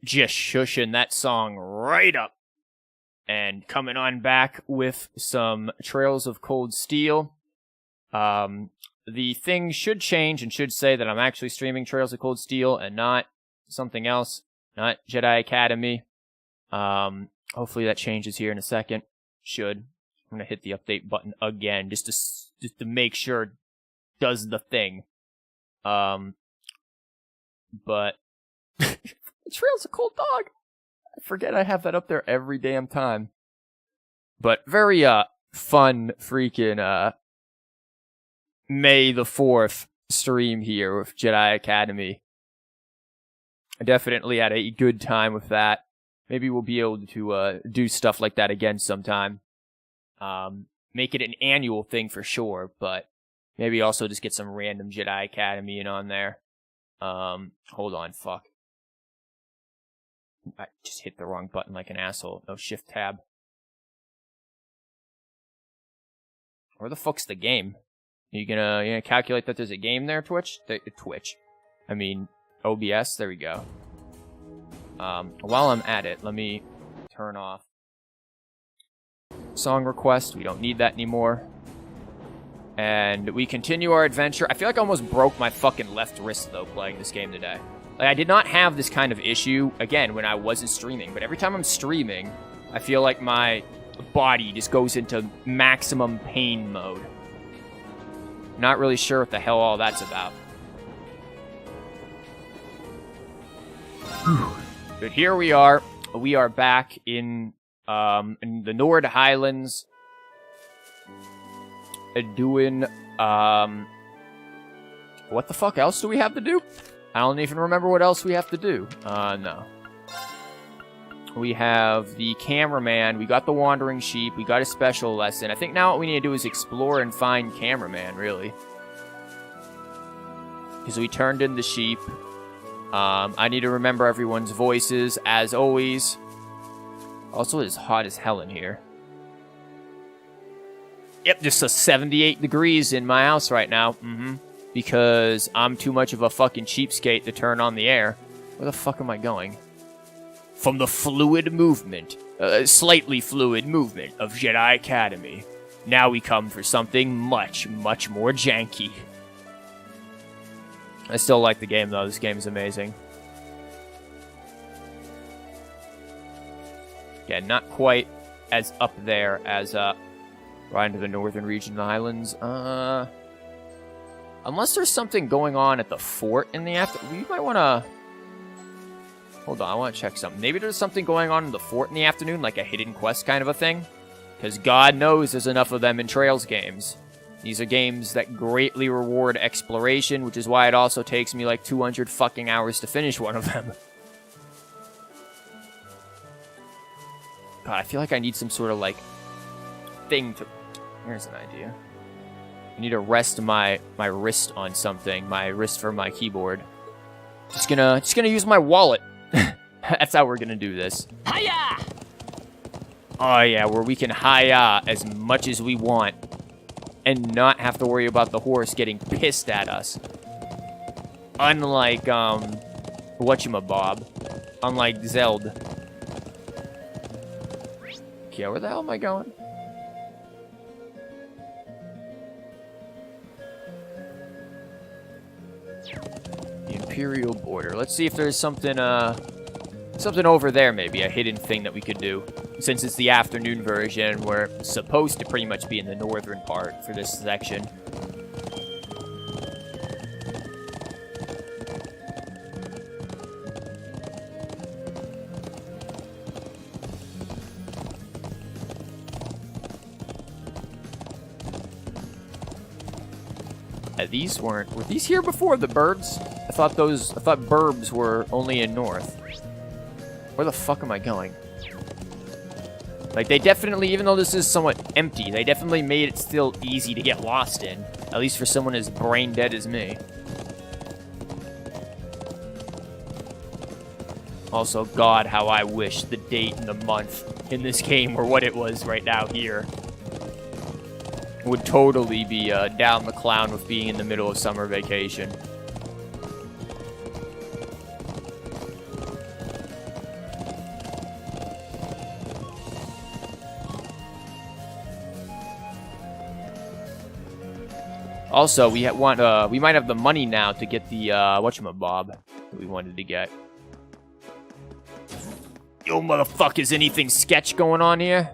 just shushing that song right up. And coming on back with some Trails of Cold Steel. The thing should change and should say that I'm actually streaming Trails of Cold Steel and not something else, not Jedi Academy. Hopefully that changes here in a second. Should. I'm gonna hit the update button again just to make sure it does the thing. But Trails of Cold Dog. I forget I have that up there every damn time. But very fun freaking May the 4th stream here with Jedi Academy. I definitely had a good time with that. Maybe we'll be able to do stuff like that again sometime. Make it an annual thing for sure, but maybe also just get some random Jedi Academy in on there. Hold on, fuck. I just hit the wrong button like an asshole. No, Shift Tab. Where the fuck's the game? You gonna calculate that there's a game there, Twitch? Twitch. I mean, OBS. There we go. While I'm at it, let me turn off song request. We don't need that anymore. And we continue our adventure. I feel like I almost broke my fucking left wrist, though, playing this game today. Like, I did not have this kind of issue, again, when I wasn't streaming. But every time I'm streaming, I feel like my body just goes into maximum pain mode. Not really sure what the hell all that's about. But here we are. We are back in the Nord Highlands. Doing, what the fuck else do we have to do? I don't even remember what else we have to do. No. We have the cameraman. We got the wandering sheep. We got a special lesson. I think now what we need to do is explore and find cameraman, really. Because we turned in the sheep. I need to remember everyone's voices, as always. Also, it is hot as hell in here. Yep, just a 78 degrees in my house right now. Because I'm too much of a fucking cheapskate to turn on the air. Where the fuck am I going? From the fluid movement, slightly fluid movement of Jedi Academy. Now we come for something much, much more janky. I still like the game, though. This game is amazing. Yeah, not quite as up there as, right into the northern region of the islands. Unless there's something going on at the fort in the afternoon. We might want to... Hold on, I want to check something. Maybe there's something going on in the fort in the afternoon, like a hidden quest kind of a thing. Because God knows there's enough of them in Trails games. These are games that greatly reward exploration, which is why it also takes me like 200 fucking hours to finish one of them. God, I feel like I need some sort of, like, thing to... Here's an idea. I need to rest my wrist on something. My wrist for my keyboard. Just gonna use my wallet. That's how we're gonna do this. Hiya! Oh yeah, where we can hiya as much as we want. And not have to worry about the horse getting pissed at us. Unlike, whatchamabob. Unlike Zeld. Okay, where the hell am I going? The Imperial border. Let's see if there's something, something over there, maybe. A hidden thing that we could do. Since it's the afternoon version, we're supposed to pretty much be in the northern part for this section. Were these here before, the birds? I thought burbs were only in north. Where the fuck am I going? Like, they definitely, even though this is somewhat empty, they definitely made it still easy to get lost in. At least for someone as brain dead as me. Also, God, how I wish the date and the month in this game were what it was right now here. Would totally be down the clown with being in the middle of summer vacation. Also, we might have the money now to get the whatchamabob that we wanted to get. Yo, motherfuckers, anything sketch going on here?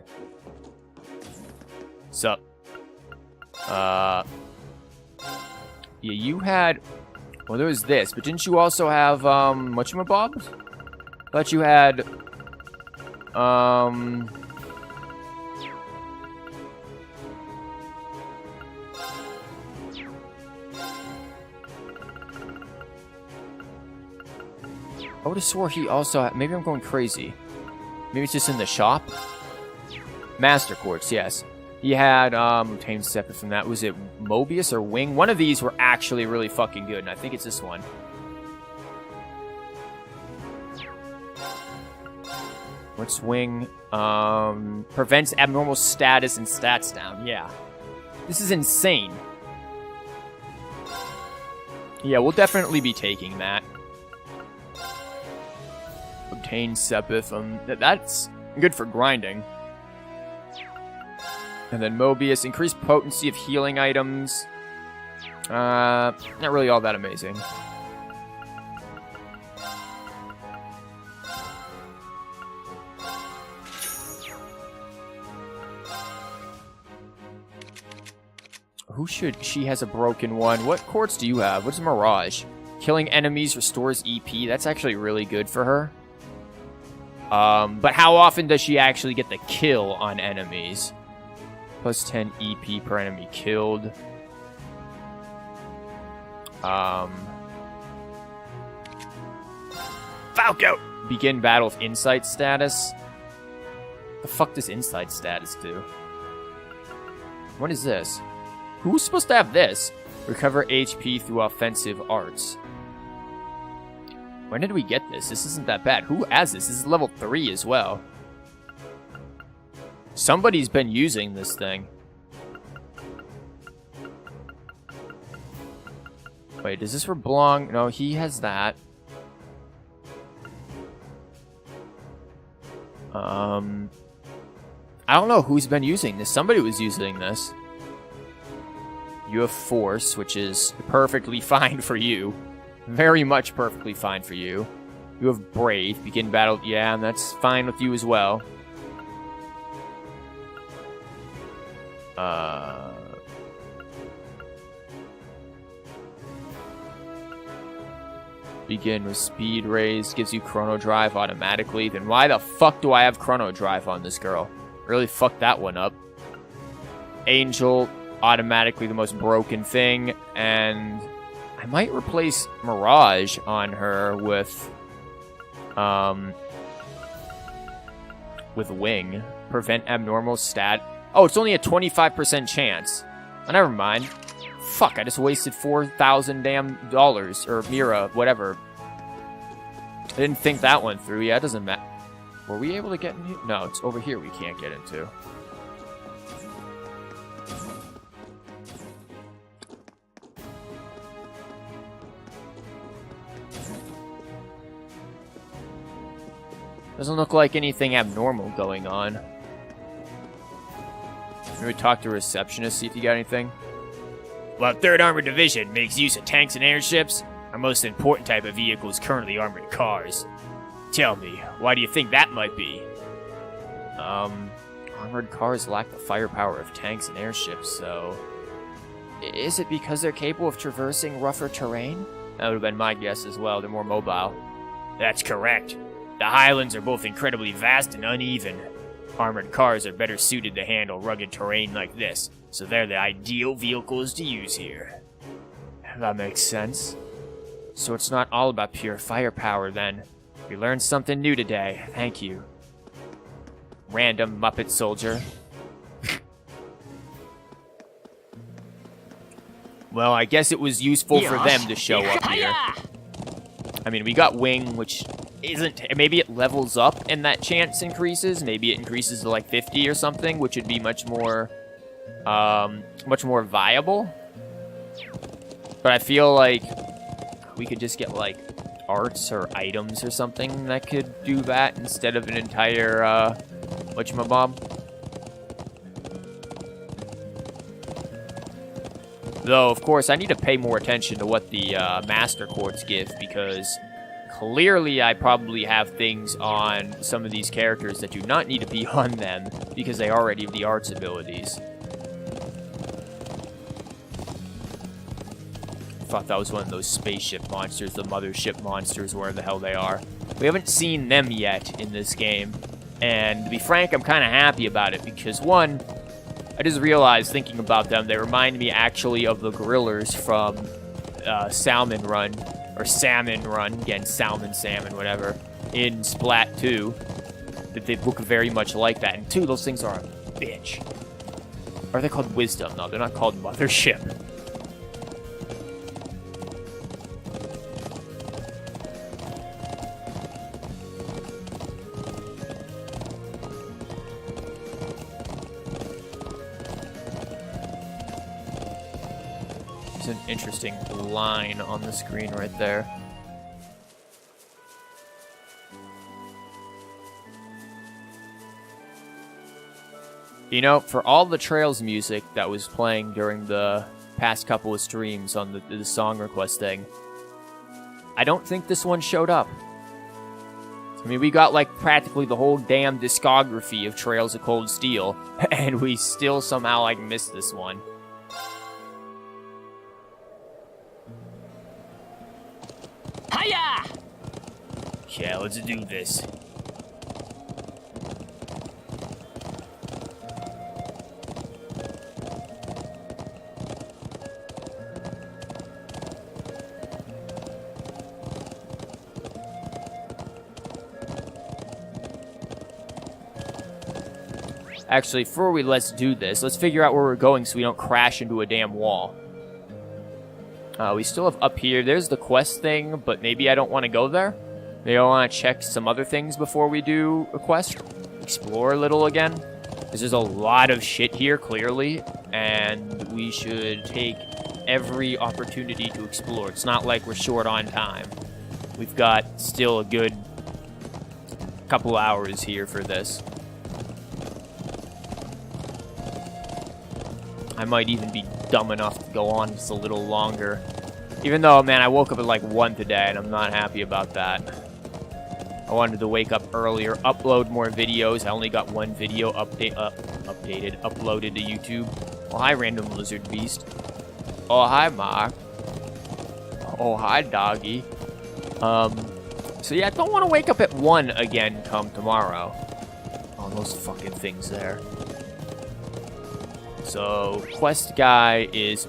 Sup? Yeah, you had... Well, there was this, but didn't you also have, whatchamabobs? Thought you had, I would have swore he also had... Maybe I'm going crazy. Maybe it's just in the shop? Master Quartz, yes. He had, obtained separate from that. Was it Mobius or Wing? One of these were actually really fucking good, and I think it's this one. What's Wing? Prevents abnormal status and stats down. Yeah. This is insane. Yeah, we'll definitely be taking that. Obtain Sepith. That's good for grinding. And then Mobius, increased potency of healing items. Not really all that amazing. She has a broken one. What quartz do you have? What's Mirage? Killing enemies restores EP. That's actually really good for her. But how often does she actually get the kill on enemies? Plus 10 EP per enemy killed. Falco! Begin battle with insight status. The fuck does insight status do? What is this? Who's supposed to have this? Recover HP through offensive arts. When did we get this? This isn't that bad. Who has this? This is level 3 as well. Somebody's been using this thing. Wait, does this belong? No, he has that. I don't know who's been using this. Somebody was using this. You have Force, which is perfectly fine for you. Very much perfectly fine for you. You have Brave. Begin battle. Yeah, and that's fine with you as well. Begin with Speed Raise. Gives you Chrono Drive automatically. Then why the fuck do I have Chrono Drive on this girl? Really fucked that one up. Angel. Automatically the most broken thing. And I might replace Mirage on her with Wing. Prevent abnormal stat. Oh, it's only a 25% chance. Oh, never mind. Fuck, I just wasted $4,000 damn dollars. Or Mira, whatever. I didn't think that one through. Yeah, it doesn't matter. Were we able to get in here? No, it's over here we can't get into. Doesn't look like anything abnormal going on. Can we talk to a receptionist, see if you got anything? While 3rd Armored Division makes use of tanks and airships, our most important type of vehicle is currently armored cars. Tell me, why do you think that might be? Armored cars lack the firepower of tanks and airships, so... Is it because they're capable of traversing rougher terrain? That would have been my guess as well, they're more mobile. That's correct. The Highlands are both incredibly vast and uneven. Armored cars are better suited to handle rugged terrain like this, so they're the ideal vehicles to use here. That makes sense. So it's not all about pure firepower, then. We learned something new today. Thank you. Random Muppet soldier. Well, I guess it was useful for them to show up here. I mean, we got Wing, which isn't... Maybe it levels up and that chance increases. Maybe it increases to like 50 or something, which would be much more viable. But I feel like we could just get like arts or items or something that could do that instead of an entire whatchamabob. Though, of course, I need to pay more attention to what the Master Quartz give, because clearly I probably have things on some of these characters that do not need to be on them, because they already have the arts abilities. I thought that was one of those spaceship monsters, the mothership monsters, wherever the hell they are. We haven't seen them yet in this game, and to be frank, I'm kind of happy about it, because one, I just realized, thinking about them, they remind me actually of the grillers from Salmon Run, or Salmon Run, again, Salmon, whatever, in Splat 2, that they look very much like that. And two, those things are a bitch. Or are they called Wisdom? No, they're not called Mothership. An interesting line on the screen right there. You know, for all the Trails music that was playing during the past couple of streams on the song request thing, I don't think this one showed up. I mean, we got like practically the whole damn discography of Trails of Cold Steel, and we still somehow like missed this one. Hiya! Yeah, let's do this. Actually, before let's do this, let's figure out where we're going so we don't crash into a damn wall. We still have up here, there's the quest thing, but maybe I don't want to go there. Maybe I want to check some other things before we do a quest. Explore a little again. Because there's a lot of shit here, clearly, and we should take every opportunity to explore. It's not like we're short on time. We've got still a good couple hours here for this. I might even be dumb enough to go on just a little longer. Even though, man, I woke up at like 1 today, and I'm not happy about that. I wanted to wake up earlier, upload more videos. I only got one video uploaded to YouTube. Oh, hi, Random Lizard Beast. Oh, hi, Mark. Oh, hi, Doggy. So yeah, I don't want to wake up at 1 again come tomorrow. Oh, those fucking things there. So, quest guy is,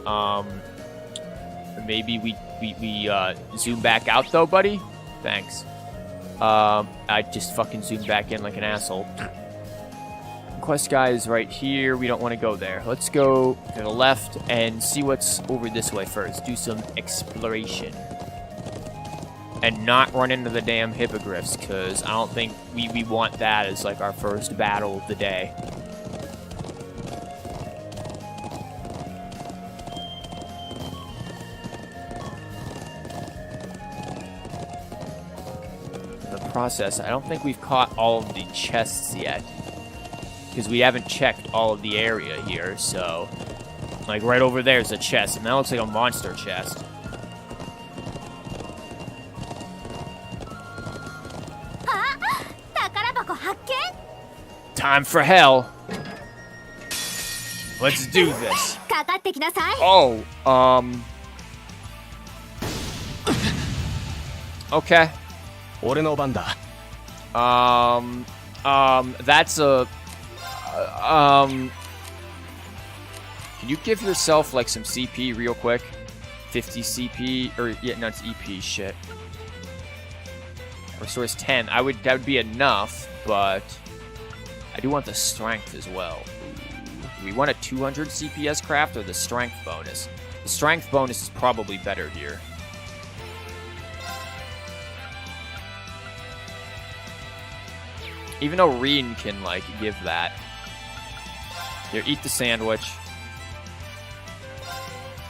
maybe we zoom back out, though, buddy? Thanks. I just fucking zoomed back in like an asshole. Quest guy is right here. We don't want to go there. Let's go to the left and see what's over this way first. Do some exploration. And not run into the damn hippogriffs, because I don't think we want that as, like, our first battle of the day. Process. I don't think we've caught all of the chests yet, because we haven't checked all of the area here. So, like, right over there is a chest, and that looks like a monster chest. Time for hell. Let's do this. Oh, okay. That's a... Can you give yourself, like, some CP real quick? 50 CP, or, yeah, no, it's EP, shit. Restores 10. That would be enough, but I do want the strength as well. Ooh. Do we want a 200 CPS craft or the strength bonus? The strength bonus is probably better here. Even though Reen can, like, give that. Here, eat the sandwich.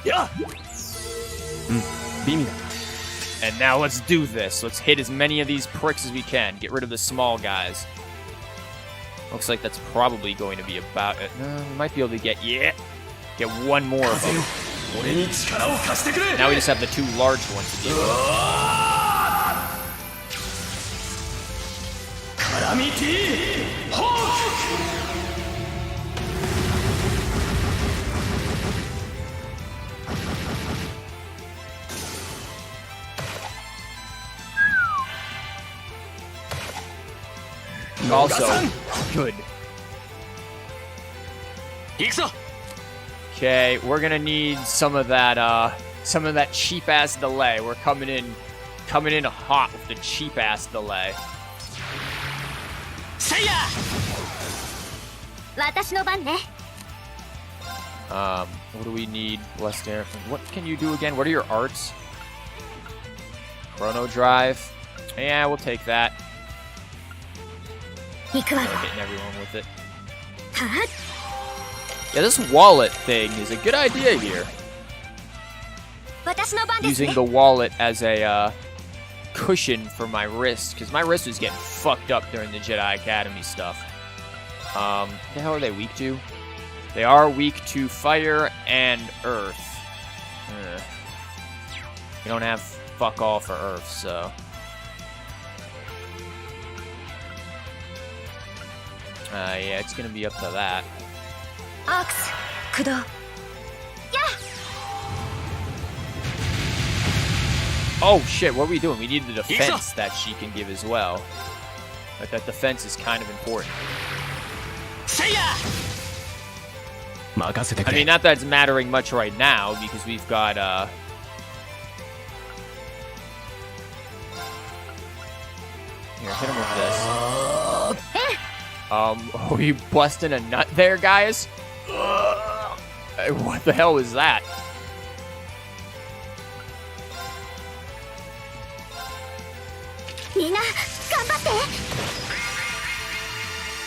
Yeah! And now let's do this. Let's hit as many of these pricks as we can. Get rid of the small guys. Looks like that's probably going to be about it. No, we might be able to get one more of them. Now we just have the 2 large ones to deal with. Also, good. Okay, we're gonna need some of that cheap ass delay. We're coming in hot with the cheap ass delay. What do we need? Less damage. What can you do again? What are your arts? Chrono Drive. Yeah, we'll take that. Hitting everyone with it. Yeah, this wallet thing is a good idea here. Using the wallet as a cushion for my wrist, because my wrist was getting fucked up during the Jedi Academy stuff. What the hell are they weak to? They are weak to fire and earth. We don't have fuck all for earth, so... yeah, it's gonna be up to that. Oh shit, what are we doing? We need the defense that she can give as well. But that defense is kind of important. I mean, not that it's mattering much right now, because we've got, Here, hit him with this. Are we busting a nut there, guys? What the hell is that?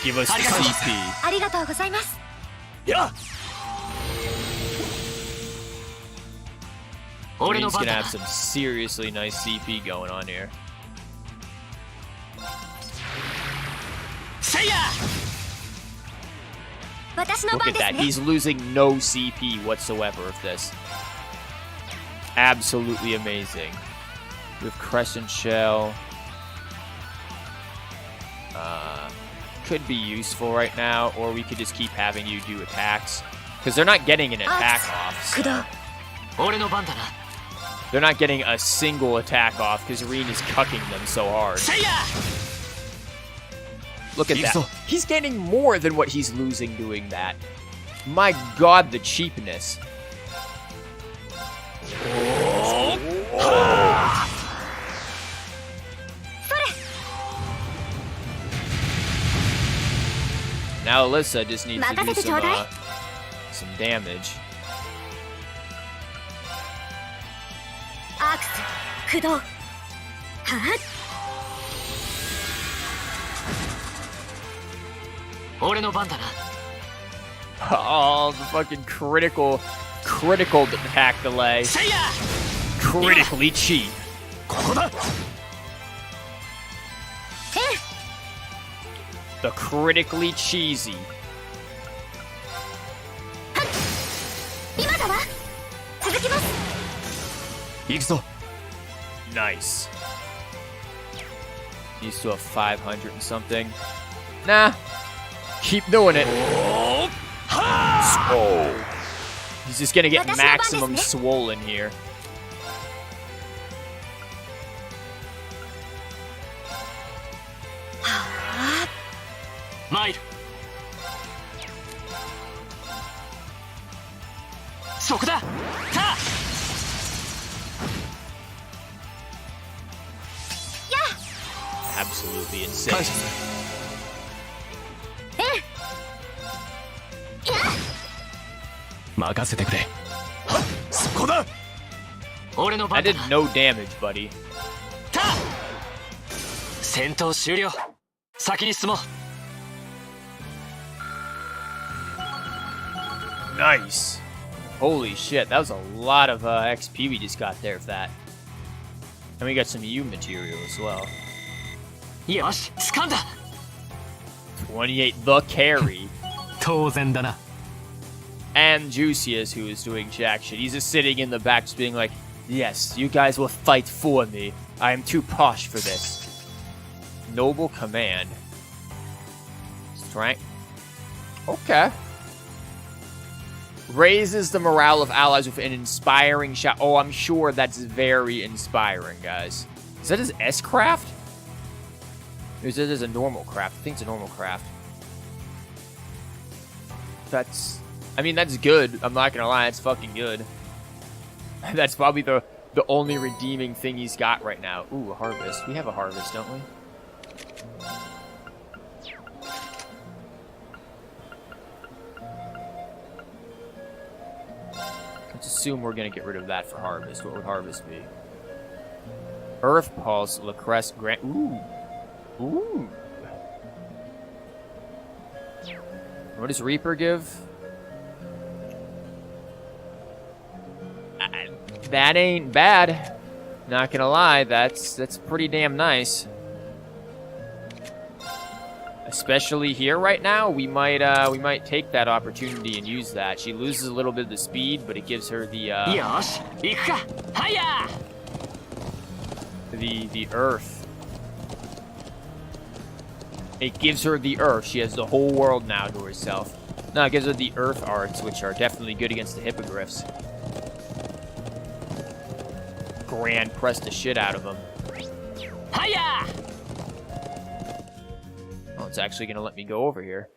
Give us the CP. Yeah. He's gonna have some seriously nice CP going on here. Look at that. He's losing no CP whatsoever of this. Absolutely amazing. With Crescent Shell. Could be useful right now, or we could just keep having you do attacks. Because they're not getting an attack off. So. They're not getting a single attack off because Reen is cucking them so hard. Look at that. He's getting more than what he's losing doing that. My god, the cheapness. Now Alyssa just needs to do some damage. Oh, the fucking critical attack delay. Critically cheap. The critically cheesy. Nice. He's to a 500 and something. Nah. Keep doing it. Oh. He's just gonna get maximum swollen here. Might. Absolutely insane. I did no damage, buddy. Nice. Holy shit, that was a lot of XP we just got there for that. And we got some U material as well. 28, the carry. and Juicius, who is doing jack shit. He's just sitting in the back just being like, yes, you guys will fight for me. I am too posh for this. Noble command. Strength. Okay. Raises the morale of allies with an inspiring shot. Oh, I'm sure that's very inspiring, guys. Is that his S-craft? Or is it as a normal craft? I think it's a normal craft. That's... I mean, that's good. I'm not gonna lie, it's fucking good. That's probably the only redeeming thing he's got right now. Ooh, a harvest. We have a harvest, don't we? Let's assume we're gonna get rid of that for harvest. What would harvest be? Earth Pulse, Lacrest, Grant. Ooh. Ooh. What does Reaper give? That ain't bad. Not gonna lie, that's pretty damn nice. Especially here right now, we might take that opportunity and use that. She loses a little bit of the speed, but it gives her the earth. It gives her the earth. She has the whole world now to herself. No, it gives her the earth arts, which are definitely good against the hippogriffs. Grand press the shit out of them. Hiya! Oh, it's actually gonna let me go over here.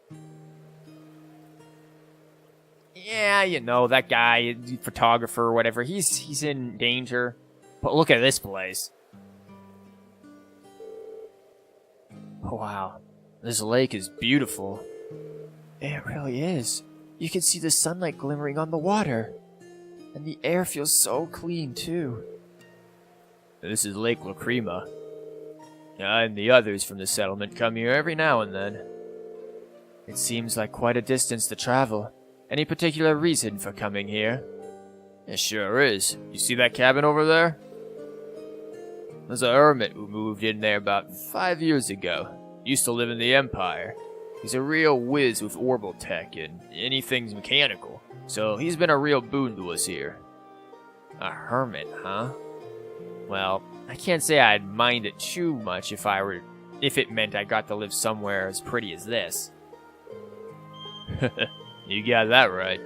Yeah, you know, that guy, photographer or whatever, he's in danger. But look at this place. Wow. This lake is beautiful. It really is. You can see the sunlight glimmering on the water. And the air feels so clean, too. This is Lake Lacrima. And the others from the settlement come here every now and then. It seems like quite a distance to travel. Any particular reason for coming here? It sure is. You see that cabin over there? There's a hermit who moved in there about 5 years ago. Used to live in the Empire. He's a real whiz with orbital tech and anything mechanical. So he's been a real boon to us here. A hermit, huh? Well, I can't say I'd mind it too much if it meant I got to live somewhere as pretty as this. You got that right.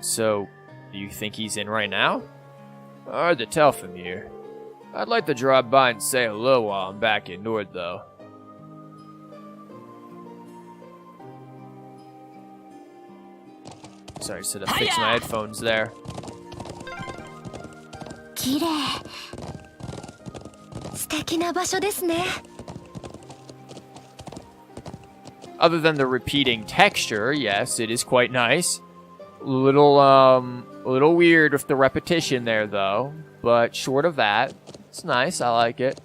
So, do you think he's in right now? Hard to tell from here. I'd like to drop by and say hello while I'm back in Nord, though. Sorry, so to fix my headphones there. Other than the repeating texture, yes, it is quite nice. A little weird with the repetition there, though. But short of that, it's nice. I like it.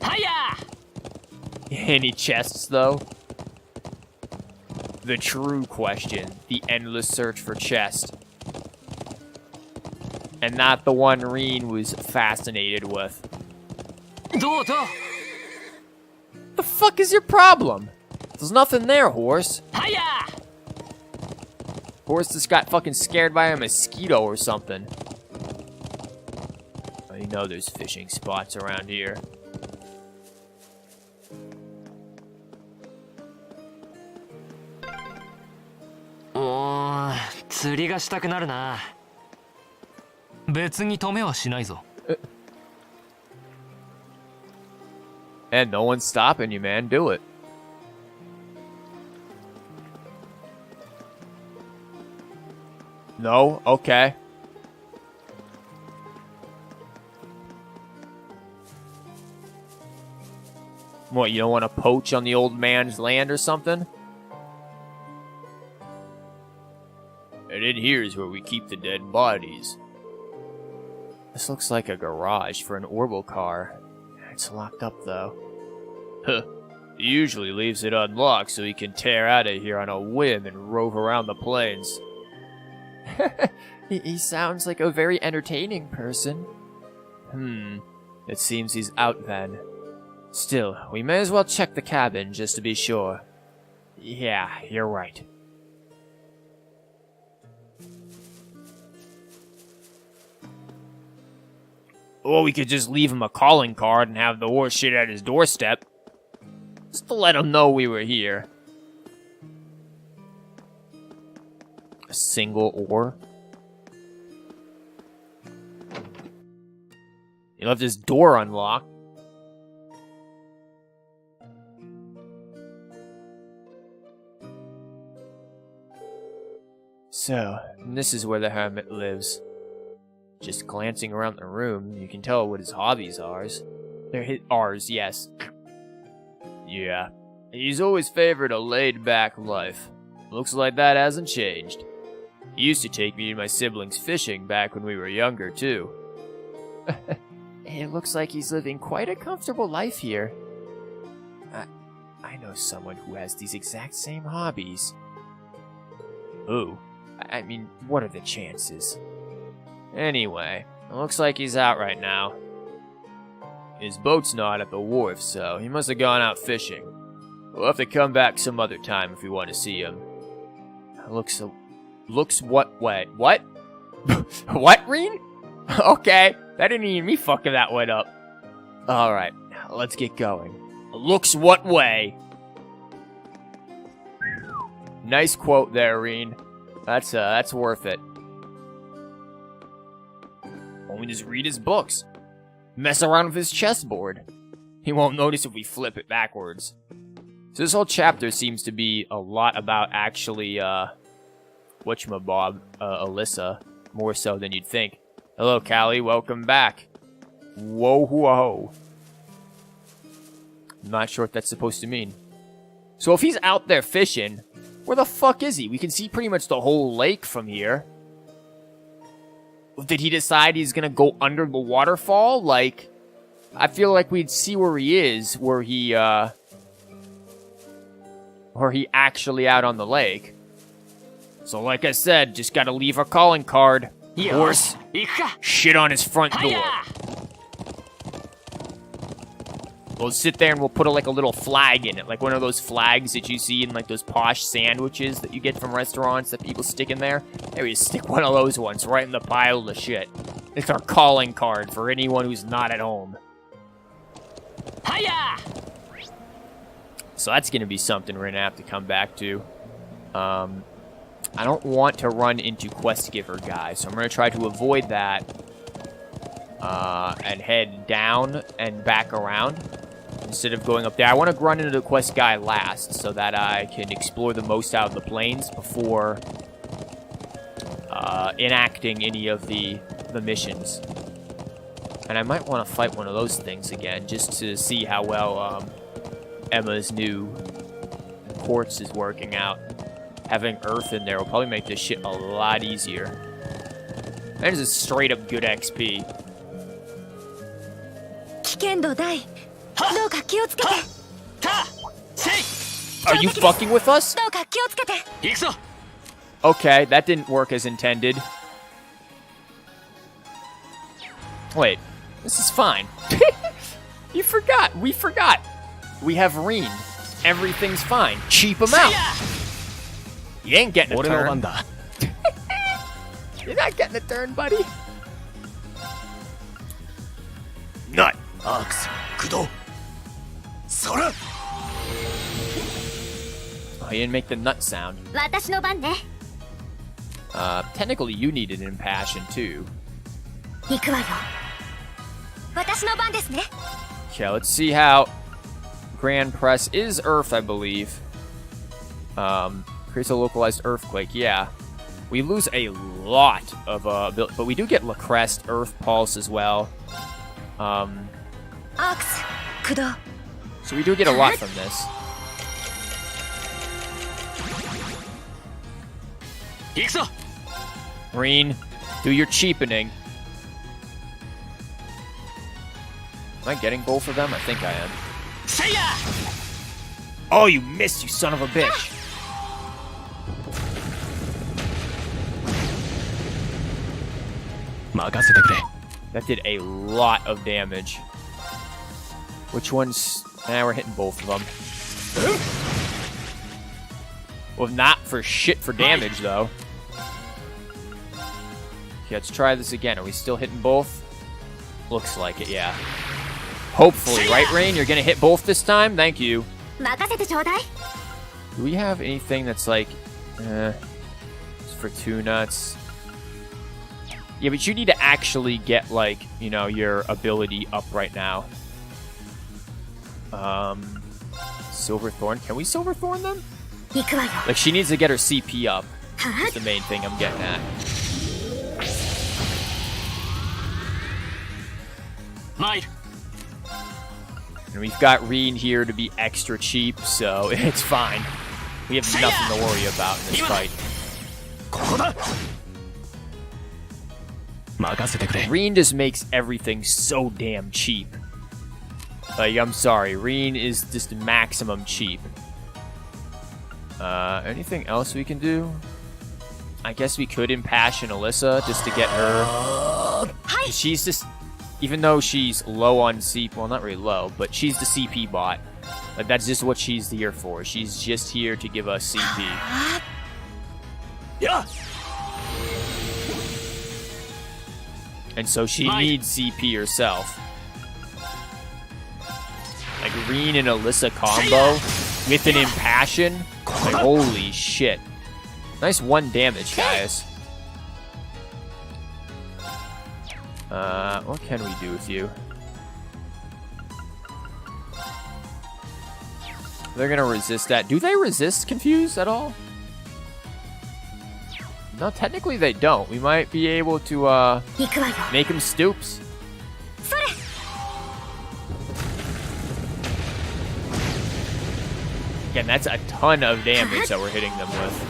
Hiya! Any chests, though? The true question. The endless search for chest. And not the one Reen was fascinated with. The fuck is your problem? There's nothing there, horse. Hiya! Horse just got fucking scared by a mosquito or something. I know there's fishing spots around here. And no one's stopping you, man. Do it. No? Okay. What, you don't want to poach on the old man's land or something? And in here is where we keep the dead bodies. This looks like a garage for an orbital car. It's locked up, though. Huh. He usually leaves it unlocked so he can tear out of here on a whim and rove around the plains. He sounds like a very entertaining person. It seems he's out then. Still, we may as well check the cabin just to be sure. Yeah, you're right. Or we could just leave him a calling card and have the horse shit at his doorstep. Just to let him know we were here. A single ore? He left his door unlocked. So, this is where the hermit lives. Just glancing around the room, you can tell what his hobbies are. They're ours, yes. Yeah. He's always favored a laid-back life. Looks like that hasn't changed. He used to take me and my siblings fishing back when we were younger, too. It looks like he's living quite a comfortable life here. I know someone who has these exact same hobbies. Who? I mean, what are the chances? Anyway, it looks like he's out right now. His boat's not at the wharf, so he must have gone out fishing. We'll have to come back some other time if we want to see him. Looks what way? What? What, Reen? Okay, that didn't even me fucking that one up. Alright, let's get going. Looks what way? Nice quote there, Reen. That's worth it. Only just read his books. Mess around with his chessboard. He won't notice if we flip it backwards. So this whole chapter seems to be a lot about actually, whatchamabob, Alyssa, more so than you'd think. Hello, Callie, welcome back. Whoa. I'm not sure what that's supposed to mean. So if he's out there fishing, where the fuck is he? We can see pretty much the whole lake from here. Did he decide he's gonna go under the waterfall? Like, I feel like we'd see where he is, were he actually out on the lake. So like I said, just gotta leave a calling card. Horse, shit on his front door. We'll sit there and we'll put a little flag in it, like one of those flags that you see in like those posh sandwiches that you get from restaurants that people stick in there. There we stick one of those ones right in the pile of shit. It's our calling card for anyone who's not at home. Hiya! So that's gonna be something we're gonna have to come back to. I don't want to run into quest giver guys, so I'm gonna try to avoid that and head down and back around. Instead of going up there, I want to run into the quest guy last so that I can explore the most out of the plains before enacting any of the missions. And I might want to fight one of those things again just to see how well Emma's new quartz is working out. Having earth in there will probably make this shit a lot easier. That is a straight up good XP. Are you fucking with us? Okay, that didn't work as intended. Wait, this is fine. You forgot. We forgot. We have Reen. Everything's fine. Cheap him out. You ain't getting a turn. You're not getting a turn, buddy. Nut. Ox. Kudo. Sora. Oh, he didn't make the nut sound. Technically you needed an impassion too. Okay, let's see how Grand Press is Earth, I believe. Creates a localized earthquake, yeah. We lose a lot of, but we do get Lacrest Earth Pulse as well. So we do get a lot from this. Reen, do your cheapening. Am I getting both of them? I think I am. Oh, you missed, you son of a bitch. That did a lot of damage. Which ones? We're hitting both of them. Well, not for shit for damage, though. Okay, let's try this again. Are we still hitting both? Looks like it, yeah. Hopefully, right, Rain? You're gonna hit both this time? Thank you. Do we have anything that's like... it's for 2 nuts. Yeah, but you need to actually get, like, you know, your ability up right now. Silverthorn. Can we Silverthorn them? Like, she needs to get her CP up. That's the main thing I'm getting at. And we've got Reen here to be extra cheap, so it's fine. We have nothing to worry about in this fight. Reen just makes everything so damn cheap. Like, I'm sorry, Reen is just maximum cheap. Anything else we can do? I guess we could impassion Alyssa just to get her. She's just, even though she's low on CP, well, not really low, but she's the CP bot. Like, that's just what she's here for. She's just here to give us CP. Yeah. And so she needs CP herself. Like, Reen and Alyssa combo with an impassion. Like, holy shit. Nice 1 damage, guys. What can we do with you? They're gonna resist that. Do they resist Confuse at all? No, technically they don't. We might be able to, make them stoops. Again, that's a ton of damage that we're hitting them with.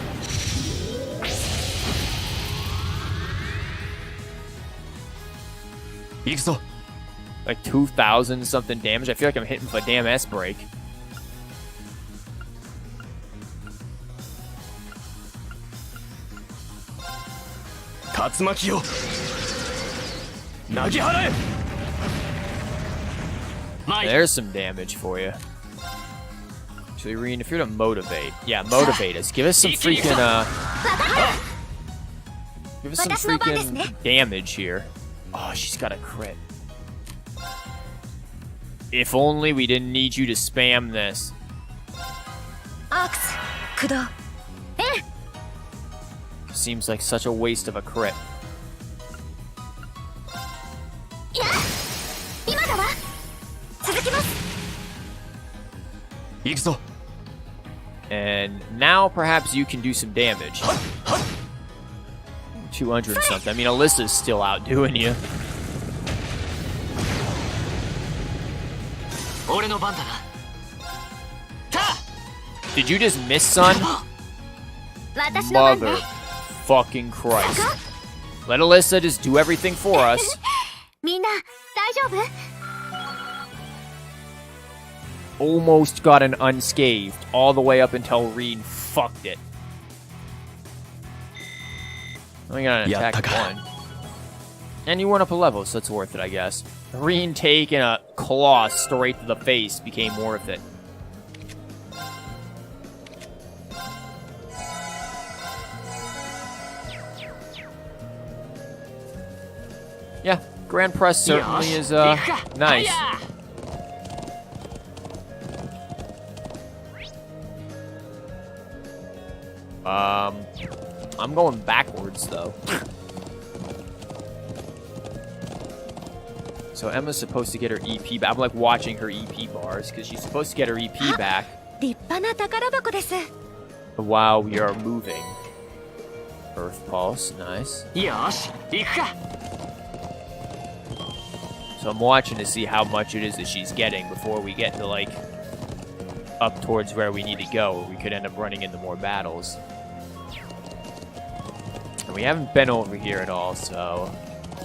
Like 2,000 something damage. I feel like I'm hitting for a damn S-break. There's some damage for you. Actually, Reen, if you're to motivate. Yeah, motivate us. Give us some freaking, give us some freaking damage here. Oh, she's got a crit. If only we didn't need you to spam this. Seems like such a waste of a crit. And now perhaps you can do some damage. 200 something. I mean, Alyssa's still outdoing you. Did you just miss, son? Mother fucking Christ. Let Alyssa just do everything for us. Almost got an unscathed all the way up until Reen fucked it. We got an attack 1. And you went up a level, so it's worth it, I guess. Reen taking a claw straight to the face became worth it. Yeah, Grand Press certainly is nice. I'm going backwards, though. So Emma's supposed to get her EP back. I'm, like, watching her EP bars, because she's supposed to get her EP back while we are moving. Earth Pulse, nice. So I'm watching to see how much it is that she's getting before we get to, like, up towards where we need to go, or we could end up running into more battles. And we haven't been over here at all, so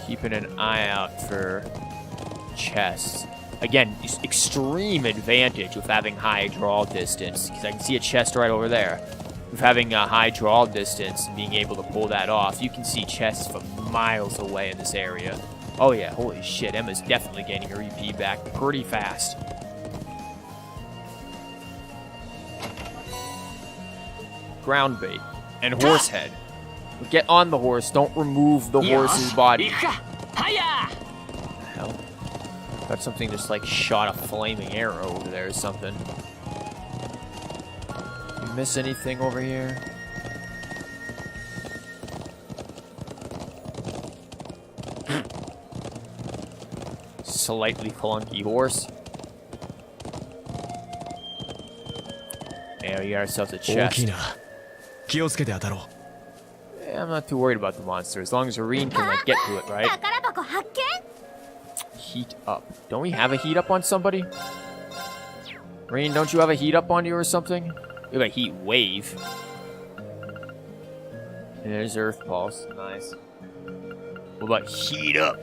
keeping an eye out for chests. Again, extreme advantage with having high draw distance, because I can see a chest right over there. With having a high draw distance and being able to pull that off, you can see chests from miles away in this area. Oh yeah, holy shit, Emma's definitely getting her EP back pretty fast. ground bait, and horse head. Get on the horse, don't remove the horse's body. What the hell? Got something just like shot a flaming arrow over there or something. You miss anything over here? Slightly clunky horse. Yeah, we got ourselves a chest. Yeah, I'm not too worried about the monster, as long as Irene can, like, get to it, right? Heat up. Don't we have a heat up on somebody? Irene, don't you have a heat up on you or something? We have a heat wave. And there's Earth Pulse. Nice. What about heat up?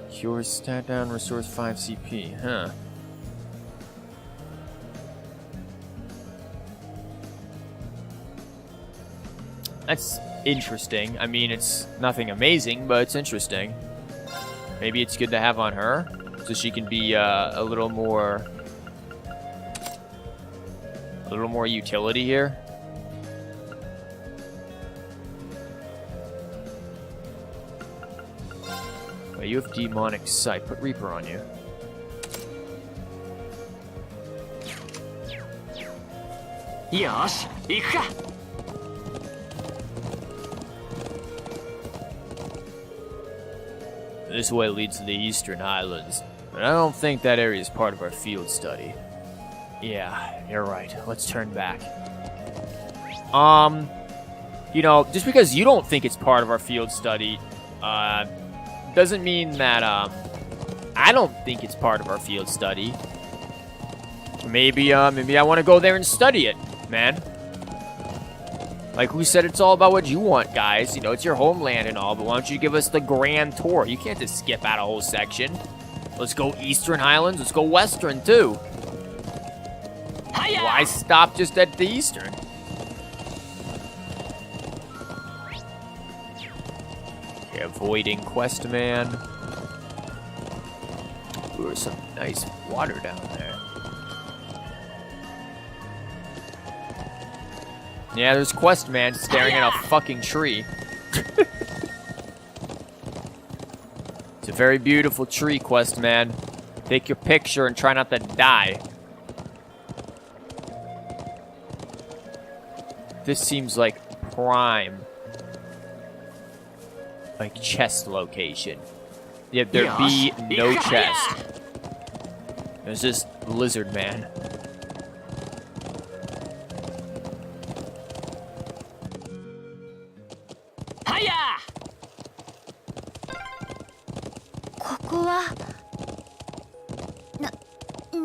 Cure stat down, restores 5 CP, huh? That's interesting. I mean, it's nothing amazing, but it's interesting. Maybe it's good to have on her, so she can be a little more utility here. You have demonic sight. Put Reaper on you. Yosh, ika. This way leads to the Eastern Highlands, but I don't think that area is part of our field study. Yeah, you're right. Let's turn back. You know, just because you don't think it's part of our field study, doesn't mean that, I don't think it's part of our field study. Maybe I want to go there and study it, man. Like, who said it's all about what you want, guys? You know, it's your homeland and all, but why don't you give us the grand tour? You can't just skip out a whole section. Let's go Eastern Highlands, let's go Western, too. Hiya! Why stop just at the Eastern? Avoiding quest man. Ooh, there's some nice water down there. Yeah, there's quest man staring at a fucking tree. It's a very beautiful tree, quest man. Take your picture and try not to die. This seems like prime, like, chest location. Yet there be no chest. There's just lizard man. Hiya! ここは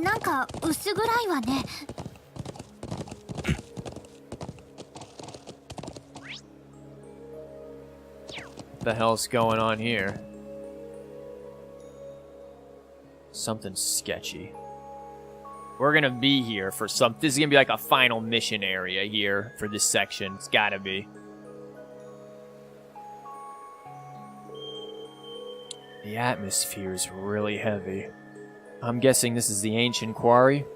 なんか薄暗いわね。What the hell's going on here? Something sketchy. We're gonna be here for some. This is gonna be like a final mission area here for this section. It's gotta be. The atmosphere is really heavy. I'm guessing this is the ancient quarry?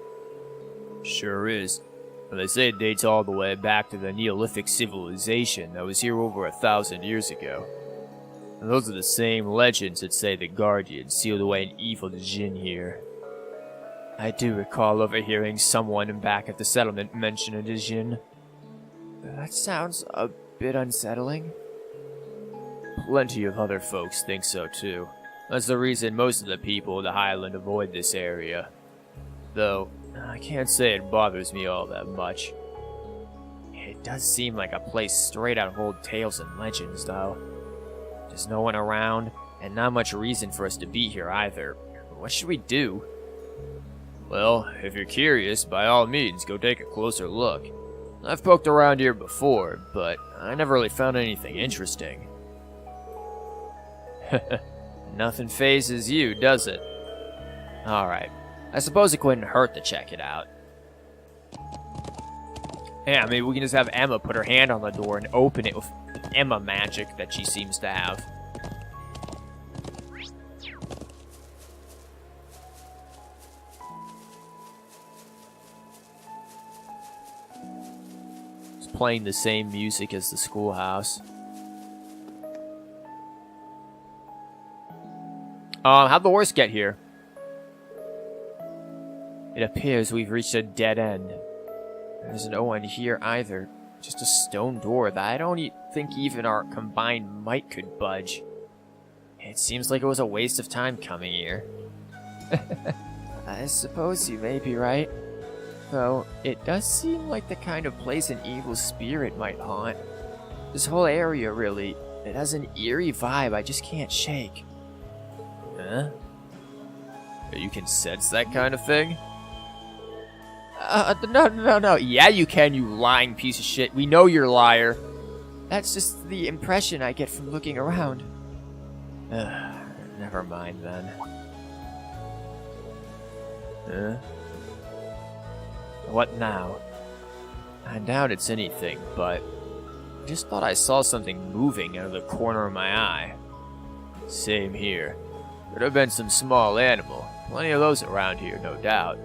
Sure is. Well, they say it dates all the way back to the Neolithic civilization that was here over 1,000 years ago. And those are the same legends that say the Guardians sealed away an evil djinn here. I do recall overhearing someone back at the settlement mention a djinn. That sounds a bit unsettling. Plenty of other folks think so too. That's the reason most of the people of the Highland avoid this area. Though, I can't say it bothers me all that much. It does seem like a place straight out of old tales and legends, though. There's no one around, and not much reason for us to be here either. What should we do? Well, if you're curious, by all means, go take a closer look. I've poked around here before, but I never really found anything interesting. Nothing phases you, does it? Alright. I suppose it couldn't hurt to check it out. Yeah, maybe we can just have Emma put her hand on the door and open it with Emma magic that she seems to have. It's playing the same music as the schoolhouse. How'd the horse get here? It appears we've reached a dead end. There's no one here either. Just a stone door that I don't think even our combined might could budge. It seems like it was a waste of time coming here. I suppose you may be right. Though, it does seem like the kind of place an evil spirit might haunt. This whole area, really, it has an eerie vibe I just can't shake. Huh? You can sense that kind of thing? No. Yeah, you can, you lying piece of shit. We know you're a liar. That's just the impression I get from looking around. Never mind, then. What now? I doubt it's anything, but I just thought I saw something moving out of the corner of my eye. Same here. Could have been some small animal. Plenty of those around here, no doubt.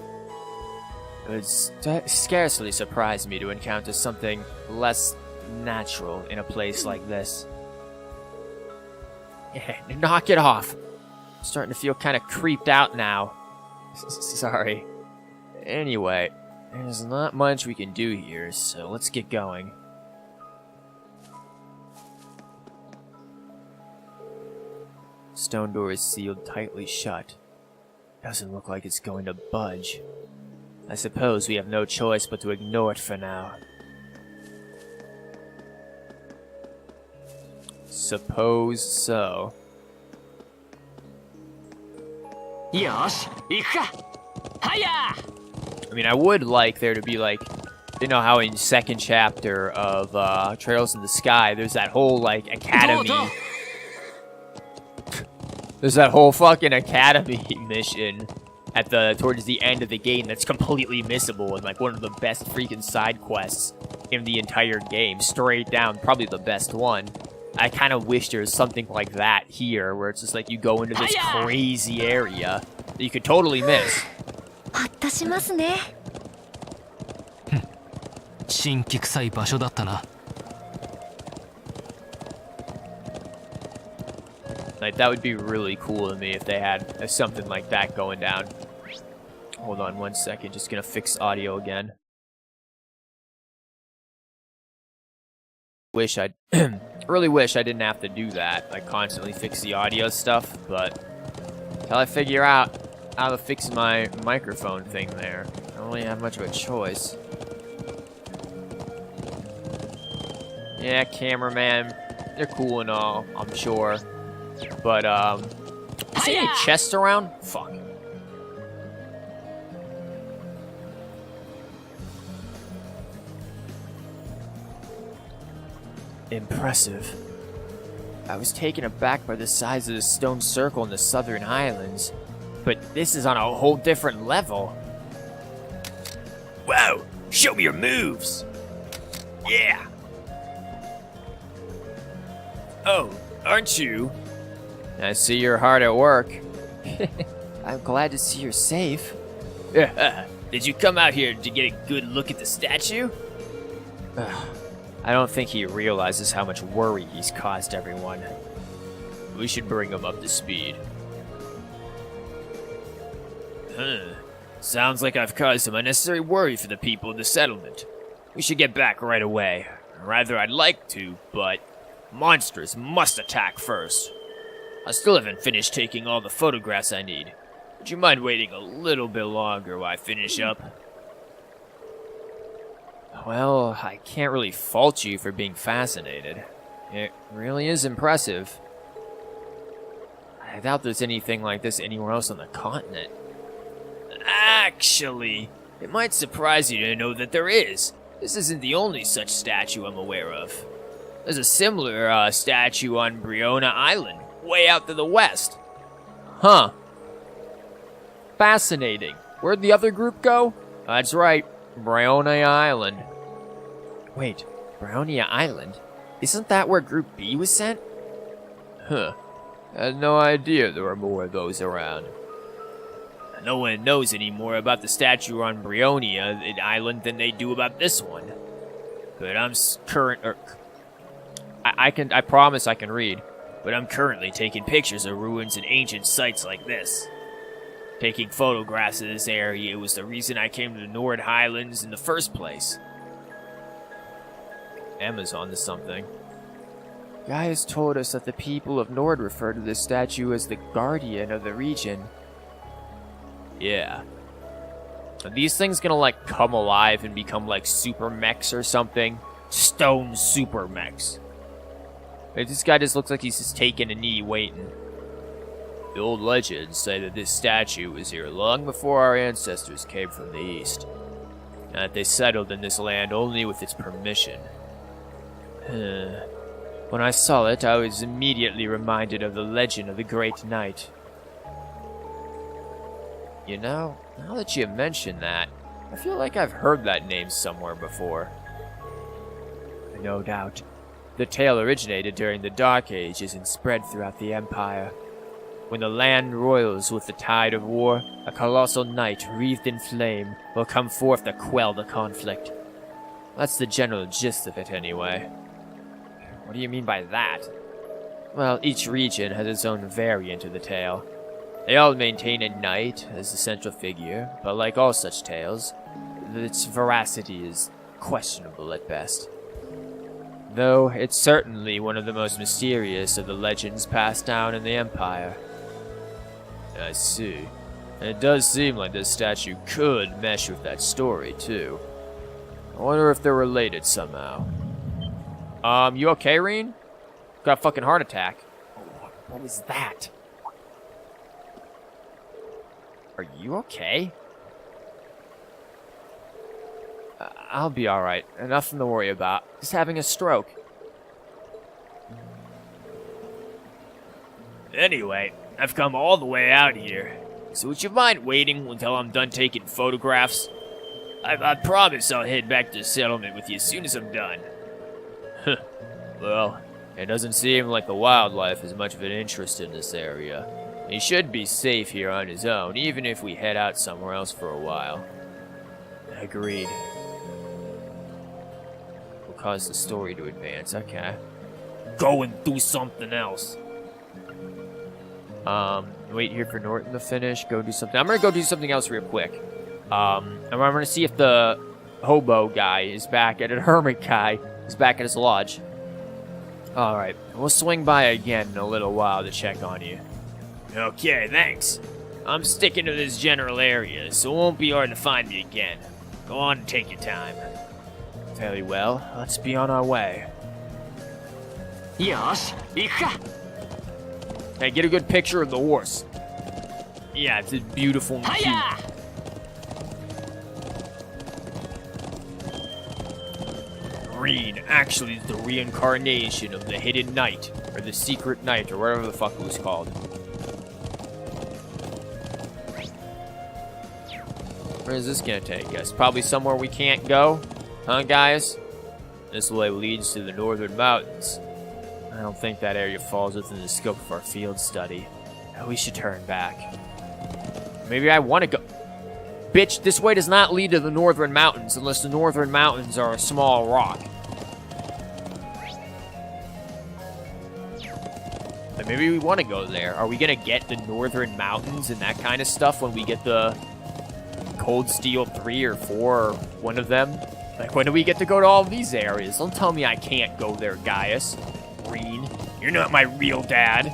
It would scarcely surprise me to encounter something less natural in a place like this. Knock it off. I'm starting to feel kind of creeped out now. Sorry. Anyway, there's not much we can do here, so let's get going. Stone door is sealed tightly shut. Doesn't look like it's going to budge. I suppose we have no choice but to ignore it for now. Suppose so. Yosh, ikka! Hiya! I mean, I would like there to be like, you know how in second chapter of Trails in the Sky, there's that whole like academy. There's that whole fucking academy mission at towards the end of the game that's completely missable and like one of the best freaking side quests in the entire game. Straight down, probably the best one. I kind of wish there was something like that here, where it's just like you go into this crazy area that you could totally miss. Like, that would be really cool to me if they had something like that going down. Hold on 1 second, just gonna fix audio again. Really wish I didn't have to do that, like constantly fix the audio stuff, but until I figure out how to fix my microphone thing there, I don't really have much of a choice. Yeah, cameraman, they're cool and all, I'm sure. But, is there any chests around? Fuck. Impressive. I was taken aback by the size of the stone circle in the southern islands, but this is on a whole different level. Wow, show me your moves! Yeah! Oh, aren't you? I see you're hard at work. I'm glad to see you're safe. Did you come out here to get a good look at the statue? I don't think he realizes how much worry he's caused everyone. We should bring him up to speed. Sounds like I've caused some unnecessary worry for the people of the settlement. We should get back right away. Rather, I'd like to, but monsters must attack first. I still haven't finished taking all the photographs I need. Would you mind waiting a little bit longer while I finish up? Well, I can't really fault you for being fascinated. It really is impressive. I doubt there's anything like this anywhere else on the continent. Actually, it might surprise you to know that there is. This isn't the only such statue I'm aware of. There's a similar statue on Briona Island, way out to the west. Huh. Fascinating. Where'd the other group go? That's right, Briona Island. Wait, Briona Island? Isn't that where Group B was sent? Huh. I had no idea there were more of those around. No one knows any more about the statue on Briona Island than they do about this one. but I'm I promise I can read. But I'm currently taking pictures of ruins and ancient sites like this. Taking photographs of this area was the reason I came to the Nord Highlands in the first place. Emma's on to something. Gaius told us that the people of Nord refer to this statue as the guardian of the region. Yeah. Are these things gonna, like, come alive and become, like, super mechs or something? Stone super mechs. Like, this guy just looks like he's just taking a knee waiting. The old legends say that this statue was here long before our ancestors came from the east, and that they settled in this land only with its permission. When I saw it, I was immediately reminded of the legend of the Great Knight. You know, now that you mention that, I feel like I've heard that name somewhere before. No doubt. The tale originated during the Dark Ages and spread throughout the Empire. When the land roils with the tide of war, a colossal knight wreathed in flame will come forth to quell the conflict. That's the general gist of it, anyway. What do you mean by that? Well, each region has its own variant of the tale. They all maintain a knight as the central figure, but like all such tales, its veracity is questionable at best. Though it's certainly one of the most mysterious of the legends passed down in the Empire. I see. And it does seem like this statue could mesh with that story, too. I wonder if they're related somehow. You okay, Reen? Got a fucking heart attack. Oh, what was that? Are you okay? I'll be alright. Nothing to worry about. Just having a stroke. Anyway, I've come all the way out here. So would you mind waiting until I'm done taking photographs? I promise I'll head back to the settlement with you as soon as I'm done. Well, it doesn't seem like the wildlife is much of an interest in this area. He should be safe here on his own, even if we head out somewhere else for a while. Agreed. Will cause the story to advance, okay. Go and do something else. Wait here for Norton to finish, go do something. I'm gonna go do something else real quick. And I'm gonna see if the hobo guy is back at it, hermit guy is back at his lodge. Alright, we'll swing by again in a little while to check on you. Okay, thanks. I'm sticking to this general area, so it won't be hard to find me again. Go on and take your time. Very well, let's be on our way. Yosh, ikka. Hey, get a good picture of the horse. Yeah, it's beautiful and cute. Hiya! Green actually is the reincarnation of the hidden knight, or the secret knight, or whatever the fuck it was called. Where is this gonna take us? Probably somewhere we can't go? Huh, guys? This way leads to the northern mountains. I don't think that area falls within the scope of our field study. We should turn back. Maybe I want to go... Bitch, this way does not lead to the northern mountains unless the northern mountains are a small rock. But maybe we want to go there. Are we going to get the northern mountains and that kind of stuff when we get the Cold Steel 3 or 4 or one of them? Like, when do we get to go to all these areas? Don't tell me I can't go there, Gaius. Green, you're not my real dad.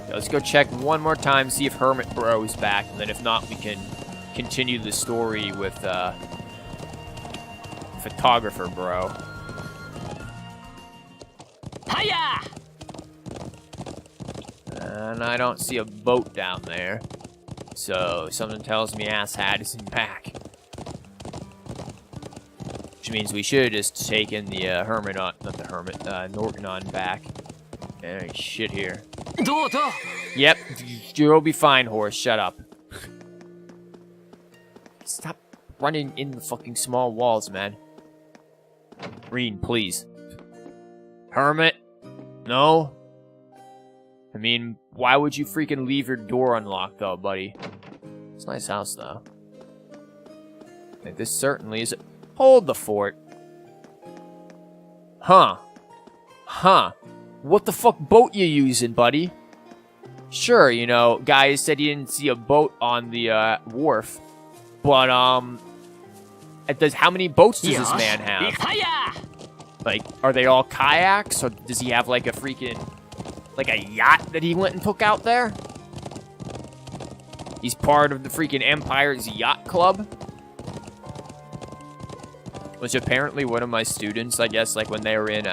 Let's go check one more time, see if Hermit Bro is back, and then if not, we can continue the story with Photographer Bro. Hiya! And I don't see a boat down there, so something tells me Asshat isn't back. Which means we should have just taken the Hermit on, not the Hermit, Norton on back. There ain't shit here. Yep, you'll be fine, horse. Shut up. Stop running in the fucking small walls, man. Reen, please. Hermit? No? I mean, why would you freaking leave your door unlocked, though, buddy? It's a nice house, though. Like, this certainly is... Hold the fort. Huh. What the fuck boat you using, buddy? Sure, you know, guys said he didn't see a boat on the wharf. But, how many boats does this man have? Like, are they all kayaks? Or does he have, like, a freaking, like, a yacht that he went and took out there? He's part of the freaking Empire's Yacht Club? Which apparently one of my students, I guess, like, when they were in,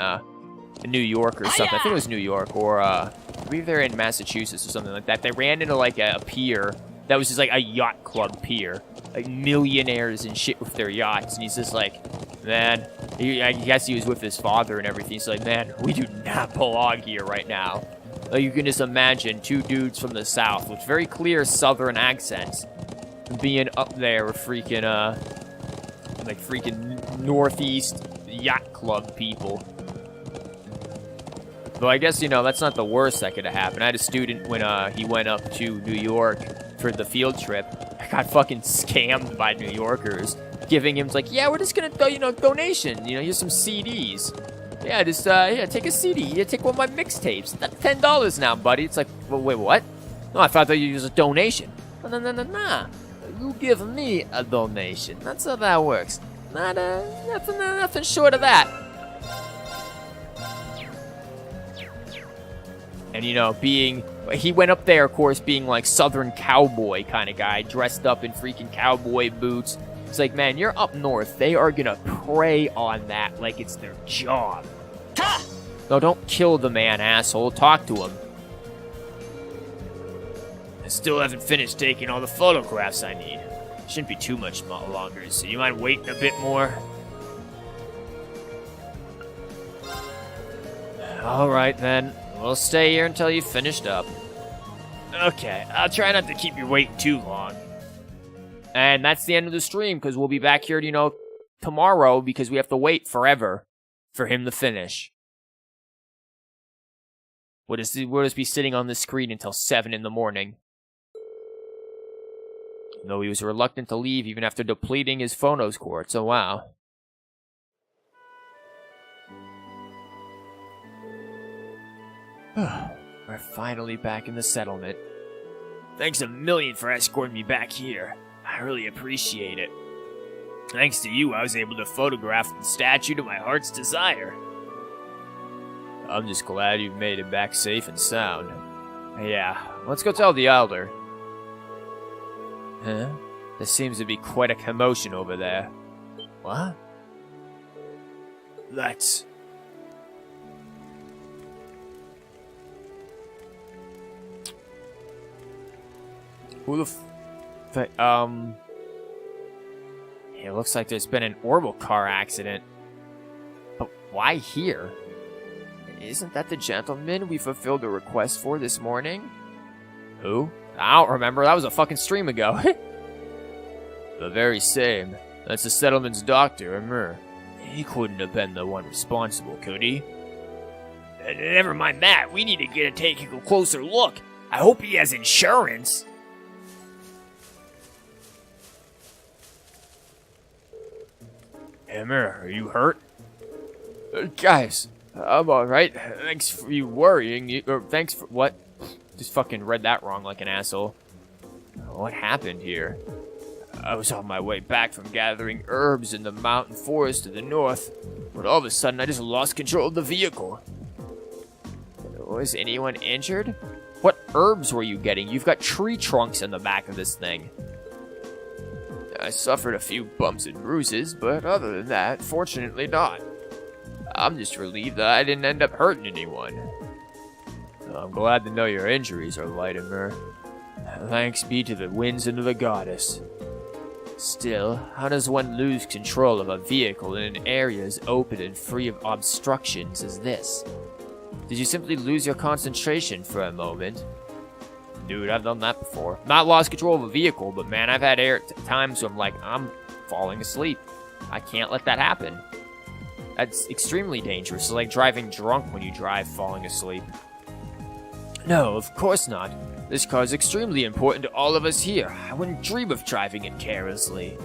New York or something. I think it was New York, or, I believe they're in Massachusetts or something like that. They ran into, like, a pier that was just, like, a yacht club pier. Like, millionaires and shit with their yachts. And he's just like, man, I guess he was with his father and everything. He's like, man, we do not belong here right now. Like, you can just imagine two dudes from the South with very clear Southern accents being up there with freaking, like, freaking Northeast yacht club people. Though I guess, you know, that's not the worst that could have happened. I had a student when he went up to New York for the field trip. I got fucking scammed by New Yorkers, giving him, like, yeah, we're just gonna, you know, donation. You know, here's some CDs. Yeah, just, yeah, take a CD. Yeah, take one of my mixtapes. That's $10 now, buddy. It's like, well, wait, what? No, I thought that you used a donation. No. You give me a donation. That's how that works. Nothing short of that. And, you know, he went up there, of course, being like Southern cowboy kind of guy, dressed up in freaking cowboy boots. It's like, man, you're up north. They are gonna prey on that like it's their job. No, don't kill the man, asshole. Talk to him. I still haven't finished taking all the photographs I need. Shouldn't be too much longer, so you mind waiting a bit more? Alright then. We'll stay here until you've finished up. Okay, I'll try not to keep you waiting too long. And that's the end of the stream, because we'll be back here, you know, tomorrow, because we have to wait forever for him to finish. We'll just be sitting on the screen until 7 in the morning. Though he was reluctant to leave even after depleting his phonos cord, so wow. We're finally back in the settlement. Thanks a million for escorting me back here. I really appreciate it. Thanks to you, I was able to photograph the statue to my heart's desire. I'm just glad you've made it back safe and sound. Yeah, let's go tell the Elder. Huh? There seems to be quite a commotion over there. What? Let's... Who the it looks like there's been an orbital car accident. But why here? Isn't that the gentleman we fulfilled a request for this morning? Who? I don't remember. That was a fucking stream ago. The very same. That's the settlement's doctor, Amir. He couldn't have been the one responsible, could he? Never mind that. We need to take a closer look. I hope he has insurance. Amir, are you hurt? Guys, I'm alright. Thanks for you worrying. Thanks for what? Just fucking read that wrong like an asshole. What happened here? I was on my way back from gathering herbs in the mountain forest to the north, but all of a sudden I just lost control of the vehicle. Was anyone injured? What herbs were you getting? You've got tree trunks in the back of this thing. I suffered a few bumps and bruises, but other than that, fortunately not. I'm just relieved that I didn't end up hurting anyone. I'm glad to know your injuries are light, Amir. Thanks be to the winds and to the goddess. Still, how does one lose control of a vehicle in an area as open and free of obstructions as this? Did you simply lose your concentration for a moment? Dude, I've done that before. Not lost control of a vehicle, but man, I've had times where I'm like, I'm falling asleep. I can't let that happen. That's extremely dangerous. It's like driving drunk when you drive falling asleep. No, of course not. This car is extremely important to all of us here. I wouldn't dream of driving it carelessly.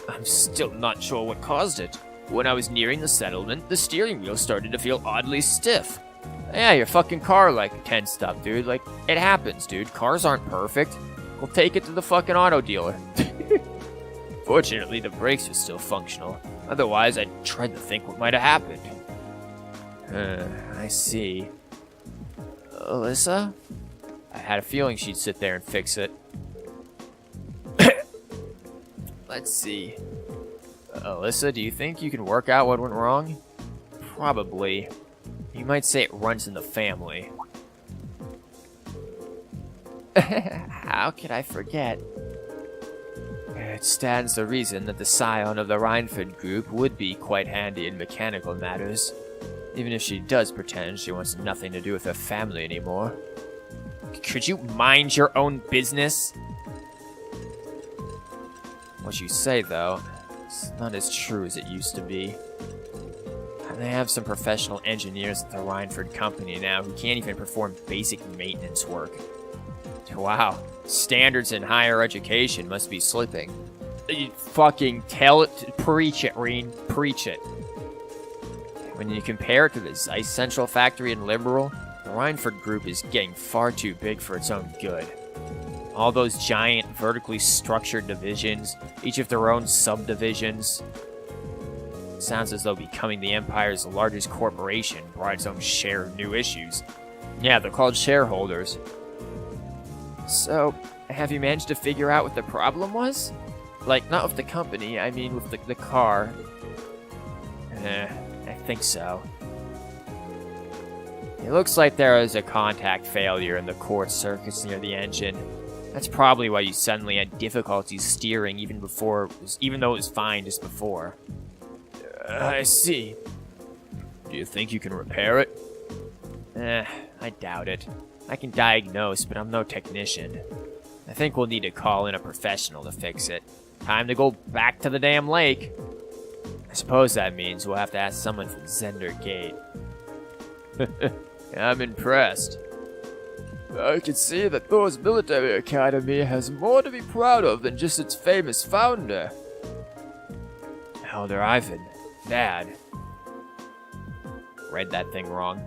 I'm still not sure what caused it. When I was nearing the settlement, the steering wheel started to feel oddly stiff. Yeah, your fucking car like tensed up, dude. Like, it happens, dude. Cars aren't perfect. We'll take it to the fucking auto dealer. Fortunately, the brakes are still functional. Otherwise, I tried to think what might have happened. I see. Alyssa? I had a feeling she'd sit there and fix it. Let's see. Alyssa, do you think you can work out what went wrong? Probably. You might say it runs in the family. How could I forget? It stands to reason that the scion of the Rhineford group would be quite handy in mechanical matters, even if she does pretend she wants nothing to do with her family anymore. Could you mind your own business? What you say, though, it's not as true as it used to be. They have some professional engineers at the Rhineford company now who can't even perform basic maintenance work. Wow, standards in higher education must be slipping. You fucking tell it, preach it, Reen, preach it. When you compare it to the Zeiss Central factory in Liberal, the Rhineford group is getting far too big for its own good. All those giant, vertically structured divisions, each of their own subdivisions. Sounds as though becoming the Empire's largest corporation brought its own share of new issues. Yeah, they're called shareholders. So, have you managed to figure out what the problem was? Like, not with the company, I mean with the car. I think so. It looks like there is a contact failure in the quartz circuits near the engine. That's probably why you suddenly had difficulties steering even though it was fine just before. I see. Do you think you can repair it? I doubt it. I can diagnose, but I'm no technician. I think we'll need to call in a professional to fix it. Time to go back to the damn lake. I suppose that means we'll have to ask someone from Zender Gate. I'm impressed. I can see that Thor's military academy has more to be proud of than just its famous founder. Elder Ivan. Dad. Read that thing wrong.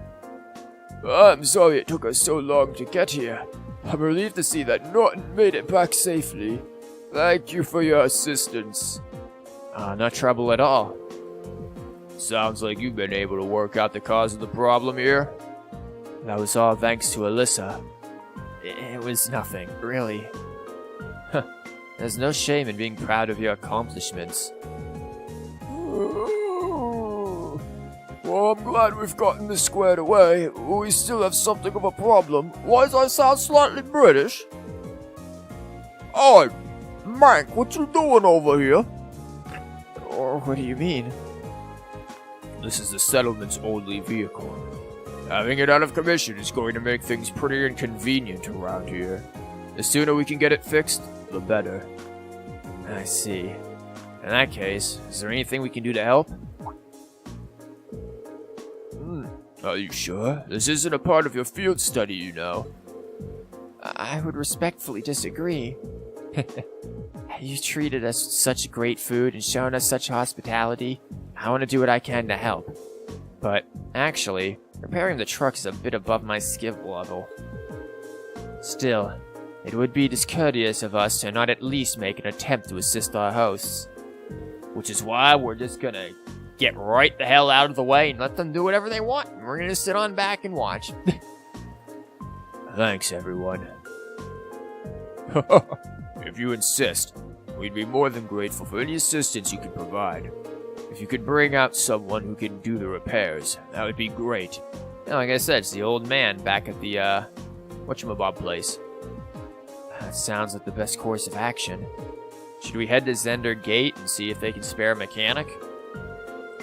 I'm sorry it took us so long to get here. I'm relieved to see that Norton made it back safely. Thank you for your assistance. No trouble at all. Sounds like you've been able to work out the cause of the problem here. That was all thanks to Alyssa. It was nothing, really. There's no shame in being proud of your accomplishments. Well, I'm glad we've gotten this squared away. We still have something of a problem. Why does I sound slightly British? Oi, Mank, what you doing over here? Or what do you mean? This is the settlement's only vehicle. Having it out of commission is going to make things pretty inconvenient around here. The sooner we can get it fixed, the better. I see. In that case, is there anything we can do to help? Are you sure? This isn't a part of your field study, you know. I would respectfully disagree. You treated us such great food and shown us such hospitality. I want to do what I can to help. But, actually, repairing the truck is a bit above my skill level. Still, it would be discourteous of us to not at least make an attempt to assist our hosts. Which is why we're just gonna get right the hell out of the way and let them do whatever they want. We're gonna sit on back and watch. Thanks, everyone. If you insist, we'd be more than grateful for any assistance you could provide. If you could bring out someone who can do the repairs, that would be great. Yeah, like I said, it's the old man back at the, whatchamabob place. That sounds like the best course of action. Should we head to Zender Gate and see if they can spare a mechanic?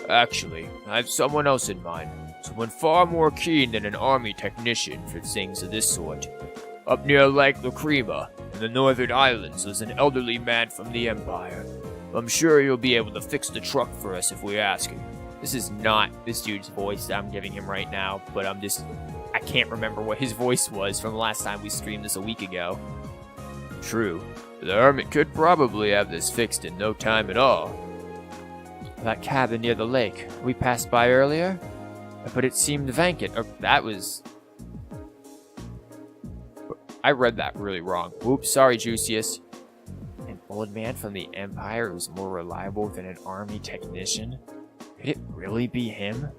Actually, I have someone else in mind. Someone far more keen than an army technician for things of this sort. Up near Lake Lacrima, in the Northern Islands, there's an elderly man from the Empire. I'm sure he'll be able to fix the truck for us if we ask him. This is not this dude's voice that I'm giving him right now, but I can't remember what his voice was from the last time we streamed this a week ago. True. The hermit could probably have this fixed in no time at all. That cabin near the lake we passed by earlier? But it seemed vacant. That was... I read that really wrong. Oops, sorry, Juicius. An old man from the Empire who's more reliable than an army technician? Could it really be him?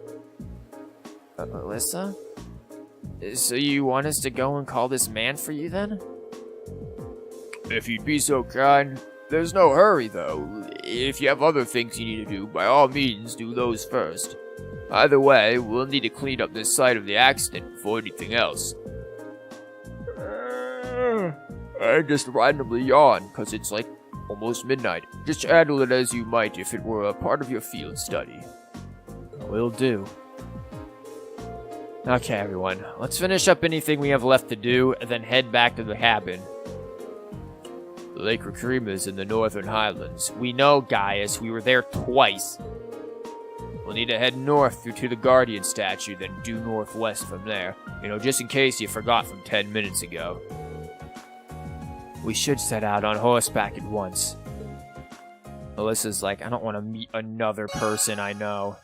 Alyssa? So you want us to go and call this man for you then? If you'd be so kind. There's no hurry, though. If you have other things you need to do, by all means, do those first. Either way, we'll need to clean up this site of the accident before anything else. I just randomly yawn, because it's like almost midnight. Just handle it as you might if it were a part of your field study. Will do. Okay, everyone. Let's finish up anything we have left to do, and then head back to the cabin. Lake Rakrima is in the Northern Highlands. We know, Gaius. We were there twice. We'll need to head north through to the Guardian statue, then due northwest from there. You know, just in case you forgot from 10 minutes ago. We should set out on horseback at once. Alyssa's like, I don't want to meet another person I know.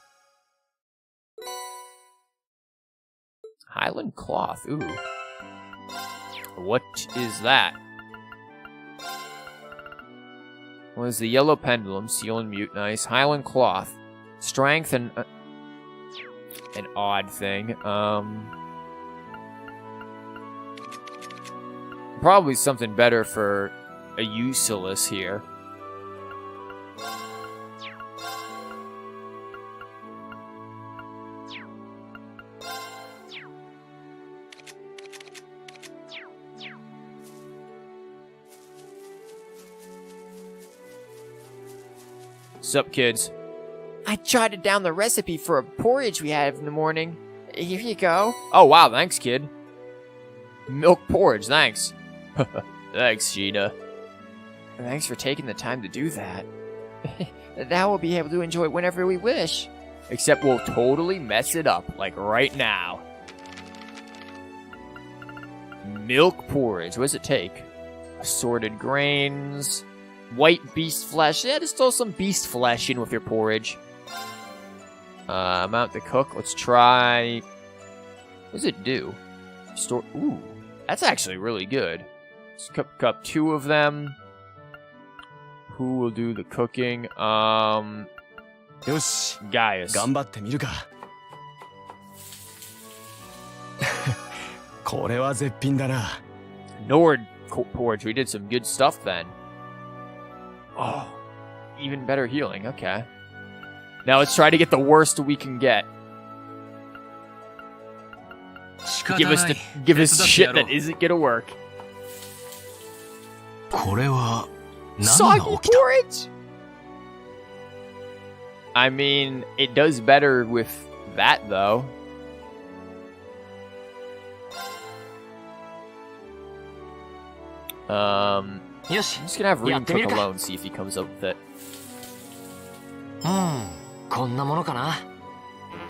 Highland cloth, ooh. What is that? What is the yellow pendulum, seal and mute, nice. Highland cloth. Strength and... an odd thing. Probably something better for a Useless here. Sup, kids? I jotted down the recipe for a porridge we had in the morning. Here you go. Oh, wow, thanks, kid. Milk porridge, thanks. Thanks, Gina. Thanks for taking the time to do that. Now we'll be able to enjoy it whenever we wish. Except we'll totally mess it up, like right now. Milk porridge, what does it take? Assorted grains... White beast flesh. Yeah, just throw some beast flesh in with your porridge. Amount to cook. Let's try... What does it do? Store... Ooh. That's actually really good. Let's cup 2 of them. Who will do the cooking? Yoshi. Gaius. 頑張ってみるか。これは絶品だな。Nord porridge. We did some good stuff then. Oh, even better healing. Okay. Now let's try to get the worst we can get. Give us shit that isn't gonna work. Soggy porridge? I mean, it does better with that though. I'm just gonna have Reem cook alone, see if he comes up with it.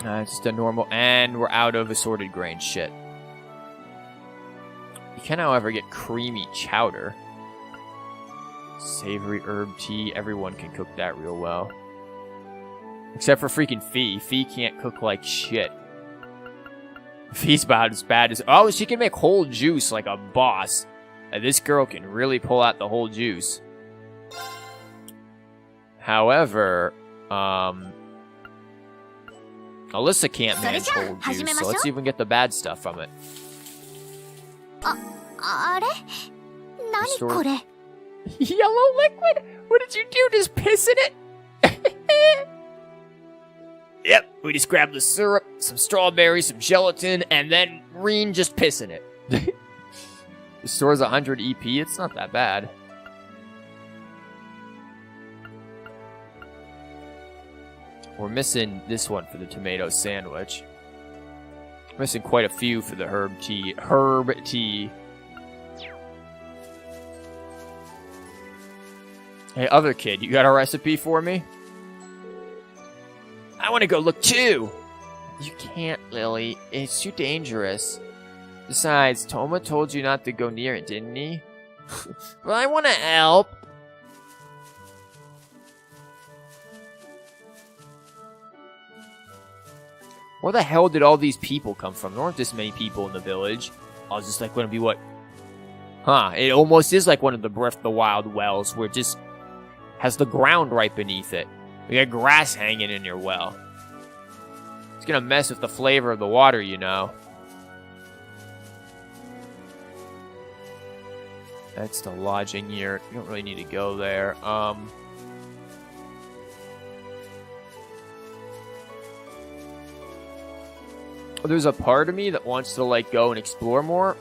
Just a normal, and we're out of assorted grain shit. You can, however, get creamy chowder. Savory herb tea, everyone can cook that real well. Except for freaking Fee. Fee can't cook like shit. Fee's about as bad as... Oh, she can make whole juice like a boss. And this girl can really pull out the whole juice. However, Alyssa can't manage whole juice, so let's see if we can get the bad stuff from it. Yellow liquid? What did you do? Just piss in it? Yep, we just grabbed the syrup, some strawberries, some gelatin, and then Reen just piss in it. Restores 100 EP, it's not that bad. We're missing this one for the tomato sandwich. Missing quite a few for the herb tea. Herb tea. Hey, other kid, you got a recipe for me? I want to go look too! You can't, Lily. It's too dangerous. Besides, Toma told you not to go near it, didn't he? But I want to help. Where the hell did all these people come from? There aren't this many people in the village. I was just like, going to be what? Huh, it almost is like one of the Breath of the Wild wells where it just has the ground right beneath it. You got grass hanging in your well. It's going to mess with the flavor of the water, you know. That's the lodging here. You don't really need to go there. There's a part of me that wants to, like, go and explore more.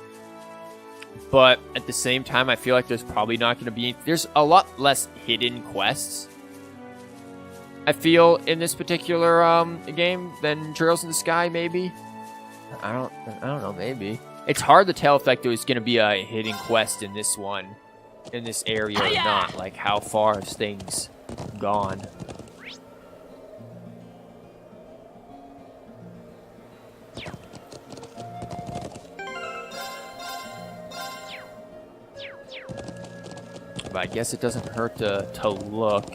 But at the same time, I feel like there's probably not going to be... There's a lot less hidden quests, I feel, in this particular game than Trails in the Sky, maybe? I don't know, maybe. It's hard to tell if, like, there's going to be a hidden quest in this one, in this area or not. Like, how far have things gone? But I guess it doesn't hurt to look.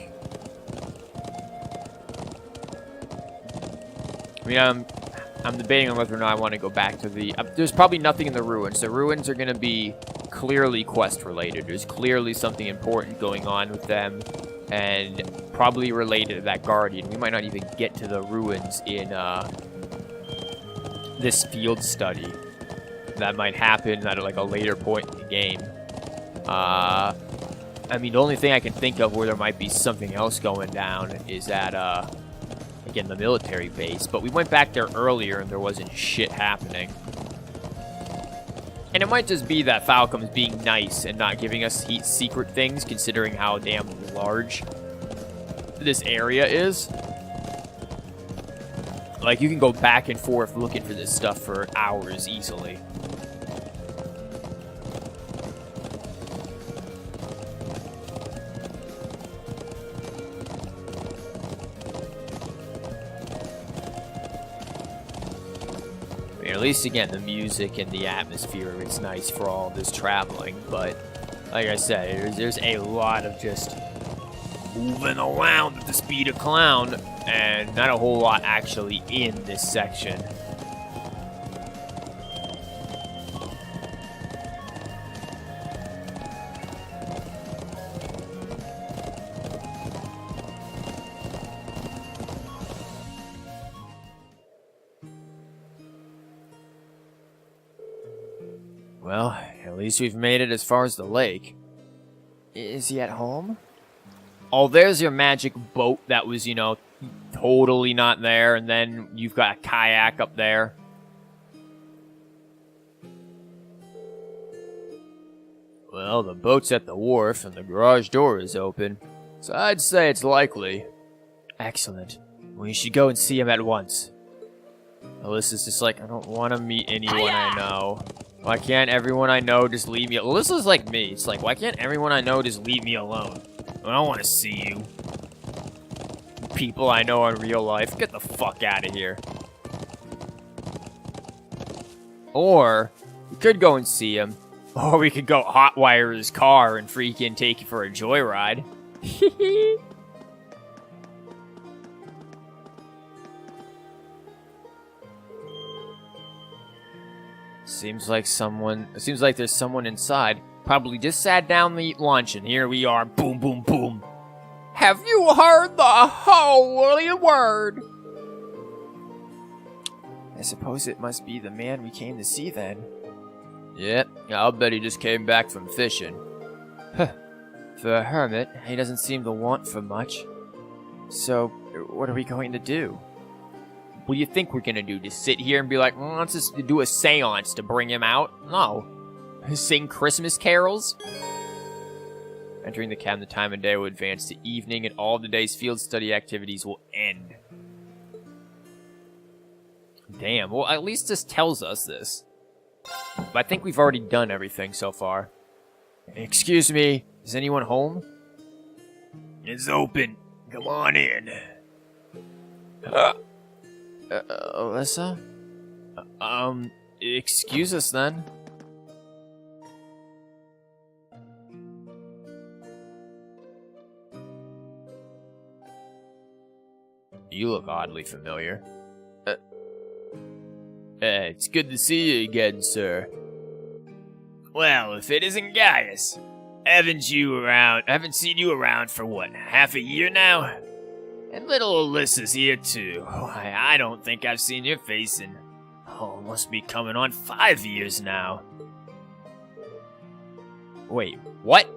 I mean, I'm debating on whether or not I want to go back to the... there's probably nothing in the ruins. The ruins are going to be clearly quest-related. There's clearly something important going on with them, and probably related to that guardian. We might not even get to the ruins in this field study. That might happen at, like, a later point in the game. I mean, the only thing I can think of where there might be something else going down is at, again, the military base. But we went back there earlier and there wasn't shit happening. And it might just be that Falcom's being nice and not giving us secret things, considering how damn large this area is. Like, you can go back and forth looking for this stuff for hours easily. At least, again, the music and the atmosphere is nice for all this traveling, but like I said, there's a lot of just moving around at the speed of clown, and not a whole lot actually in this section. Well, at least we've made it as far as the lake. Is he at home? Oh, there's your magic boat that was, you know, totally not there, and then you've got a kayak up there. Well, the boat's at the wharf, and the garage door is open, so I'd say it's likely. Excellent. We should go and see him at once. Alyssa's just like, I don't want to meet anyone I know. Why can't everyone I know just leave me? Alyssa's like me. It's like, why can't everyone I know just leave me alone? I don't want to see you. People I know in real life. Get the fuck out of here. Or, we could go and see him. Or we could go hotwire his car and freaking take you for a joyride. Seems like there's someone inside. Probably just sat down to eat lunch, and here we are. Boom, boom, boom. Have you heard the holy word? I suppose it must be the man we came to see then. Yep, I'll bet he just came back from fishing. For a hermit, he doesn't seem to want for much. So, what are we going to do? What do you think we're gonna do? Just sit here and be like, let's just do a seance to bring him out? No. Sing Christmas carols? Entering the cabin, the time of day will advance to evening, and all the day's field study activities will end. Damn, well, at least this tells us this. But I think we've already done everything so far. Excuse me, is anyone home? It's open. Come on in. Alyssa? Excuse us then. you look oddly familiar. It's good to see you again, sir. Well, if it isn't Gaius. Haven't seen you around for what, half a year now? And little Alyssa's here too. Why, I don't think I've seen your face in, must be coming on 5 years now. Wait, what?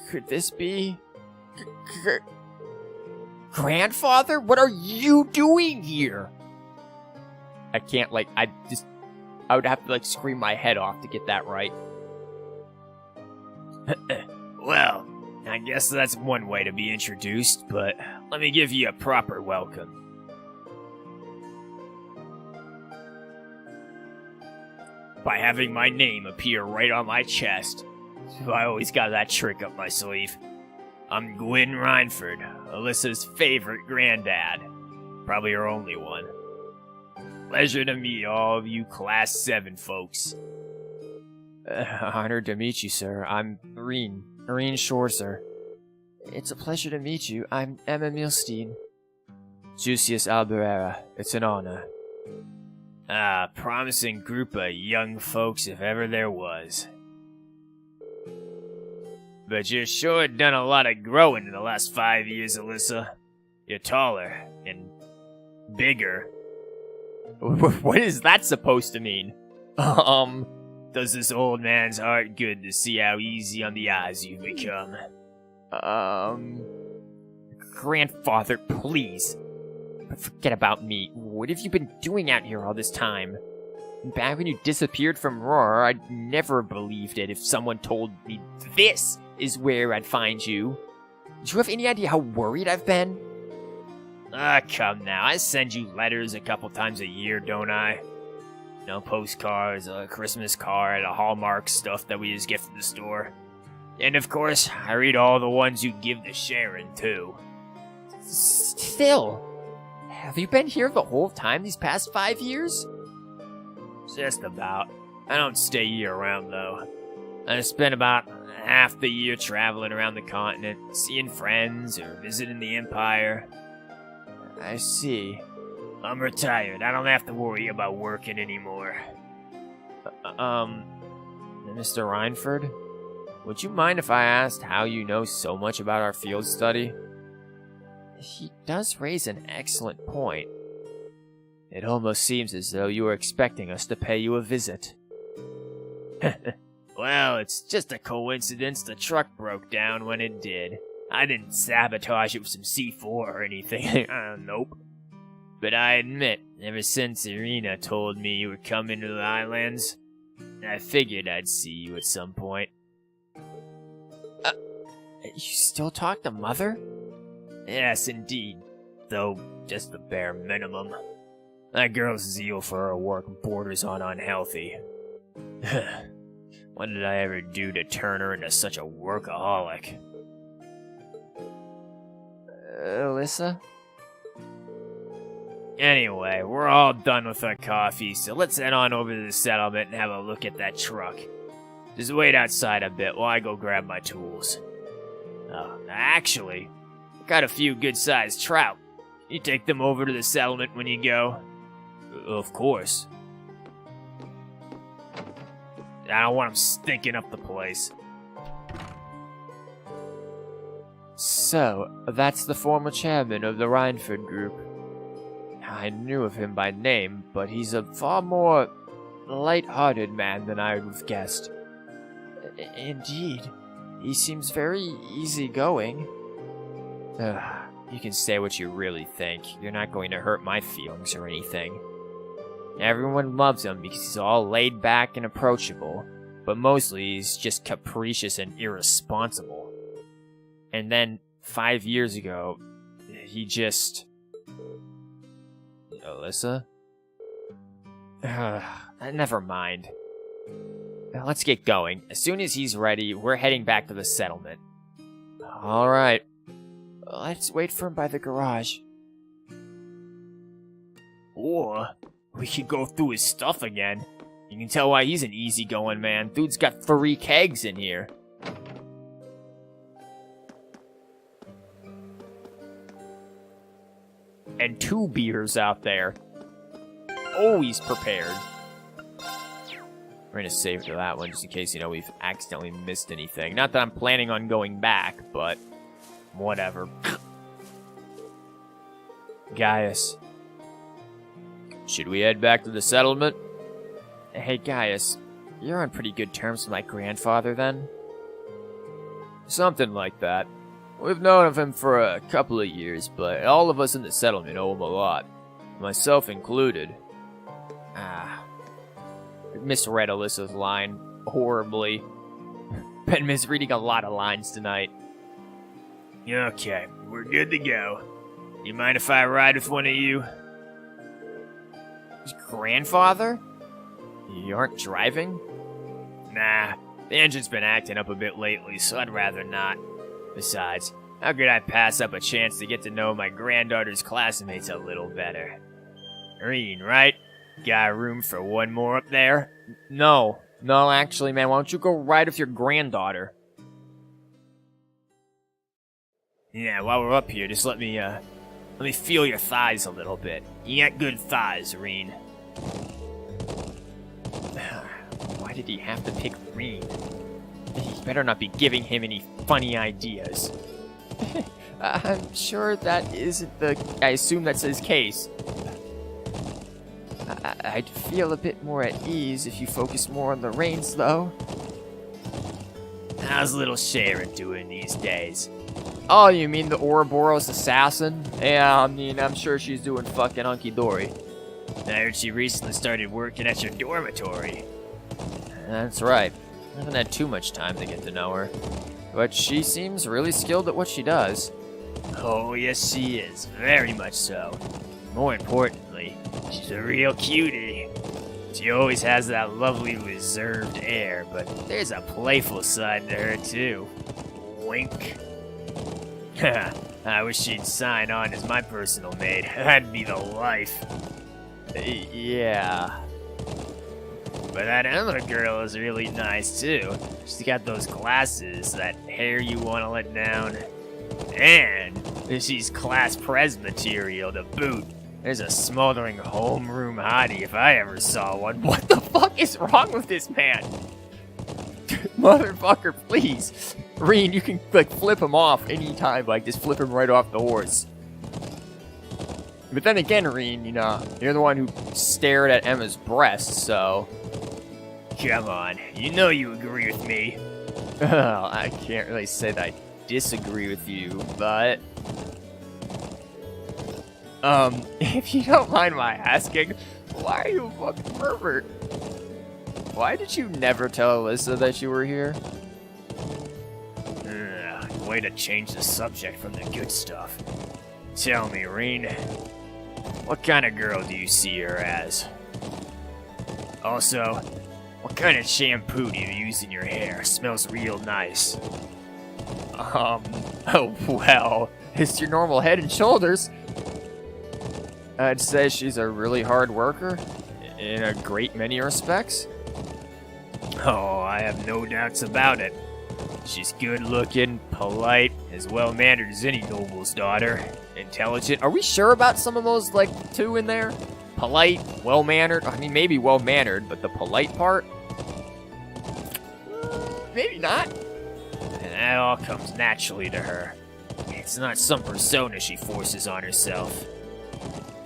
Could this be... Grandfather? What are you doing here? I can't, I would have to, scream my head off to get that right. Well, I guess that's one way to be introduced, but let me give you a proper welcome. By having my name appear right on my chest. I always got that trick up my sleeve. I'm Gwyn Rhineford, Alyssa's favorite granddad. Probably her only one. Pleasure to meet all of you Class 7 folks. Honored to meet you, sir. I'm Marine Shore, sir. It's a pleasure to meet you. I'm Emma Milstein. Jusius Alberera. It's an honor. Promising group of young folks if ever there was. But you sure done a lot of growing in the last 5 years, Alyssa. You're taller and bigger. What is that supposed to mean? Does this old man's heart good to see how easy on the eyes you've become? Grandfather, please. Forget about me. What have you been doing out here all this time? Back when you disappeared from Roar, I'd never believed it if someone told me this is where I'd find you. Do you have any idea how worried I've been? Come now. I send you letters a couple times a year, don't I? Postcards, a Christmas card, a Hallmark stuff that we just get from the store. And of course, I read all the ones you give to Sharon, too. Still, have you been here the whole time these past 5 years? Just about. I don't stay year-round, though. I spend about half the year traveling around the continent, seeing friends or visiting the Empire. I see. I'm retired. I don't have to worry about working anymore. Mr. Rhineford? Would you mind if I asked how you know so much about our field study? He does raise an excellent point. It almost seems as though you were expecting us to pay you a visit. Well, it's just a coincidence the truck broke down when it did. I didn't sabotage it with some C4 or anything. Nope. But I admit, ever since Irina told me you were coming to the islands, I figured I'd see you at some point. You still talk to Mother? Yes, indeed. Though, just the bare minimum. That girl's zeal for her work borders on unhealthy. What did I ever do to turn her into such a workaholic? Alyssa? Anyway, we're all done with our coffee, so let's head on over to the settlement and have a look at that truck. Just wait outside a bit while I go grab my tools. Actually, I got a few good-sized trout. You take them over to the settlement when you go? Of course. I don't want them stinking up the place. So, that's the former chairman of the Rhineford Group. I knew of him by name, but he's a far more light-hearted man than I would have guessed. Indeed, he seems very easygoing. You can say what you really think. You're not going to hurt my feelings or anything. Everyone loves him because he's all laid back and approachable, but mostly he's just capricious and irresponsible. And then, 5 years ago, he just... Alyssa? Never mind. Let's get going. As soon as he's ready, we're heading back to the settlement. Alright. Let's wait for him by the garage. Or we could go through his stuff again. You can tell why he's an easygoing man. Dude's got 3 kegs in here. and 2 beers out there. Always prepared. We're gonna save for that one just in case, we've accidentally missed anything. Not that I'm planning on going back, but whatever. Gaius. Should we head back to the settlement? Hey, Gaius, you're on pretty good terms with my grandfather, then? Something like that. We've known of him for a couple of years, but all of us in the settlement owe him a lot. Myself included. Misread Alyssa's line horribly. Been misreading a lot of lines tonight. Okay, we're good to go. You mind if I ride with one of you? His grandfather? You aren't driving? Nah, the engine's been acting up a bit lately, so I'd rather not. Besides, how could I pass up a chance to get to know my granddaughter's classmates a little better? Green, right? Got room for one more up there? No, actually, man, why don't you go ride with your granddaughter? Yeah, while we're up here, just let me feel your thighs a little bit. You got good thighs, Reen. Why did he have to pick Reen? He better not be giving him any funny ideas. I'm sure that isn't I assume that's his case. I'd feel a bit more at ease if you focus more on the reins, though. How's little Sharon doing these days? Oh, you mean the Ouroboros assassin? Yeah, I'm sure she's doing fucking hunky-dory. I heard she recently started working at your dormitory. That's right. I haven't had too much time to get to know her. But she seems really skilled at what she does. Oh, yes she is. Very much so. More importantly, she's a real cutie. She always has that lovely reserved air, but there's a playful side to her too. Wink. I wish she'd sign on as my personal maid. That'd be the life. Yeah. But that other girl is really nice too. She's got those glasses, that hair you want to let down. And she's class pres material to boot. There's a smoldering homeroom hottie if I ever saw one. What the fuck is wrong with this man? Motherfucker, please. Reen, you can, flip him off anytime. Just flip him right off the horse. But then again, Reen, you're the one who stared at Emma's breast, so... Come on, you know you agree with me. Well, I can't really say that I disagree with you, but... if you don't mind my asking, why are you a fucking pervert? Why did you never tell Alyssa that you were here? Way to change the subject from the good stuff. Tell me, Reen, what kind of girl do you see her as? Also, what kind of shampoo do you use in your hair? Smells real nice. Oh, well, it's your normal Head and Shoulders. I'd say she's a really hard worker, in a great many respects. Oh, I have no doubts about it. She's good-looking, polite, as well-mannered as any noble's daughter. Intelligent. Are we sure about some of those, 2 in there? Polite, well-mannered. I mean, maybe well-mannered, but the polite part? Maybe not. And that all comes naturally to her. It's not some persona she forces on herself.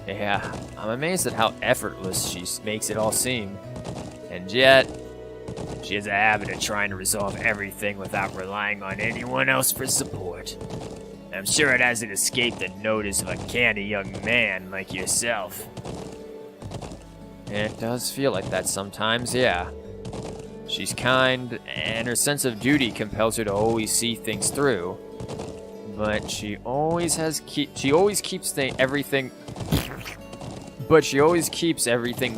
Yeah, I'm amazed at how effortless she makes it all seem. And yet, she has a habit of trying to resolve everything without relying on anyone else for support. I'm sure it hasn't escaped the notice of a canny young man like yourself. It does feel like that sometimes, yeah. She's kind, and her sense of duty compels her to always see things through. But she always keeps everything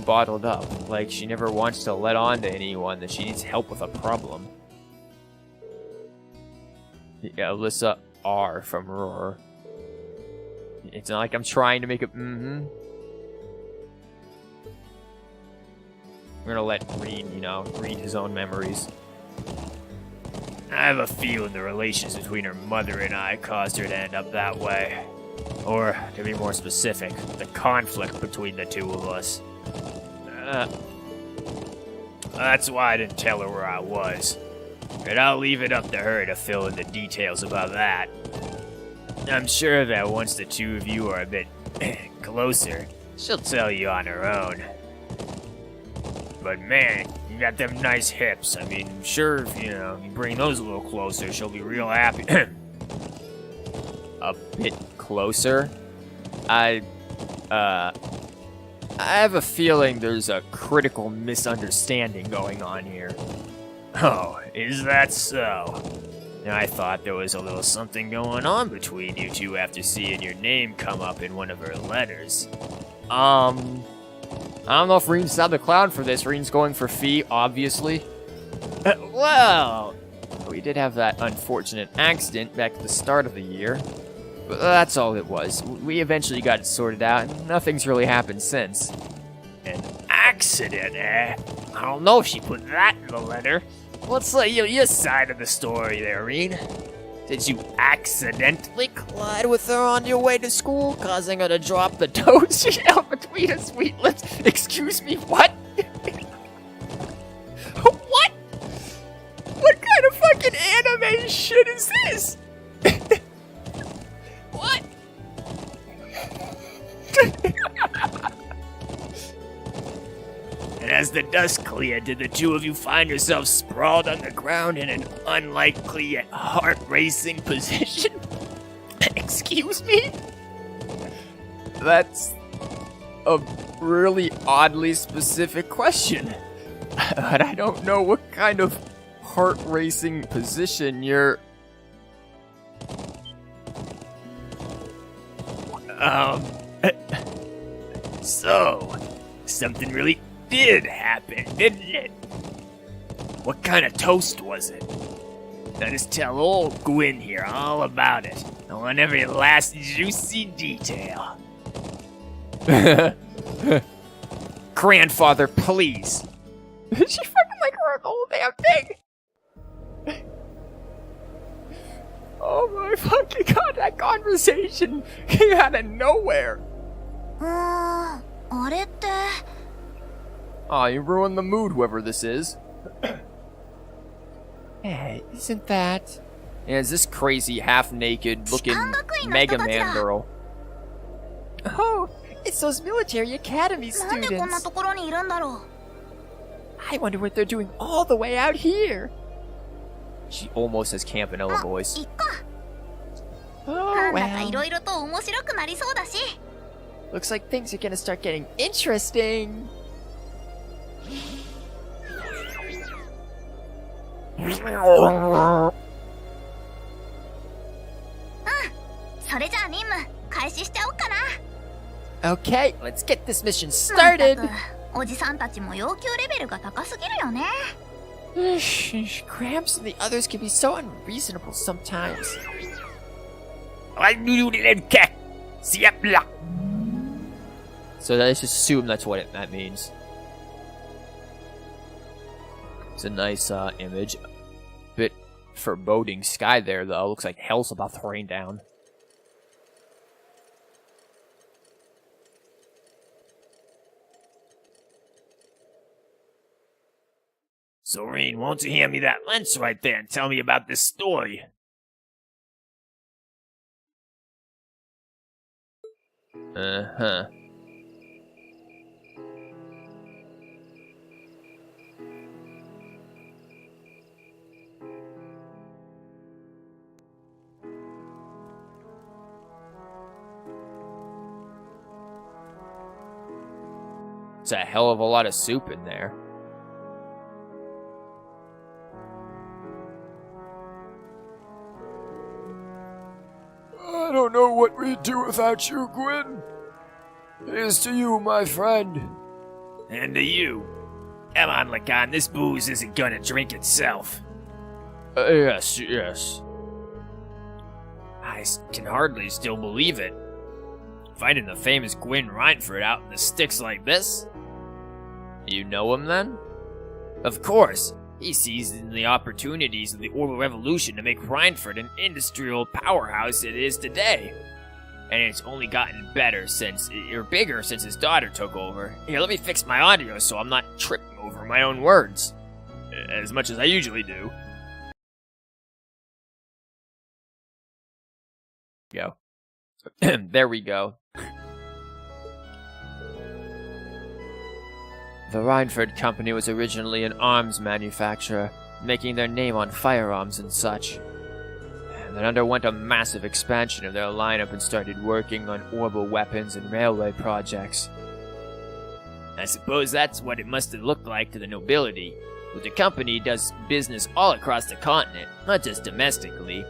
bottled up. Like she never wants to let on to anyone that she needs help with a problem. Yeah, Alyssa R from Roar. It's not like I'm trying to make it. We're gonna let Green, read his own memories. I have a feeling the relations between her mother and I caused her to end up that way. Or, to be more specific, the conflict between the two of us. That's why I didn't tell her where I was. And I'll leave it up to her to fill in the details about that. I'm sure that once the two of you are a bit closer, she'll tell you on her own. But man, you got them nice hips. I mean, sure, if you bring those a little closer, she'll be real happy. A bit closer? I have a feeling there's a critical misunderstanding going on here. Oh, is that so? I thought there was a little something going on between you two after seeing your name come up in one of her letters. I don't know if Reen's not the clown for this. Reen's going for fee, obviously. Well, we did have that unfortunate accident back at the start of the year. But that's all it was. We eventually got it sorted out, and nothing's really happened since. An accident, eh? I don't know if she put that in the letter. What's your side of the story there, Reen? Did you accidentally collide with her on your way to school, causing her to drop the toad she held between her sweet lips? Excuse me, what? What? What kind of fucking anime shit is this? What? And as the dust cleared, did the two of you find yourselves sprawled on the ground in an unlikely yet heart-racing position? Excuse me? That's a really oddly specific question. But I don't know what kind of heart-racing position you're... So, something really did happen, didn't it? What kind of toast was it? Let us tell old Gwyn here all about it. I want every last juicy detail. Grandfather, please. She fucking like her the whole damn thing. Oh my fucking god, that conversation came out of nowhere. あれって Aw, you ruined the mood, whoever this is. Hey, isn't that... Yeah, is this crazy, half-naked, looking Mega Man girl? Oh, it's those military academy なんでこんな students. ところにいるんだろう I wonder what they're doing all the way out here. She almost has Campanella い voice. っか Oh, なんだか well. いろいろと面白くなりそうだし Looks like things are gonna start getting interesting. それじゃあ任務開始しちゃおうかな Okay, let's get this mission まった started. くおじさんたちも要求レベルが高すぎるよね Gramps and the others can be so unreasonable sometimes. So let's just assume that's what that means. It's a nice image. Bit foreboding sky there, though. Looks like hell's about to rain down. Soreen, won't you hand me that lens right there and tell me about this story? Uh-huh. It's a hell of a lot of soup in there. I don't know what we'd do without you, Gwyn. Here's to you, my friend. And to you. Come on, Lacan, this booze isn't gonna drink itself. Yes, yes. I can hardly still believe it. Finding the famous Gwyn Rhineford out in the sticks like this? You know him then? Of course. He seized the opportunities of the Orbital Revolution to make Rhineford an industrial powerhouse it is today. and it's only gotten better bigger since his daughter took over. Here, let me fix my audio so I'm not tripping over my own words. As much as I usually do. Go. There we go. The Reinford Company was originally an arms manufacturer, making their name on firearms and such. And then underwent a massive expansion of their lineup and started working on orbital weapons and railway projects. I suppose that's what it must have looked like to the nobility. But the company does business all across the continent, not just domestically.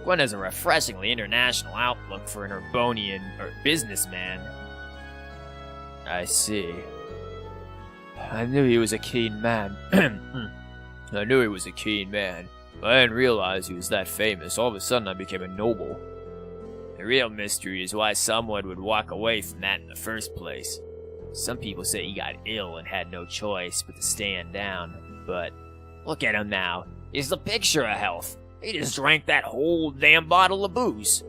Gwen has a refreshingly international outlook for an Urbonian or businessman. I see. I knew he was a keen man. I knew he was a keen man, but I didn't realize he was that famous. All of a sudden I became a noble. The real mystery is why someone would walk away from that in the first place. Some people say he got ill and had no choice but to stand down, but look at him now. He's the picture of health. He just drank that whole damn bottle of booze.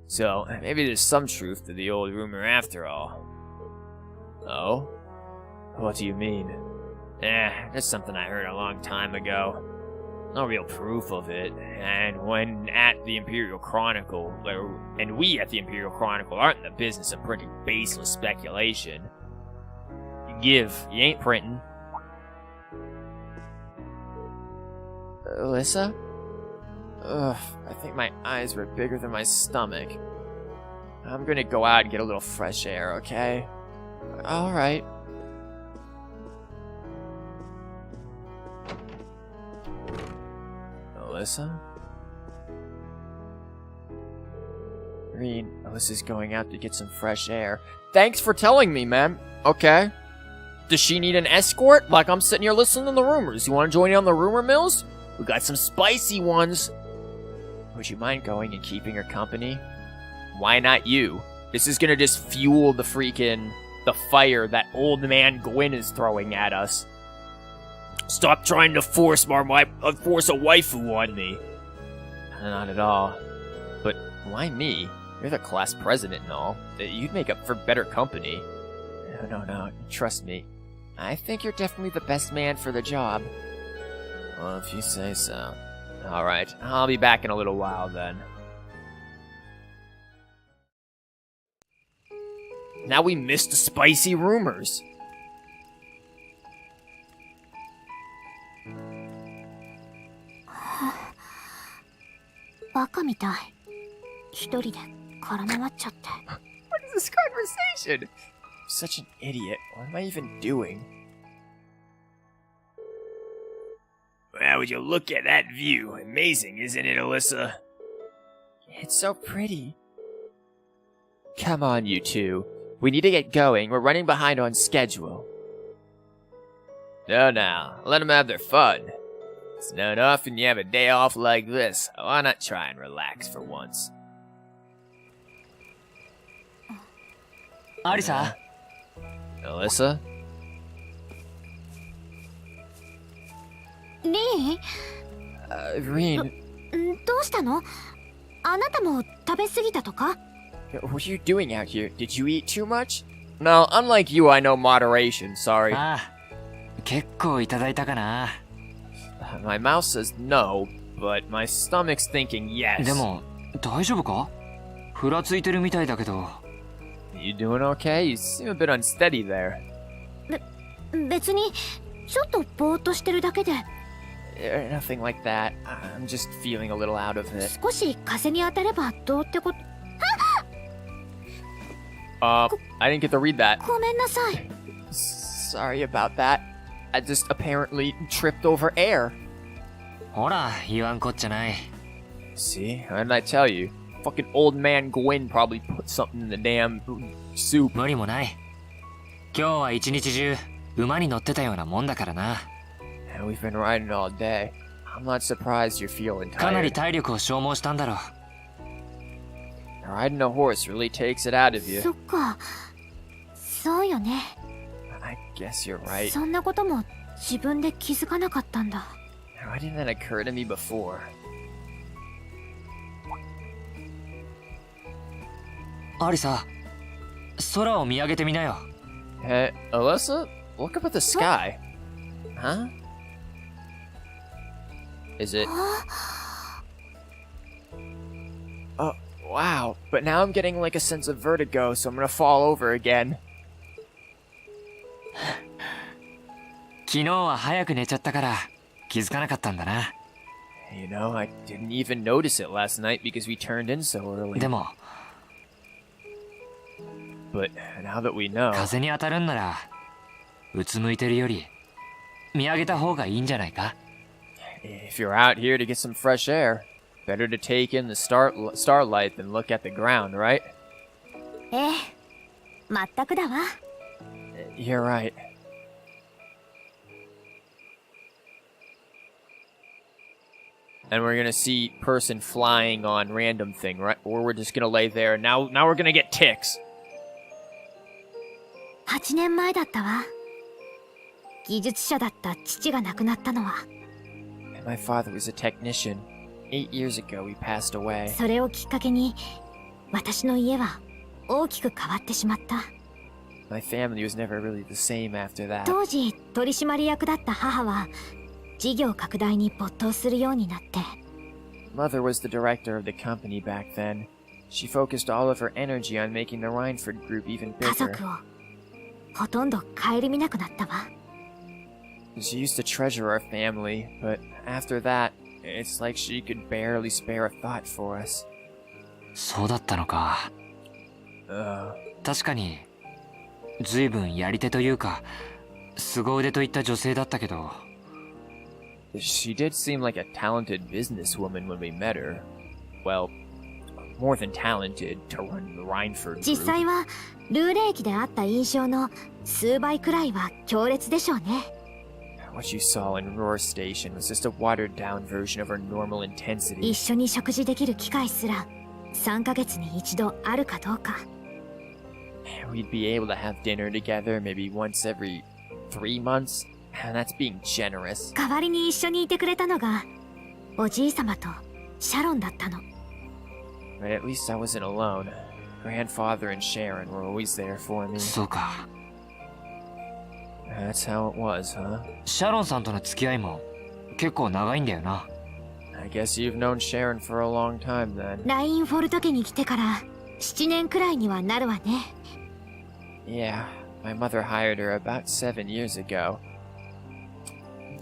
So, maybe there's some truth to the old rumor after all. Oh? What do you mean? That's something I heard a long time ago. No real proof of it, and when at the Imperial Chronicle, and we at the Imperial Chronicle aren't in the business of printing baseless speculation. You ain't printing. Alyssa? Ugh, I think my eyes were bigger than my stomach. I'm gonna go out and get a little fresh air, okay? Alright. Alyssa? Reed, Alyssa's going out to get some fresh air. Thanks for telling me, man. Okay. Does she need an escort? Like I'm sitting here listening to the rumors. You want to join in on the rumor mills? We got some spicy ones. Would you mind going and keeping her company? Why not you? This is gonna just fuel the fire that old man Gwyn is throwing at us. Stop trying to force a waifu on me. Not at all. But why me? You're the class president and all. You'd make up for better company. No. Trust me. I think you're definitely the best man for the job. Well, if you say so. Alright, I'll be back in a little while then. Now we missed the spicy rumors. Baka mitai. 一人で空回っちゃって。 What is this conversation? I'm such an idiot. What am I even doing? Well, would you look at that view? Amazing, isn't it, Alyssa? It's so pretty. Come on, you two. We need to get going. We're running behind on schedule. No, now. Let them have their fun. It's not often you have a day off like this. Why not try and relax for once? Arisa? Alyssa? リー Reen, どうしたの？あなたも食べ過ぎたとか？ what are you doing out here? Did you eat too much? No, unlike you, I know moderation, sorry. ああ、結構いただいたかな。My mouth says no, but my stomach's thinking yes. でも、大丈夫か？ふらついてるみたいだけど。You doing okay? You seem a bit unsteady there. 別にちょっとぼーっとしてるだけで。Nothing like that. I'm just feeling a little out of it. 少し風に当たればどうってこと。 I didn't get to read that. ごめんなさい。 Sorry about that. I just apparently tripped over air. ほら、言わんこっちゃない。 See? What did I tell you? Fucking old man Gwyn probably put something in the damn soup. 無理もない。今日は一日中、馬に乗ってたようなもんだからな。 And we've been riding all day. I'm not surprised you're feeling かなり tired. 体力を消耗したんだろう。 Riding a horse really takes it out of you. そっか。そうよね。 I guess you're right. そんなことも自分で気づかなかったんだ。 Why didn't that occur to me before? アリサ、空を見上げてみなよ。Hey, Alyssa, look up at the sky. Huh? Is it? Oh, wow. But now I'm getting like a sense of vertigo, so I'm gonna fall over again. 昨日は早く寝ちゃったから気づかなかったんだな。You know, I didn't even notice it last night because we turned in so early. でも、But now that we know... 風に当たるんなら、うつむいてるより、見上げた方がいいんじゃないか？ If you're out here to get some fresh air, better to take in the starlight than look at the ground, right? ええ、まったくだわ。You're right. And we're gonna see person flying on random thing, right? Or we're just gonna lay there. Now we're gonna get ticks. 8年前だったわ。技術者だった父が亡くなったのは。My father was a technician. 8 years ago, he passed away. それをきっかけに、私の家は大きく変わってしまった。My family was never really the same after that. 当時取締役だった母は事業拡大に没頭するようになって。Mother was the director of the company back then. She focused all of her energy on making the Rhineford group even 家 bigger. 族をほとんど顧みなくなったわ。She used to treasure our family, but after that, it's like she could barely spare a thought for us. そうだったのか。確かに、随分やり手というか、凄腕といった女性だったけど。She did seem like a talented businesswoman when we met her. Well, more than talented to run the Rhineford 実 group. 際はルーレ駅であった印象の数倍くらいは強烈でしょうね。What you saw in Roar Station was just a watered-down version of her normal 一 intensity. 緒に食事できる機会すら3ヶ月に一度あるかどうか。We'd be able to have dinner together maybe once every 3 months, and that's being generous. 代わりに一緒にいてくれたのがおじいさまとシャロンだったの。But at least I wasn't alone. Grandfather and Sharon were always there for me. そうか。That's how it was, huh? シャロンさんとの付き合いも結構長いんだよな。I guess you've known Sharon for a long time then. ラインフォルト家に来てから7年くらいにはなるわね。Yeah, my mother hired her about 7 years ago.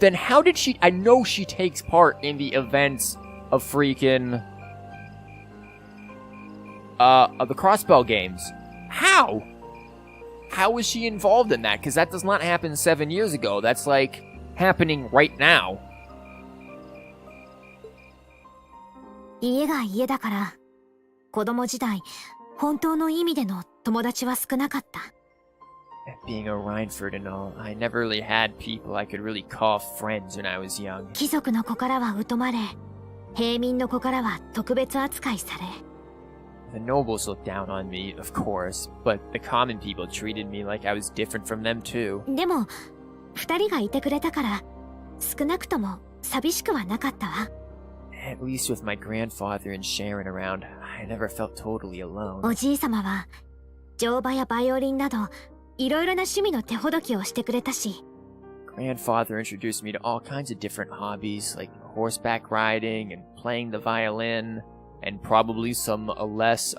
Then how did she... I know she takes part in the events of freaking... of the Crossbell games. How? How is she involved in that? Because that does not happen 7 years ago. That's like happening right now. 家が家だから子供時代本当の意味での友達は少なかった。Being a Rhineford and all, I never really had people I could really call friends when I was young. 貴族の子からは疎まれ、平民の子からは特別扱いされ。The nobles looked down on me, of course, but the common people treated me like I was different from them too. でも2人がいてくれたから少なくとも寂しくはなかったわ。At least with my grandfather and Sharon around, I never felt totally alone. おじいさまは乗馬やバイオリンなどいろいろな趣味の手ほどきをしてくれたし。Grandfather introduced me to all kinds of different hobbies, like horseback riding and playing the violin, and probably some less,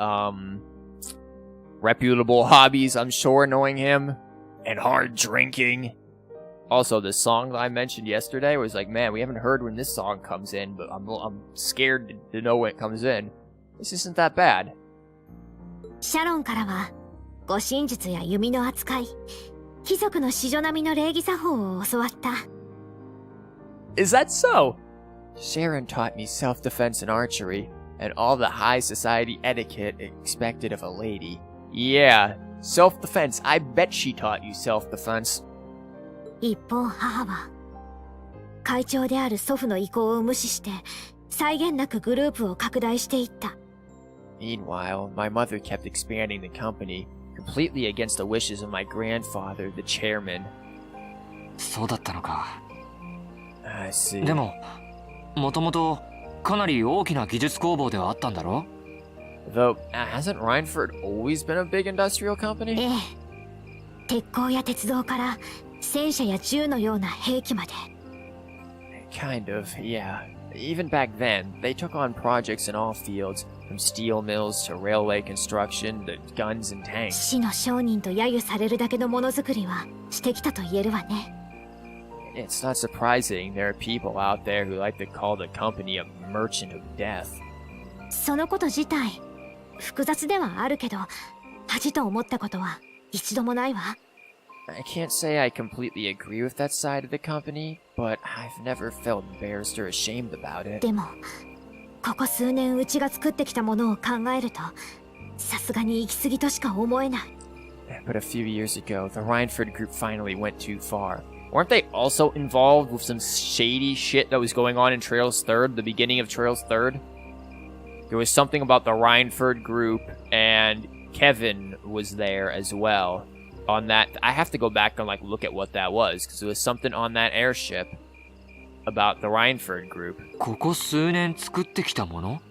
reputable hobbies, I'm sure, knowing him, and hard drinking. Also, the song that I mentioned yesterday was like, man, we haven't heard when this song comes in, but I'm scared to know when it comes in. This isn't that bad. シャロンからは護身術や弓の扱い、貴族の子女並みの礼儀作法を教わった。Is that so? Sharon taught me self-defense and archery, and all the high society etiquette expected of a lady. Yeah, self-defense. I bet she taught you self-defense. 一方母は会長である祖父の意向を無視して際限なくグループを拡大していった。Meanwhile, my mother kept expanding the company, completely against the wishes of my grandfather, the chairman. そうだったのか。I see. でも、もともとかなり大きな技術工房ではあったんだろ？ Though, hasn't Rhineford always been a big industrial company? ええ。鉄鋼や鉄道から戦車や銃のような兵器まで。Kind of, yeah. Even back then, they took on projects in all fields, from steel mills to railway construction to guns and tanks. 死の商人と揶揄されるだけのものづくりはしてきたと言えるわね。It's not surprising there are people out there who like to call the company a merchant of death. そのこと自体複雑ではあるけど、恥と思ったことは一度もないわ。I can't say I completely agree with that side of the company, but I've never felt embarrassed or ashamed about it. でもここ数年うちが作ってきたものを考えると、さすがに行き過ぎとしか思えない。But a few years ago, the Rhineford group finally went too far. Weren't they also involved with some shady shit that was going on in Trails 3rd, the beginning of Trails 3rd? There was something about the Rhineford group, and Kevin was there as well. On that, I have to go back and look at what that was, because there was something on that airship about the Rhineford group. ここ数年作ってきたもの？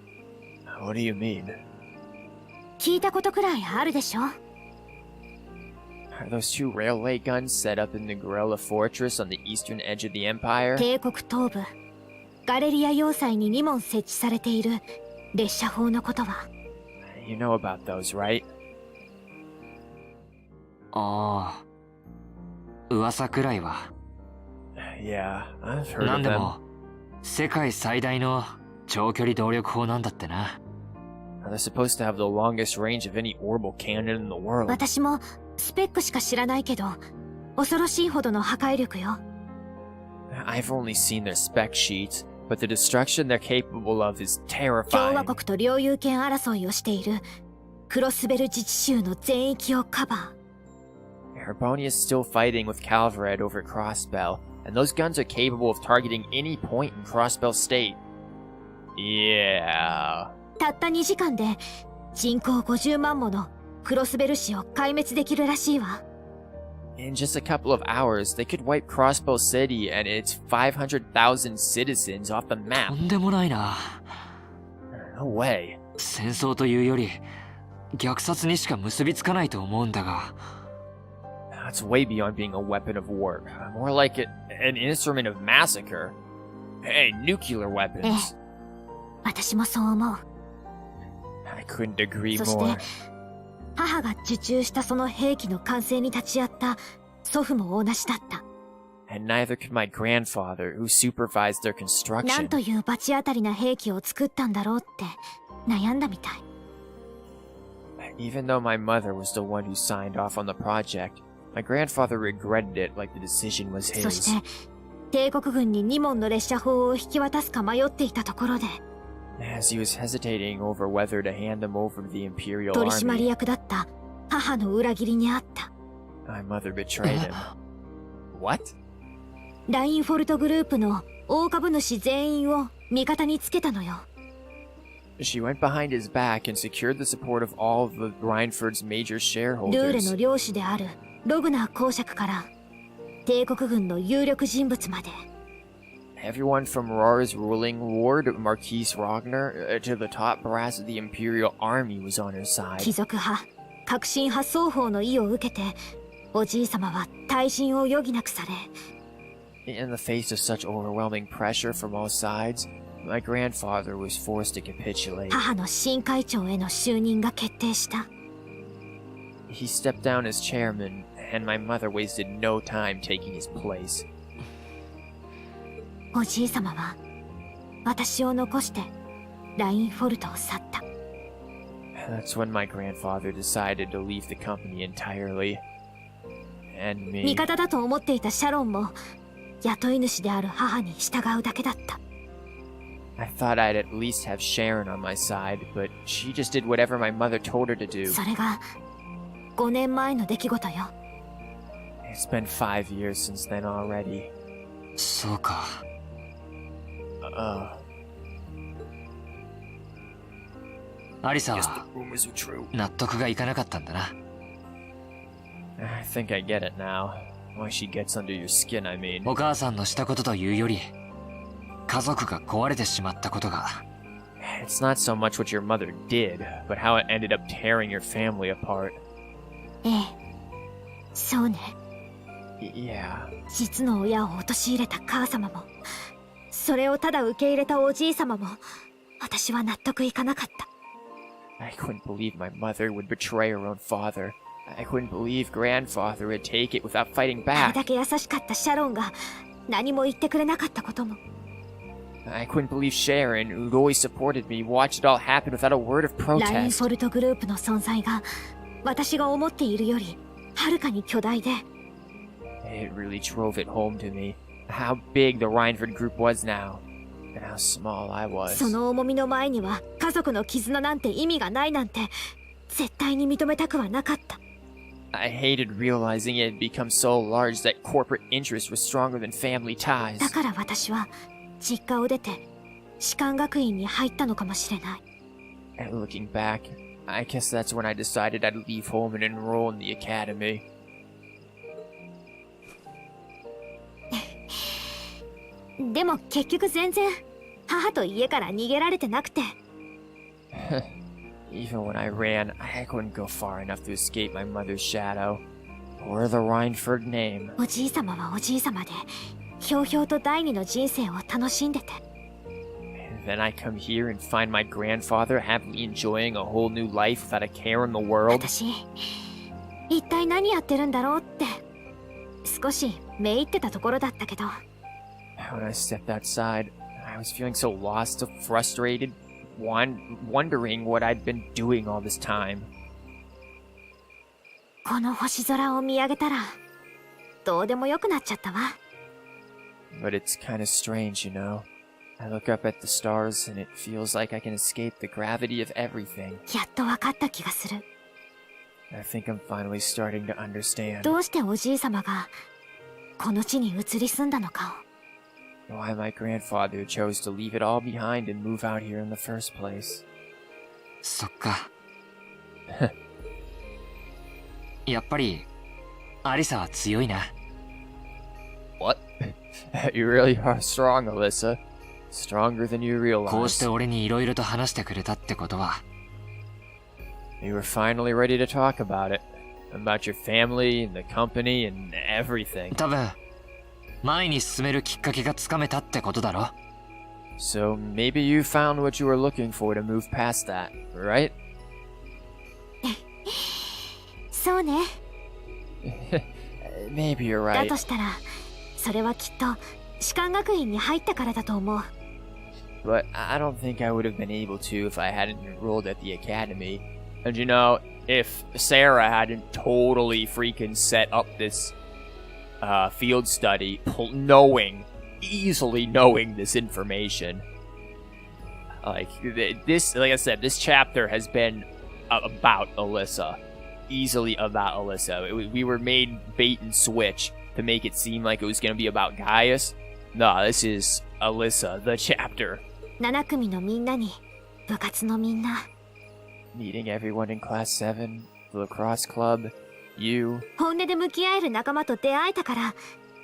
What do you mean? 聞いたことくらいあるでしょ。Are those two railway guns set up in the Guerrilla Fortress on the eastern edge of the Empire? 帝国東部ガレリア要塞に2門設置されている列車砲のことは。You know about those, right? ああ、噂くらいは。Yeah, I've heard な of んで them. も世界最大の長距離動力砲なんだってな。They're supposed to have the longest range of any orbital cannon in the world. 私もスペックしか知らないけど、恐ろしいほどの破壊力よ。I've only seen their spec sheets, but the destruction they're capable of is 共和 terrifying. 国と領有権争いをしているクロスベル自治州の全域をカバー。Herbonia is still fighting with Calvared over Crossbell, and those guns are capable of targeting any point in Crossbell State. Yeah. たった2時間で人口50万ものクロスベル市を壊滅できるらしいわ。In just a couple of hours, they could wipe Crossbow City and its 500,000 citizens off the と map. んでもないな。No way. 戦争というより虐殺にしか結びつかないと思うんだが。That's way beyond being a weapon of war. More like an instrument of massacre. Hey, nuclear え weapons. え、私もそう思う。 I couldn't agree そして more. 母が受注したその兵器の完成に立ち会った祖父も同じだった。 And neither could my grandfather, who supervised their なん construction. という罰当たりな兵器を作ったんだろうって悩んだみたい。 Even though my mother was the one who signed off on the project, my grandfather regretted it like the decision was そ his. して帝国軍に2門の列車砲を引き渡すか迷っていたところで、 As he was hesitating over whether to hand them over to the Imperial 取締 Army, 役だった母の裏切りにあった。 my mother betrayed him. What? ラインフォルトグループの大株主全員を味方につけたのよ。 She went behind his back and secured the support of all of the Rhineford's major ルーレ shareholders. の領主であるログナー公爵から帝国軍の有力人物まで。 Everyone from Rar's ruling lord, Marquise Rogner, to the top brass of the Imperial Army was on her 貴 side. 族派革新派双方の意を受けて、おじい様は退陣を余儀なくされ、 In the face of such overwhelming pressure from all sides, my grandfather was forced to capitulate. 母の新会長への就任が決定した。 He stepped down as chairman, and my mother wasted no time taking his place. おじい様は私を残してラインフォルトを去った。 That's when my grandfather decided to leave the company entirely. And 味 me. 方だと思っていたシャロンも雇い主である母に従うだけだった。 I thought I'd at least have Sharon on my side, but she just did whatever my mother told her to do. それが5年前の出来事よ。 It's been 5 years since then already. そうか。アリサ Guess は the rumors are true. 納得がいかなかったんだな。I think I get it now. Why she gets under your skin, I mean. お母さんのしたことというより、家族が壊れてしまったことが。It's not so much what your mother did, but how it ended up tearing your family apart. ええ、そうね。Yeah. 実の親を陥れた母様も、それをただ受け入れたおじい様も、私は納得いかなかった。I couldn't believe my mother would betray her own father. I couldn't believe grandfather would take it without fighting あれ back. だけ優しかったシャロンが何も言ってくれなかったことも。I couldn't believe Sharon, who'd always supported me, watched it all happen without a word of ライン protest. フォルトグループの存在が私が思っているよりはるかに巨大で、 It really drove it home to me how big the Rhineford group was now, and how small I そ was. の重みの前には家族の絆なんて意味がないなんて絶対に認めたくはなかった。 I hated realizing it had become so large that corporate interests were stronger than family だ ties. から私は実家を出て士官学院に入ったのかもしれない。 And looking back, I guess that's when I decided I'd leave home and enroll in the academy. でも結局全然母と家から逃げられてなくて、 Even when I ran, I couldn't go far enough to escape my mother's shadow, or the Rhineford name. おじい様はおじい様でひょうひょうと第二の人生を楽しんでて、 And then I come here and find my grandfather happily enjoying a whole new life without a care in the world. 私一体何やってるんだろうって少しめいってたところだったけど、 When I stepped outside, I was feeling so lost, so frustrated, wondering what I'd been doing all this time. この星空を見上げたらどうでもよくなっちゃったわ。 But it's kind of strange, you know. I look up at the stars and it feels like I can escape the gravity of everything. やっと分かった気がする。 I think I'm finally starting to understand どうしておじい様がこの地に移り住んだのかを。 why my grandfather chose to leave it all behind and move out here in the first place. そっか。やっぱり、アリサは強いな。What? You really are strong, Alyssa. Stronger than you こうして realize. 俺に色々と話してくれたってことは、 You were finally ready to talk about it. About your family and the company and everything. 多分、前に進めるきっかけがつかめたってことだろ。 So maybe you found what you were looking for to move past that, right? そうね。 Maybe you're だ right. としたらそれはきっと士官学院に入ったからだと思う。 But I don't think I would have been able to if I hadn't enrolled at the academy. And you know, if Sarah hadn't totally freaking set up this field study, easily knowing this information. Like this, like I said, this chapter has been about Alyssa, easily about Alyssa. We were made bait and switch to make it seem like it was going to be about Gaius. No, this is Alyssa, the chapter. 7組のみんなに部活のみんな、 Meeting everyone in Class 7, the lacrosse club, you. 本音で向き合える仲間と出会えたから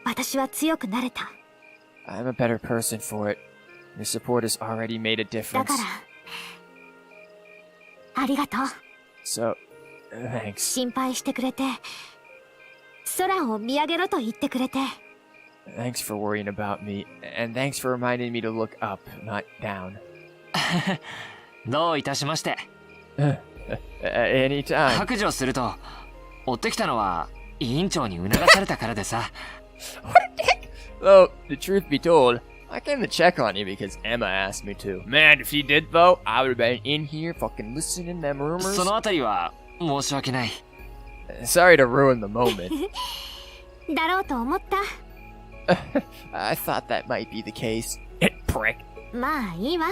私は強くなれた。 I'm a better person for it. Your support has already made a だ difference. からありがとう。 So, thanks. 心配してくれて空を見上げろと言ってくれて、 Thanks for worrying about me, and thanks for reminding me to look up, not down. どういたしまして。Anytime. 白状すると、追ってきたのは委員長に促されたからでさ。 Though, the truth be told, I came to check on you because Emma asked me to. Man, if she did though, I would have been in here fucking listening to them rumors. そのあたりは申し訳ない。 Sorry to ruin the moment. だろうと思った。 I thought that might be the case. Prick. まあいいわ。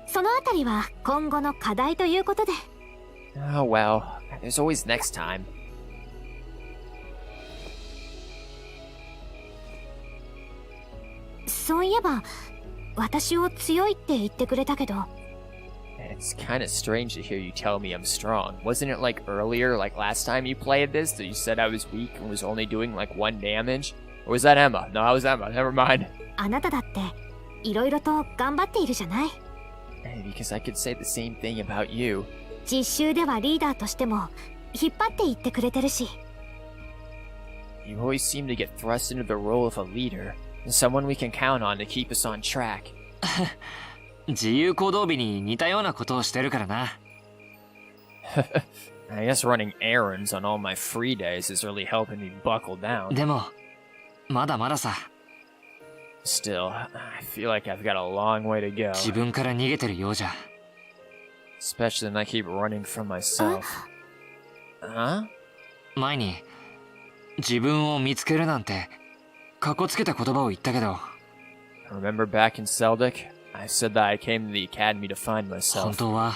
そのあたりは今後の課題ということで。 Oh well, there's always next time. そういえば私を強いって言ってくれたけど、 It's kind of strange to hear you tell me I'm strong. Wasn't it like earlier, like last time you played this, that you said I was weak and was only doing like 1 damage? Or was that Emma? No, I was Emma. Never mind. あなただっていろいろと頑張っているじゃない。Because I could say the same thing about you. 実習ではリーダーとしても引っ張っていってくれてるし。You always seem to get thrust into the role of a leader, someone we can count on to keep us on track. 自由行動日に似たようなことをしてるからな。I guess running errands on all my free days is really helping me buckle down. でも、まだまださ。Still, I feel like I've got a long way to go. 自分から逃げてるようじゃ。Especially when I keep running from myself. Huh? 前に、自分を見つけるなんて、かっこつけた言葉を言ったけど。Remember back in Seldic? I said that I came to the academy to find myself. 本当は、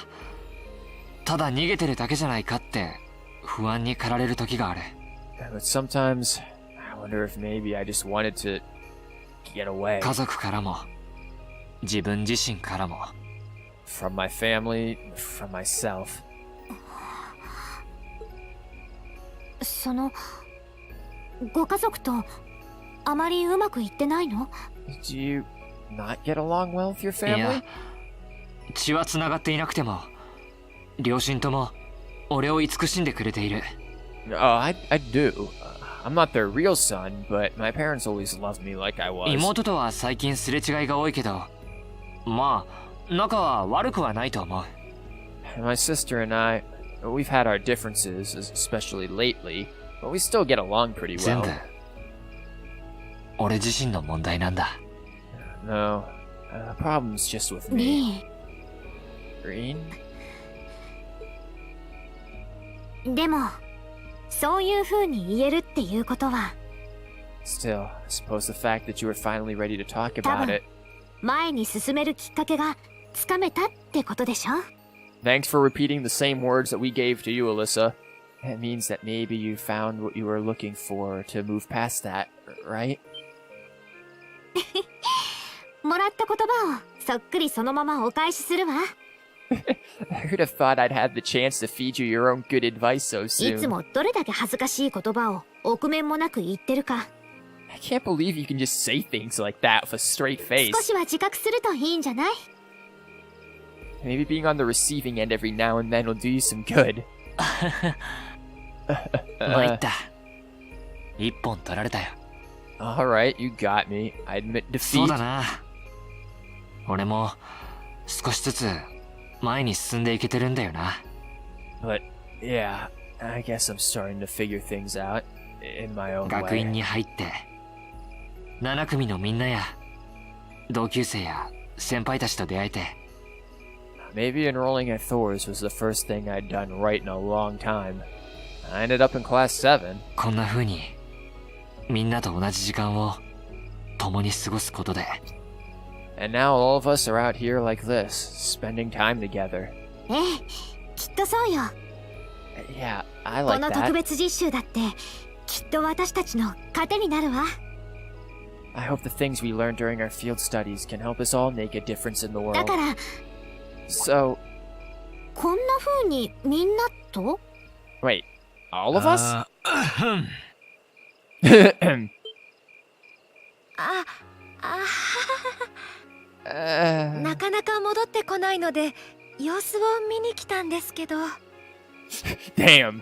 ただ逃げてるだけじゃないかって、不安に駆られる時がある。But sometimes, I wonder if maybe I just wanted to get away. 家族からも、自分自身からも。From my family, from myself. ご家族とあまりうまくいってないの？ Do you not get along well with your い family? や、血は繋がっていなくても、両親とも俺を慈しんでくれている。Oh, I do. I'm not their real son, but my parents always loved me like I was. 妹とは最近すれ違いが多いけど、まあ、仲は悪くはないと思う。My sister and I, we've had our differences, especially lately, but we still get along pretty 全 well. 部、俺自身の問題なんだ。No, the problem's just with me. リ Green? ー。でも、そういう風に言えるっていうことは、 Still, I suppose the fact that you were finally ready to talk 多 about 分 it. 前に進めるきっかけがつかめたってことでしょ？ Thanks for repeating the same words that we gave to you, Alyssa. It means that maybe you found what you were looking for to move past that, right? もらった言葉をそっくりそのままお返しするわ。Who'd have thought I'd had the chance to feed you your own good advice so いつ soon? もどれだけ恥ずかしい言葉を臆面もなく言ってるか。I can't believe you can just say things like that with a straight 少 face. しは自覚するといいんじゃない？ Maybe being on the receiving end every now and then will do you some good. 参った。一本取られたよ。Alright, you got me. I admit そう defeat. だな。俺も少しずつ前に進んでいけてるんだよな。But, yeah, I guess I'm starting to figure things out in my own 学院 way. に入って、7組のみんなや、同級生や先輩たちと出会えて、Maybe enrolling at Thor's was the first thing I'd done right in a long time. I ended up in class 7. こんな風に、みんなと同じ時間を共に過ごすことで、And now all of us are out here like this, spending time together. ええ、きっとそうよ。 Yeah, I こ like の特 that. 別実習だってきっと私たちの糧になるわ。 I hope the things we learned during our field studies can help us all make a difference in the だ world. から So, こんな風にみんなと？ wait, all of us? あ、なかなか戻ってこないので様子を見に来たんですけど。Damn.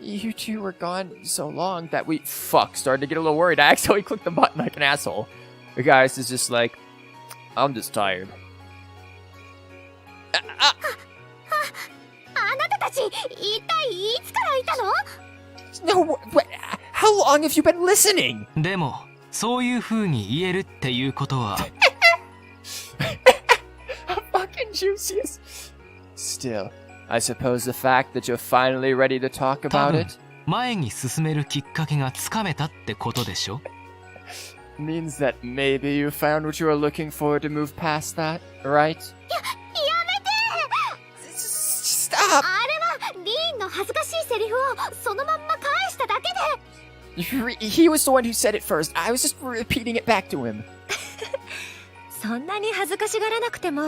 You two were gone so long that we started to get a little worried. I accidentally clicked the button like an asshole. The guys is just like, I'm just tired. あなたたち一体いつからいたの？ No, what, how long have you been listening? でもそういう風に言えるっていうことは Fucking juiciest. Still, I suppose the fact that you're finally ready to talk 多 about 分 it 前に進めるきっかけがつかめたってことでしょ？ means that maybe you found what you were looking for to move past that, right? やめて！ Stop! あれはリーンの恥ずかしいセリフをそのまんま返しただけで。 He was the one who said it first. I was just repeating it back to him. そんなに恥ずかしがらなくても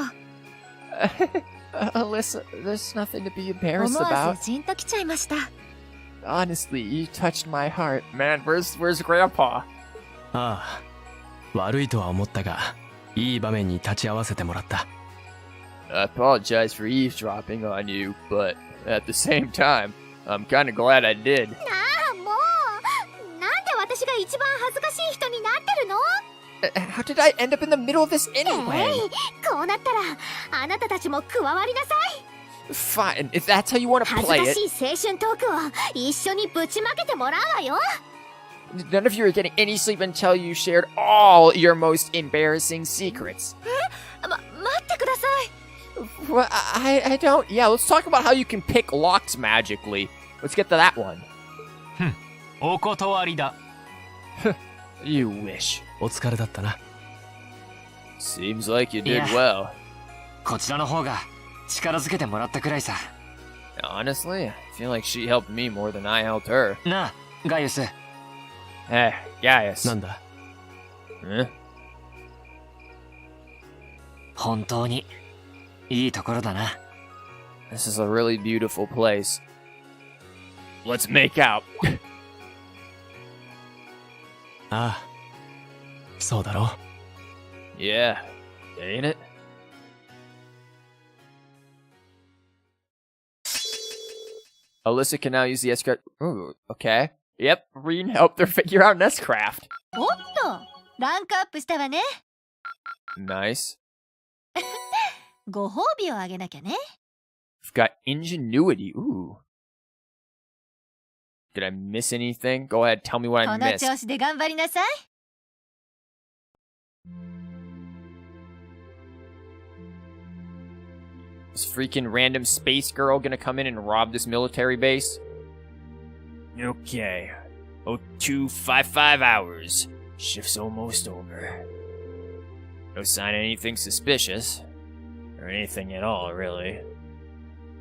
Alyssa, there's nothing to be 思 embarrassed わ about. ずジンときちゃいました。 Honestly, you touched my heart. Man, where's Grandpa? ああ悪いとは思ったがいい場面に立ち会わせてもらった。I apologize for eavesdropping on you, but at the same time, I'm kind of glad I did. なあ、もうなんで私が一番恥ずかしい人になってるの？ How did I end up in the middle of this anyway? こうなったらあなたたちも加わりなさい。 Fine, if that's how you want to 恥ず play か it. しい青春トークを一緒にぶちまけてもらうわよ。 None of you are getting any sleep until you shared all your most embarrassing secrets. 待ってください。 Well, I don't. Yeah, let's talk about how you can pick locks magically. Let's get to that one. お断りだ。 You wish. お疲れだったな。 Seems like you did Yeah. well. こちらの方が力づけてもらったくらいさ。 Honestly, I feel like she helped me more than I helped her. なあ、ガイウス。 Hey, Gaius. なんだ？ Eh? 本当にいいところだな。 This is a really beautiful place. Let's make out. ああ、そうだろう。 Yeah, ain't it? Alyssa can now use the S-craft. Ooh, okay. Yep, Reen helped her figure out an S-craft. おっと、ランクアップしたわね。 Nice. ご褒美をあげなきゃね。 We've got ingenuity. Ooh. Did I miss anything? Go ahead, tell me what こ I の missed. 調子で頑張りなさい。 Is freaking random space girl gonna come in and rob this military base? Okay. 0255 hours. Shift's almost over. No sign of anything suspicious. Or anything at all, really.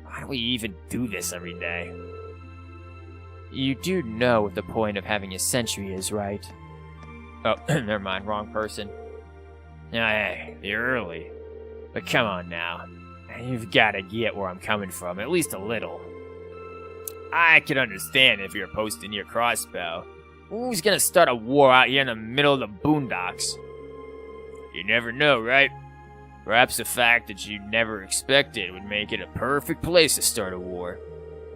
Why do we even do this every day? You do know what the point of having a sentry is, right? Oh, never mind, wrong person. Hey, you're early. But come on now. You've gotta get where I'm coming from, at least a little. I could understand if you're posting your crossbow. Who's gonna start a war out here in the middle of the boondocks? You never know, right? Perhaps the fact that you never expected would make it a perfect place to start a war.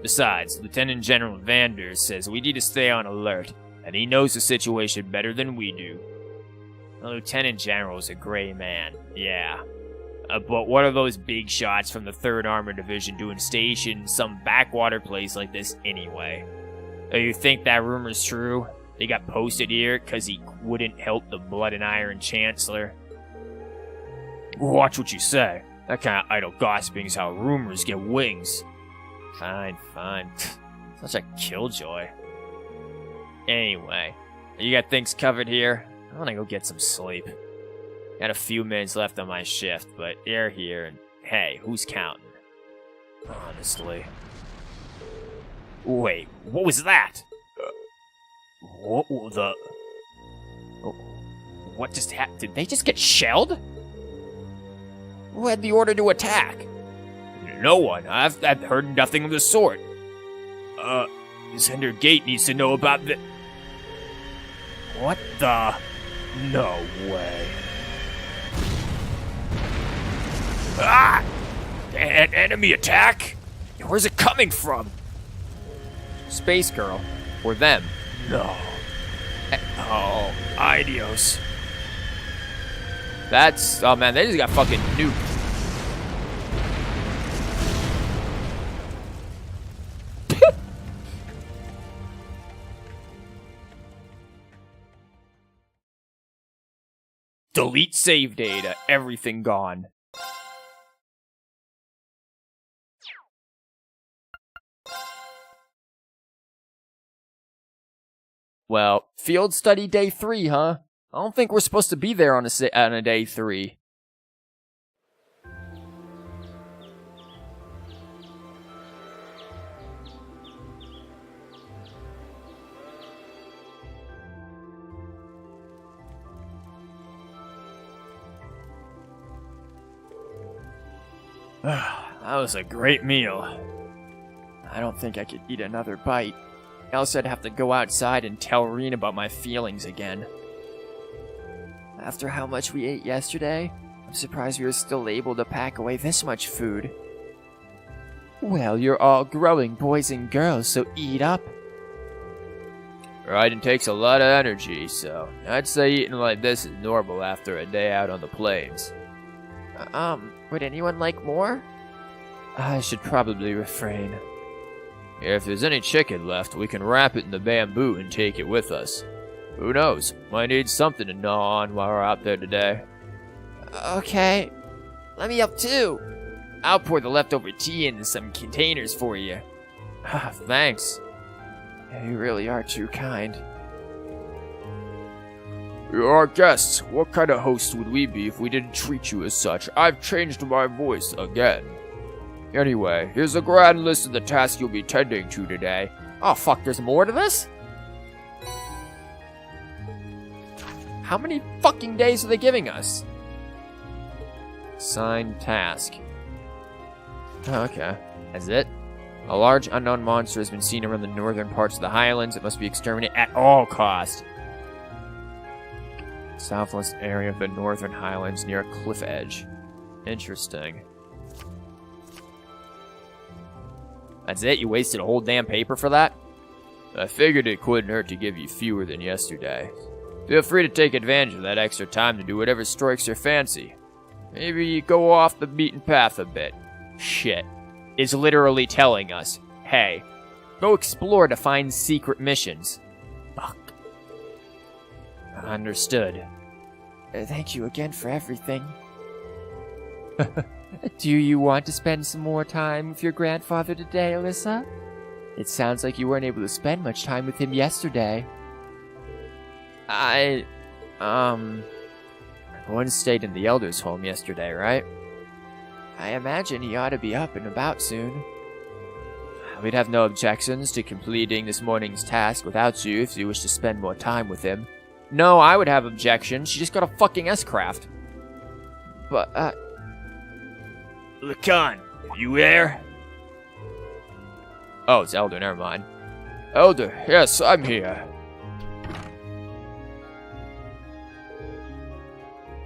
Besides, Lieutenant General Vander says we need to stay on alert, and he knows the situation better than we do. The Lieutenant General's a gray man, yeah. But what are those big shots from the 3rd Armored Division doing stationed in some backwater place like this anyway? Do you think that rumor's true? They got posted here because he wouldn't help the Blood and Iron Chancellor? Watch what you say. That kind of idle gossiping is how rumors get wings. Fine, fine. Such a killjoy. Anyway, you got things covered here? I'm gonna go get some sleep. Got a few minutes left on my shift, but you're here, and hey, who's counting? Honestly. Wait, what was that? What the... Oh, what just happened? Did they just get shelled? Who had the order to attack? No one. I've heard nothing of the sort. Sender Gate needs to know about the... What the... No way. Ah! An enemy attack? Where's it coming from? Space girl. Or them. No. Oh, adios. That's... Oh man, they just got fucking nuked. Delete save data. Everything gone. Well, field study day 3, huh? I don't think we're supposed to be there on a day 3. That was a great meal. I don't think I could eat another bite. Else I'd have to go outside and tell Reen about my feelings again. After how much we ate yesterday, I'm surprised we were still able to pack away this much food. Well, you're all growing boys and girls, so eat up. Riding takes a lot of energy, so I'd say eating like this is normal after a day out on the plains. Would anyone like more? I should probably refrain. If there's any chicken left, we can wrap it in the bamboo and take it with us. Who knows? Might need something to gnaw on while we're out there today. Okay. Let me up too. I'll pour the leftover tea into some containers for you. Thanks. You really are too kind. You're our guests. What kind of hosts would we be if we didn't treat you as such? I've changed my voice again. Anyway, here's a grand list of the tasks you'll be tending to today. Oh fuck, there's more to this? How many fucking days are they giving us? Assigned task. Oh, okay. That's it? A large unknown monster has been seen around the northern parts of the highlands. It must be exterminated at all costs. Southwest area of the northern highlands near a cliff edge. Interesting. That's it? You wasted a whole damn paper for that? I figured it couldn't hurt to give you fewer than yesterday. Feel free to take advantage of that extra time to do whatever strikes your fancy. Maybe you go off the beaten path a bit. Shit. It's literally telling us, hey, go explore to find secret missions. Fuck. Understood. Thank you again for everything. Do you want to spend some more time with your grandfather today, Alyssa? It sounds like you weren't able to spend much time with him yesterday. One stayed in the Elder's home yesterday, right? I imagine he ought to be up and about soon. We'd have no objections to completing this morning's task without you if you wish to spend more time with him. No, I would have objections. She just got a fucking S-craft. But, Lacan, you there? Oh, it's Elder, never mind. Elder, yes, I'm here.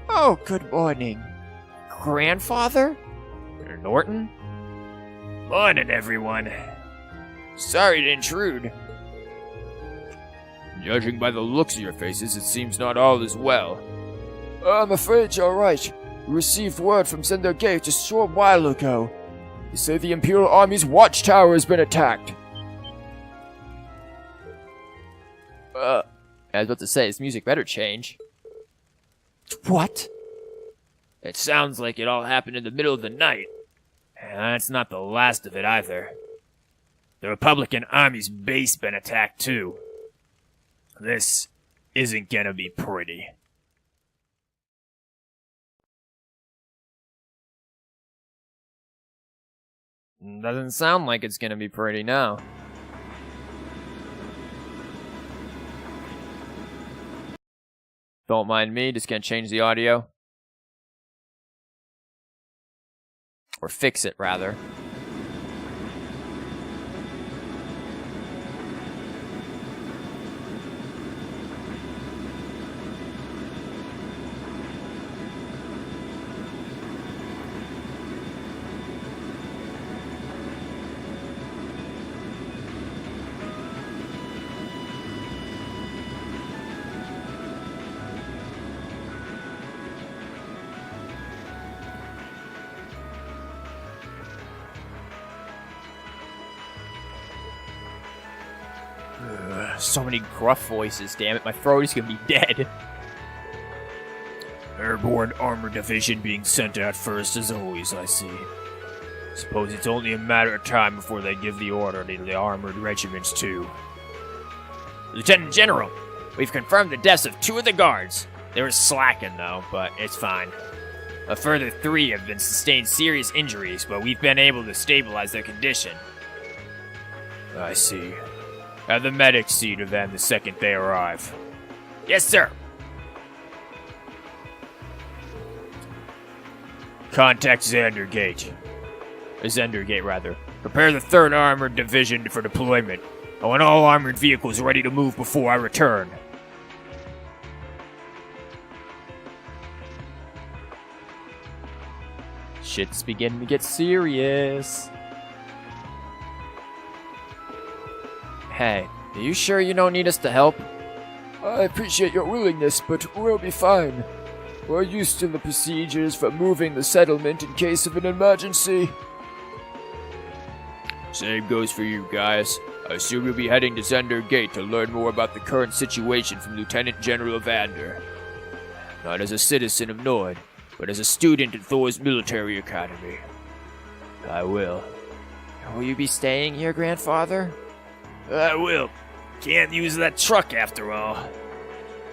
Oh, good morning. Grandfather? Norton? Morning, everyone. Sorry to intrude. Judging by the looks of your faces, it seems not all is well. I'm afraid you're right. We received word from Zender Gate a short while ago. They say the Imperial Army's watchtower has been attacked. I was about to say, this music better change. What? It sounds like it all happened in the middle of the night. And that's not the last of it either. The Republican Army's base been attacked too. This isn't gonna be pretty. Doesn't sound like it's gonna be pretty now. Don't mind me, just gonna change the audio. Or fix it, rather. So many gruff voices, damn it. My throat is gonna be dead. Airborne Armor Division being sent out first as always, I see. Suppose it's only a matter of time before they give the order to the armored regiments too. Lieutenant General, we've confirmed the deaths of 2 of the guards. They were slacking though, but it's fine. A further 3 have been sustained serious injuries, but we've been able to stabilize their condition. I see. Have the medics see to them the second they arrive. Yes, sir. Contact Zender Gate. Prepare the 3rd Armored Division for deployment. I want all armored vehicles ready to move before I return. Shit's beginning to get serious. Hey, are you sure you don't need us to help? I appreciate your willingness, but we'll be fine. We're used to the procedures for moving the settlement in case of an emergency. Same goes for you guys. I assume you'll be heading to Zender Gate to learn more about the current situation from Lieutenant General Evander. Not as a citizen of Nord, but as a student at Thor's military academy. I will. Will you be staying here, Grandfather? I will. Can't use that truck after all.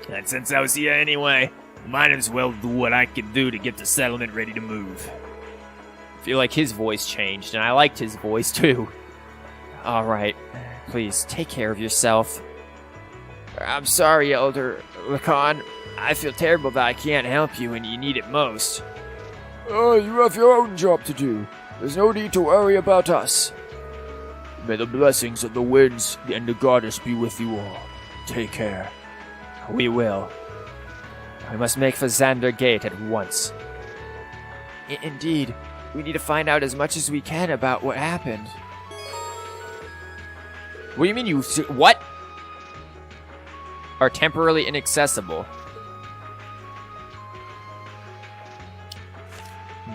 And since I was here anyway, might as well do what I can do to get the settlement ready to move. I feel like his voice changed, and I liked his voice too. Alright, please take care of yourself. I'm sorry, Elder Lacan. I feel terrible that I can't help you when you need it most. Oh, you have your own job to do. There's no need to worry about us. May the blessings of the winds and the goddess be with you all. Take care. We will. We must make for Xander Gate at once. Indeed, we need to find out as much as we can about what happened. What do you mean what? Are temporarily inaccessible.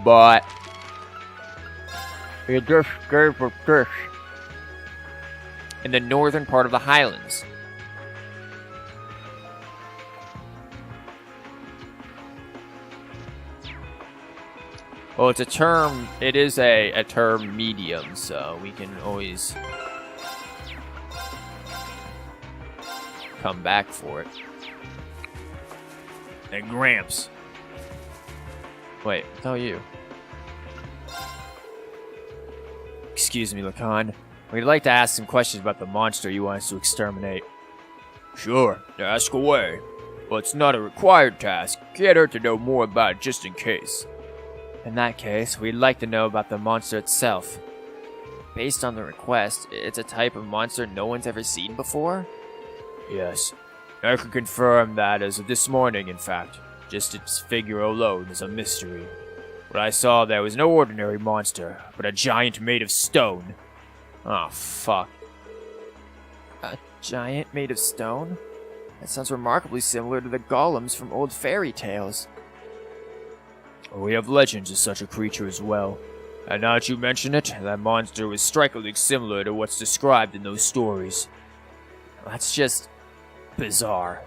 But it just gave a fish in the northern part of the Highlands. Well, it's a term, it is a term medium, so we can always come back for it. And Gramps. Wait, tell you. Excuse me, Lacan. We'd like to ask some questions about the monster you want us to exterminate. Sure, ask away. But it's not a required task. Can't hurt to know more about it just in case. In that case, we'd like to know about the monster itself. Based on the request, it's a type of monster no one's ever seen before? Yes. I can confirm that as of this morning, in fact. Just its figure alone is a mystery. What I saw there was no ordinary monster, but a giant made of stone. Oh, fuck. A giant made of stone? That sounds remarkably similar to the golems from old fairy tales. We have legends of such a creature as well. And now that you mention it, that monster was strikingly similar to what's described in those stories. That's just bizarre.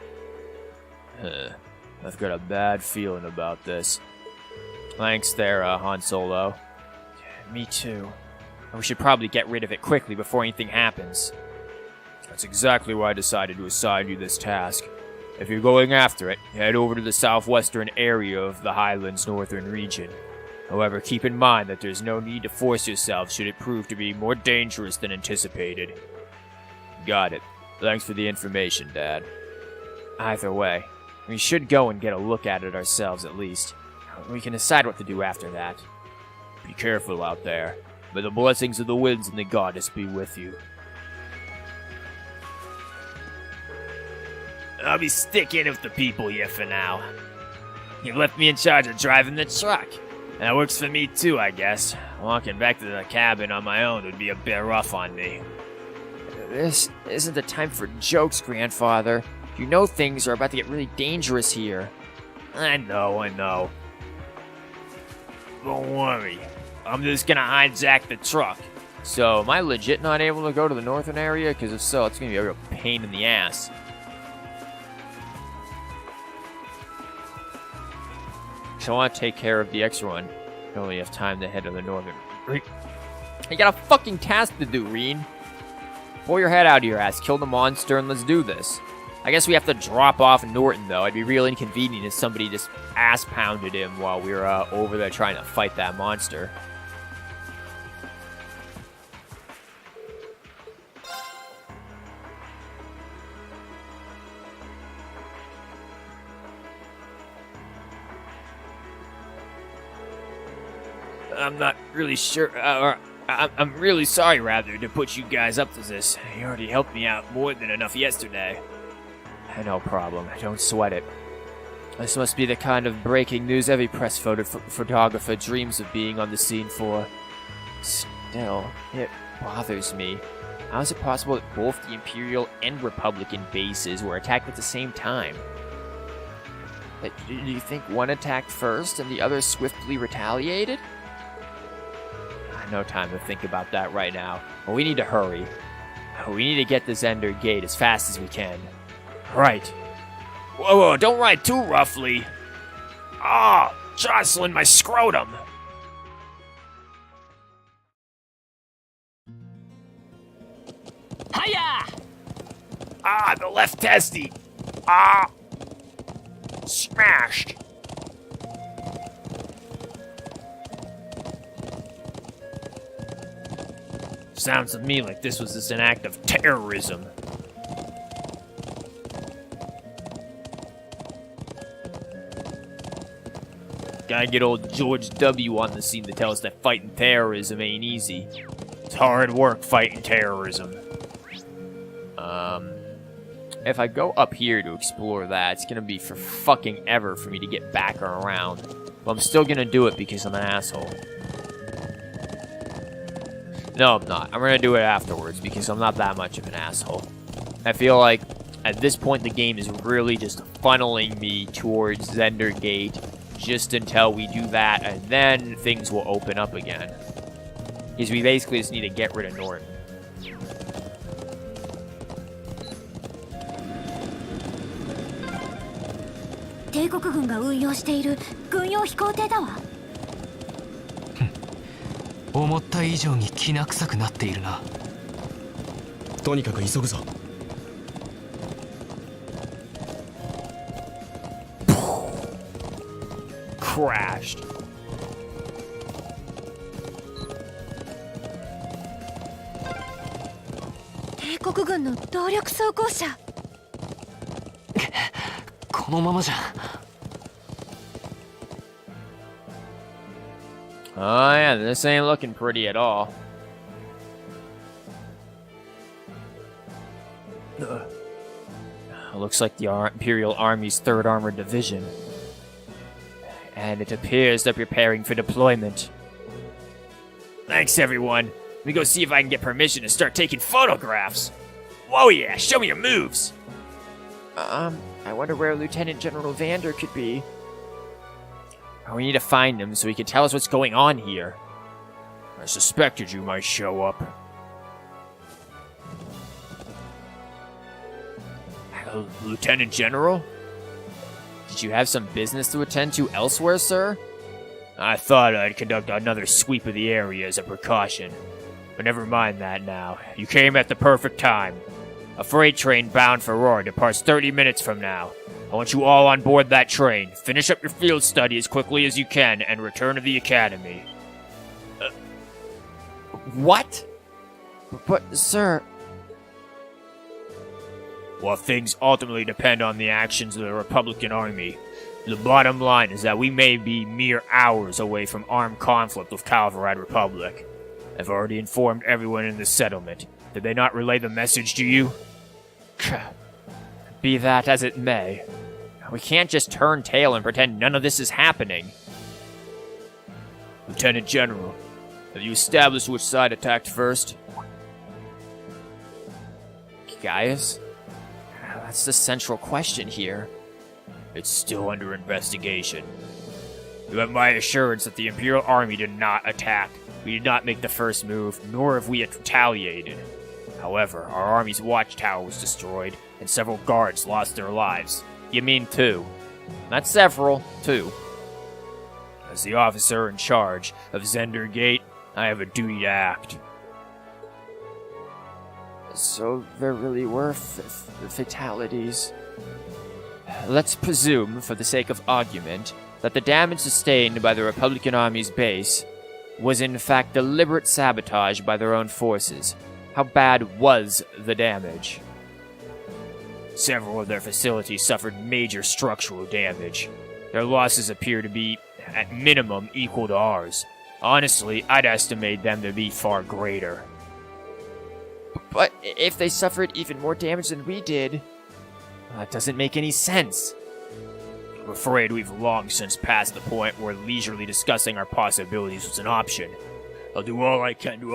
I've got a bad feeling about this. Thanks there, Han Solo. Me too. We should probably get rid of it quickly before anything happens. That's exactly why I decided to assign you this task. If you're going after it, head over to the southwestern area of the Highlands northern region. However, keep in mind that there's no need to force yourself should it prove to be more dangerous than anticipated. Got it. Thanks for the information, Dad. Either way, we should go and get a look at it ourselves at least. We can decide what to do after that. Be careful out there. May the blessings of the winds and the goddess be with you. I'll be sticking with the people here for now. You left me in charge of driving the truck. That works for me too, I guess. Walking back to the cabin on my own would be a bit rough on me. This isn't the time for jokes, Grandfather. You know things are about to get really dangerous here. I know. Don't worry. I'm just gonna hijack the truck. So, am I legit not able to go to the northern area? Because if so, it's gonna be a real pain in the ass. So I want to take care of the extra one. I only have time to head to the northern. You got a fucking task to do, Reen. Pull your head out of your ass, kill the monster, and let's do this. I guess we have to drop off Norton, though. It'd be real inconvenient if somebody just ass-pounded him while we were over there trying to fight that monster. I'm not really sure, I'm really sorry, rather, to put you guys up to this. You already helped me out more than enough yesterday. No problem. Don't sweat it. This must be the kind of breaking news every press photographer dreams of being on the scene for. Still, it bothers me. How is it possible that both the Imperial and Republican bases were attacked at the same time? Do you think one attacked first and the other swiftly retaliated? No time to think about that right now. Well, we need to hurry. We need to get to Zender Gate as fast as we can. Right. Whoa, don't ride too roughly. Ah, jostling my scrotum. Hiya! Ah, the left testy. Ah, smashed. Sounds to me like this was just an act of terrorism. Gotta get old George W. on the scene to tell us that fighting terrorism ain't easy. It's hard work fighting terrorism. If I go up here to explore that, it's gonna be for fucking ever for me to get back or around. But I'm still gonna do it because I'm an asshole. No, I'm not. I'm gonna do it afterwards because I'm not that much of an asshole. I feel like at this point the game is really just funneling me towards Zender Gate just until we do that, and then things will open up again. Because we basically just need to get rid of Norton. 帝国軍が運用している軍用飛行艇だわ。思った以上にきな臭くなっているな。とにかく急ぐぞ。Crashed. 帝国軍の動力装甲車。このままじゃ。Oh yeah, this ain't looking pretty at all. Looks like the Imperial Army's 3rd Armored Division. And it appears they're preparing for deployment. Thanks, everyone. Let me go see if I can get permission to start taking photographs. Whoa, yeah, show me your moves. I wonder where Lieutenant General Vander could be. We need to find him so he can tell us what's going on here. I suspected you might show up. Lieutenant General? Did you have some business to attend to elsewhere, sir? I thought I'd conduct another sweep of the area as a precaution. But never mind that now. You came at the perfect time. A freight train bound for Roar departs 30 minutes from now. I want you all on board that train. Finish up your field study as quickly as you can and return to the academy. What? But, sir... While things ultimately depend on the actions of the Republican Army, the bottom line is that we may be mere hours away from armed conflict with Calvarad Republic. I've already informed everyone in the settlement. Did they not relay the message to you? Be that as it may, we can't just turn tail and pretend none of this is happening. Lieutenant General, have you established which side attacked first? Gaius? That's the central question here. It's still under investigation. You have my assurance that the Imperial Army did not attack. We did not make the first move, nor have we retaliated. However, our army's watchtower was destroyed, and several guards lost their lives. You mean 2? Not several, 2. As the officer in charge of Zender Gate, I have a duty to act. So there really were fatalities. Let's presume, for the sake of argument, that the damage sustained by the Republican Army's base was in fact deliberate sabotage by their own forces. How bad was the damage? Several of their facilities suffered major structural damage. Their losses appear to be, at minimum, equal to ours. Honestly, I'd estimate them to be far greater. But if they suffered even more damage than we did, that doesn't make any sense. I'm afraid we've long since passed the point where leisurely discussing our possibilities was an option. I'll do all I can to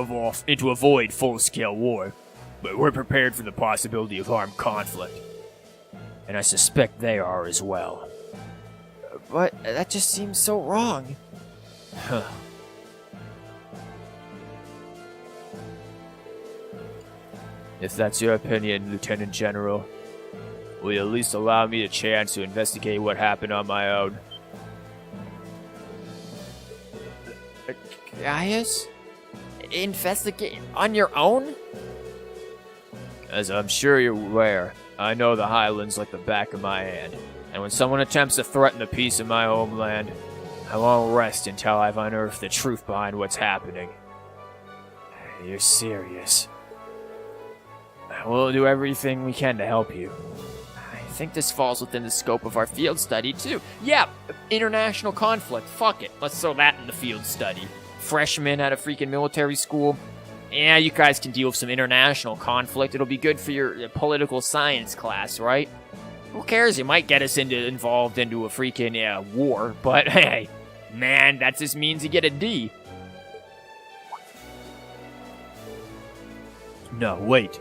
avoid full-scale war, but we're prepared for the possibility of armed conflict. And I suspect they are as well. But that just seems so wrong. Huh. If that's your opinion, Lieutenant General, will you at least allow me a chance to investigate what happened on my own? Gaius? Investigate on your own? As I'm sure you're aware, I know the Highlands like the back of my hand, and when someone attempts to threaten the peace of my homeland, I won't rest until I've unearthed the truth behind what's happening. You're serious. We'll do everything we can to help you. I think this falls within the scope of our field study, too. Yeah, international conflict. Fuck it. Let's throw that in the field study. Freshmen at a freaking military school. Yeah, you guys can deal with some international conflict. It'll be good for your political science class, right? Who cares? You might get us involved into a freaking war, but hey, man, that just means you get a D. No, wait.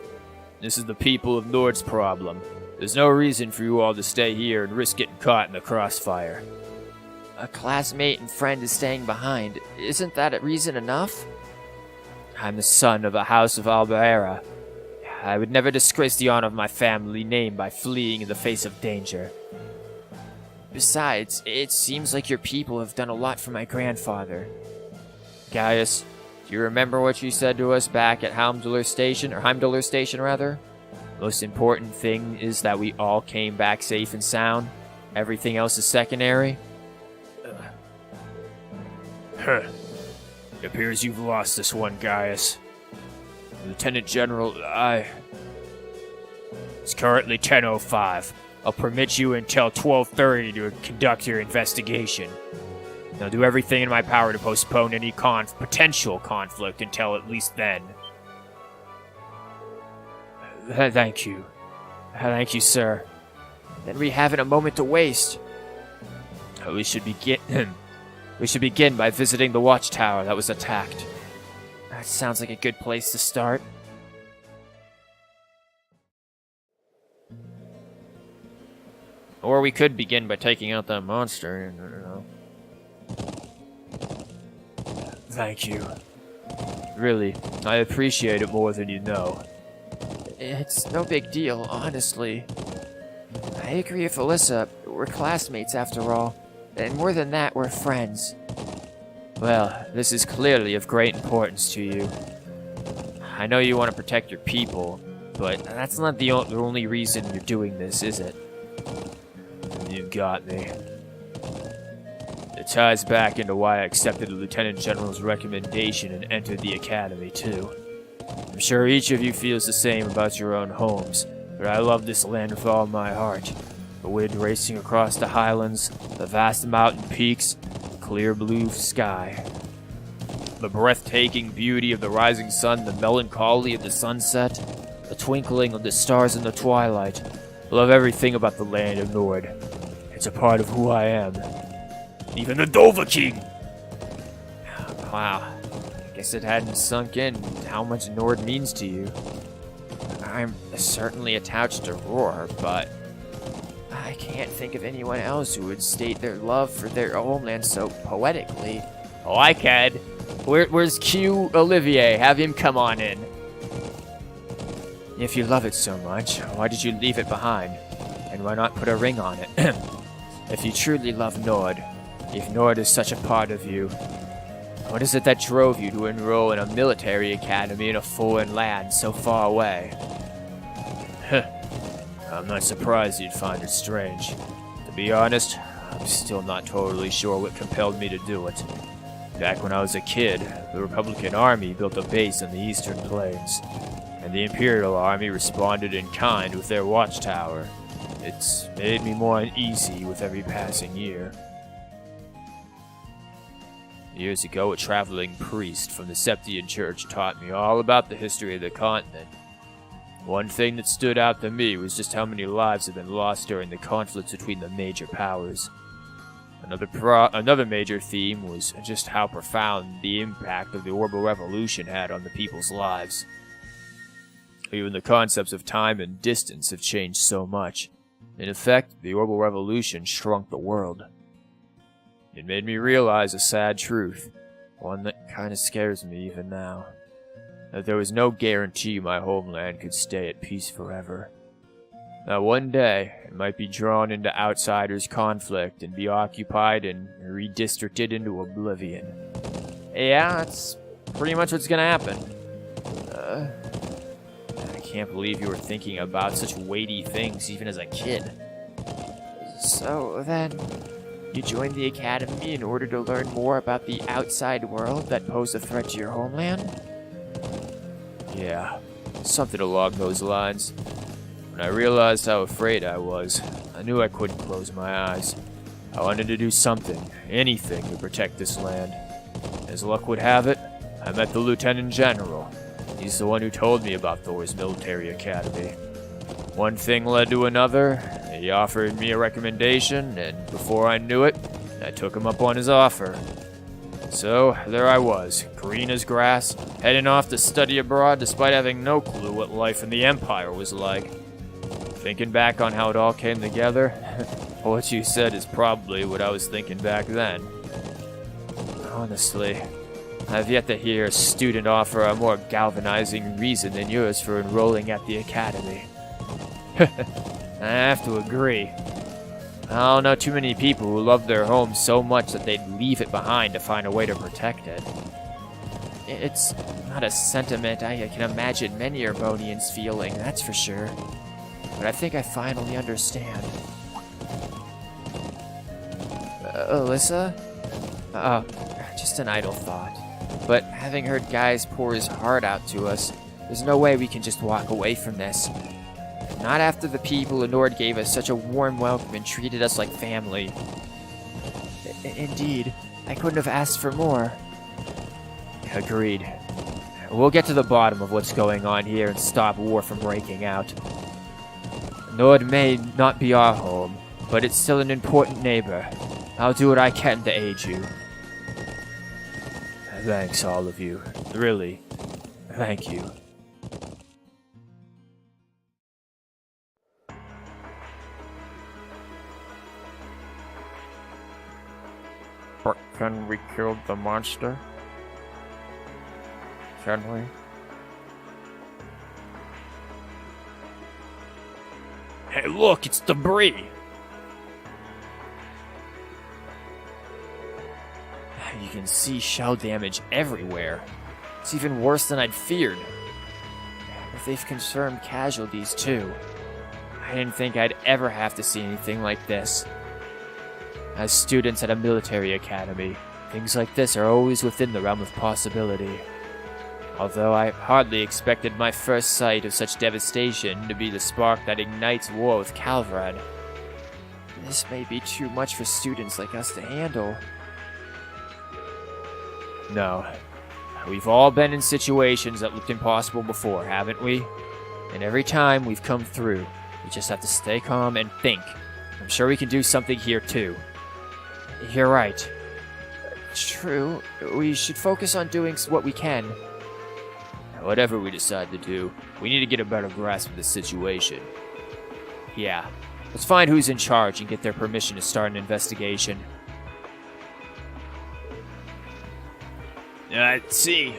This is the people of Nord's problem. There's no reason for you all to stay here and risk getting caught in the crossfire. A classmate and friend is staying behind. Isn't that a reason enough? I'm the son of the House of Albera. I would never disgrace the honor of my family name by fleeing in the face of danger. Besides, it seems like your people have done a lot for my grandfather. Gaius, do you remember what you said to us back at Heimdallr Station, rather? Most important thing is that we all came back safe and sound. Everything else is secondary. Huh. It appears you've lost this one, Gaius. Lieutenant General, It's currently 10:05. I'll permit you until 12:30 to conduct your investigation. I'll do everything in my power to postpone any potential conflict until at least then. Thank you. Thank you, sir. Then we haven't a moment to waste. We should begin by visiting the watchtower that was attacked. That sounds like a good place to start. Or we could begin by taking out that monster, you know. Thank you. Really, I appreciate it more than you know. It's no big deal, honestly. I agree with Alyssa. We're classmates after all. And more than that, we're friends. Well, this is clearly of great importance to you. I know you want to protect your people, but that's not the only reason you're doing this, is it? You got me. It ties back into why I accepted the Lieutenant General's recommendation and entered the academy, too. I'm sure each of you feels the same about your own homes, but I love this land with all my heart. The wind racing across the highlands, the vast mountain peaks, the clear blue sky. The breathtaking beauty of the rising sun, the melancholy of the sunset, the twinkling of the stars in the twilight. I love everything about the land of Nord. It's a part of who I am. Even the Dovahkiin! Wow. I guess it hadn't sunk in how much Nord means to you. I'm certainly attached to Roar, but I can't think of anyone else who would state their love for their homeland so poetically. Oh, I can. Where's Q Olivier? Have him come on in. If you love it so much, why did you leave it behind? And why not put a ring on it? If you truly love Nord, if Nord is such a part of you, what is it that drove you to enroll in a military academy in a foreign land so far away? I'm not surprised you'd find it strange. To be honest, I'm still not totally sure what compelled me to do it. Back when I was a kid, the Republican Army built a base on the Eastern Plains, and the Imperial Army responded in kind with their watchtower. It's made me more uneasy with every passing year. Years ago, a traveling priest from the Septian Church taught me all about the history of the continent. One thing that stood out to me was just how many lives have been lost during the conflicts between the major powers. Another major theme was just how profound the impact of the Orbital Revolution had on the people's lives. Even the concepts of time and distance have changed so much. In effect, the Orbital Revolution shrunk the world. It made me realize a sad truth, one that kind of scares me even now. That there was no guarantee my homeland could stay at peace forever. That one day, it might be drawn into outsiders' conflict and be occupied and redistricted into oblivion. Yeah, that's pretty much what's gonna happen. I can't believe you were thinking about such weighty things even as a kid. So then, you joined the Academy in order to learn more about the outside world that posed a threat to your homeland? Yeah, something along those lines. When I realized how afraid I was, I knew I couldn't close my eyes. I wanted to do something, anything to protect this land. As luck would have it, I met the Lieutenant General. He's the one who told me about Thor's military academy. One thing led to another. He offered me a recommendation, and before I knew it, I took him up on his offer. So, there I was, green as grass, heading off to study abroad despite having no clue what life in the Empire was like. Thinking back on how it all came together, what you said is probably what I was thinking back then. Honestly, I've yet to hear a student offer a more galvanizing reason than yours for enrolling at the Academy. I have to agree. I don't know too many people who love their home so much that they'd leave it behind to find a way to protect it. It's not a sentiment I can imagine many Urbonians feeling, that's for sure. But I think I finally understand. Alyssa? Just an idle thought. But having heard Guys pour his heart out to us, there's no way we can just walk away from this. Not after the people in Nord gave us such a warm welcome and treated us like family. Indeed, I couldn't have asked for more. Agreed. We'll get to the bottom of what's going on here and stop war from breaking out. Nord may not be our home, but it's still an important neighbor. I'll do what I can to aid you. Thanks, all of you. Really, thank you. But can we kill the monster? Can we? Hey, look, it's debris! You can see shell damage everywhere. It's even worse than I'd feared. But they've confirmed casualties too. I didn't think I'd ever have to see anything like this. As students at a military academy, things like this are always within the realm of possibility. Although I hardly expected my first sight of such devastation to be the spark that ignites war with Calvrad. This may be too much for students like us to handle. No. We've all been in situations that looked impossible before, haven't we? And every time we've come through, we just have to stay calm and think. I'm sure we can do something here too. You're right. True. We should focus on doing what we can. Whatever we decide to do, we need to get a better grasp of the situation. Yeah, let's find who's in charge and get their permission to start an investigation. Let's see.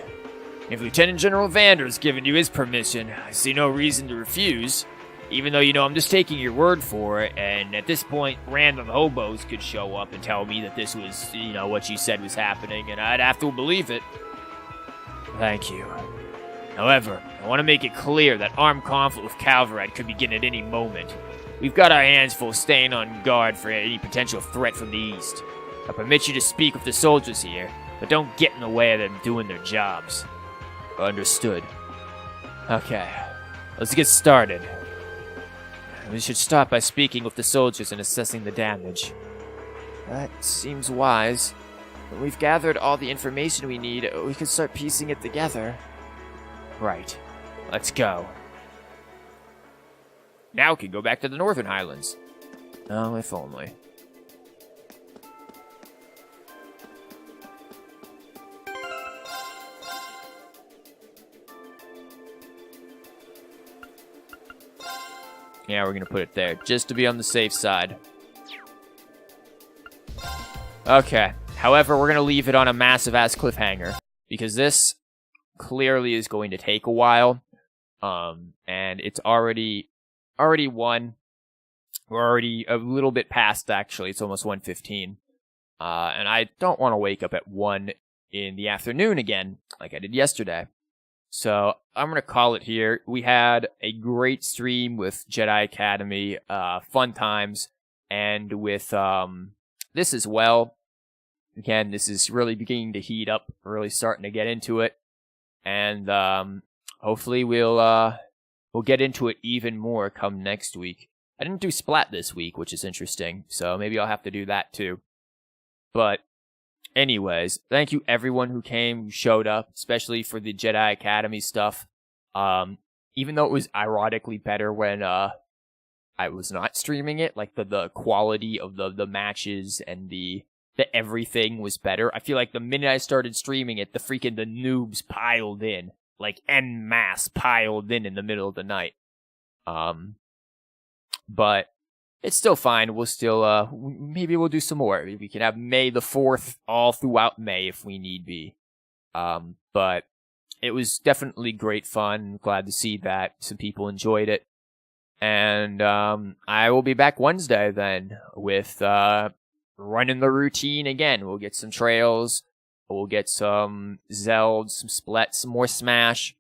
If Lieutenant General Vander's given you his permission, I see no reason to refuse. Even though, I'm just taking your word for it, and at this point, random hobos could show up and tell me that this was, what you said was happening, and I'd have to believe it. Thank you. However, I want to make it clear that armed conflict with Calvrad could begin at any moment. We've got our hands full staying on guard for any potential threat from the east. I permit you to speak with the soldiers here, but don't get in the way of them doing their jobs. Understood. Okay, let's get started. We should start by speaking with the soldiers and assessing the damage. That seems wise. When we've gathered all the information we need, we can start piecing it together. Right. Let's go. now can go back to the Northern Highlands. Oh, if only. Yeah, we're gonna put it there, just to be on the safe side. Okay. However, we're gonna leave it on a massive-ass cliffhanger, because this clearly is going to take a while. And it's already one. We're already a little bit past, actually. It's almost 1:15. And I don't want to wake up at 1 in the afternoon again, like I did yesterday. So I'm going to call it here. We had a great stream with Jedi Academy, fun times, and with this as well. Again, this is really beginning to heat up, really starting to get into it. And hopefully we'll get into it even more come next week. I didn't do Splat this week, which is interesting, so maybe I'll have to do that too. But anyways, thank you everyone who came, who showed up, especially for the Jedi Academy stuff. Even though it was ironically better when I was not streaming it, like the quality of the matches and the everything was better. I feel like the minute I started streaming it, the noobs piled in, like en masse piled in the middle of the night. But it's still fine. We'll still, maybe we'll do some more. We can have May the 4th all throughout May if we need be. But it was definitely great fun. Glad to see that some people enjoyed it. And, I will be back Wednesday then with, running the routine again. We'll get some trails. We'll get some Zeld, some Splat, some more Smash.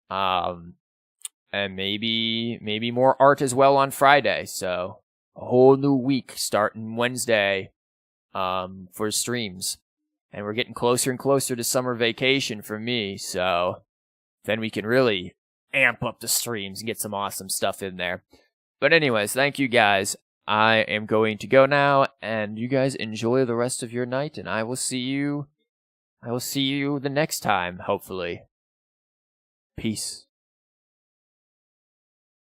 And maybe more art as well on Friday. So a whole new week starting Wednesday for streams. And we're getting closer and closer to summer vacation for me, so then we can really amp up the streams and get some awesome stuff in there. But anyways, thank you guys. I am going to go now, and you guys enjoy the rest of your night, and I will see you the next time, hopefully. Peace.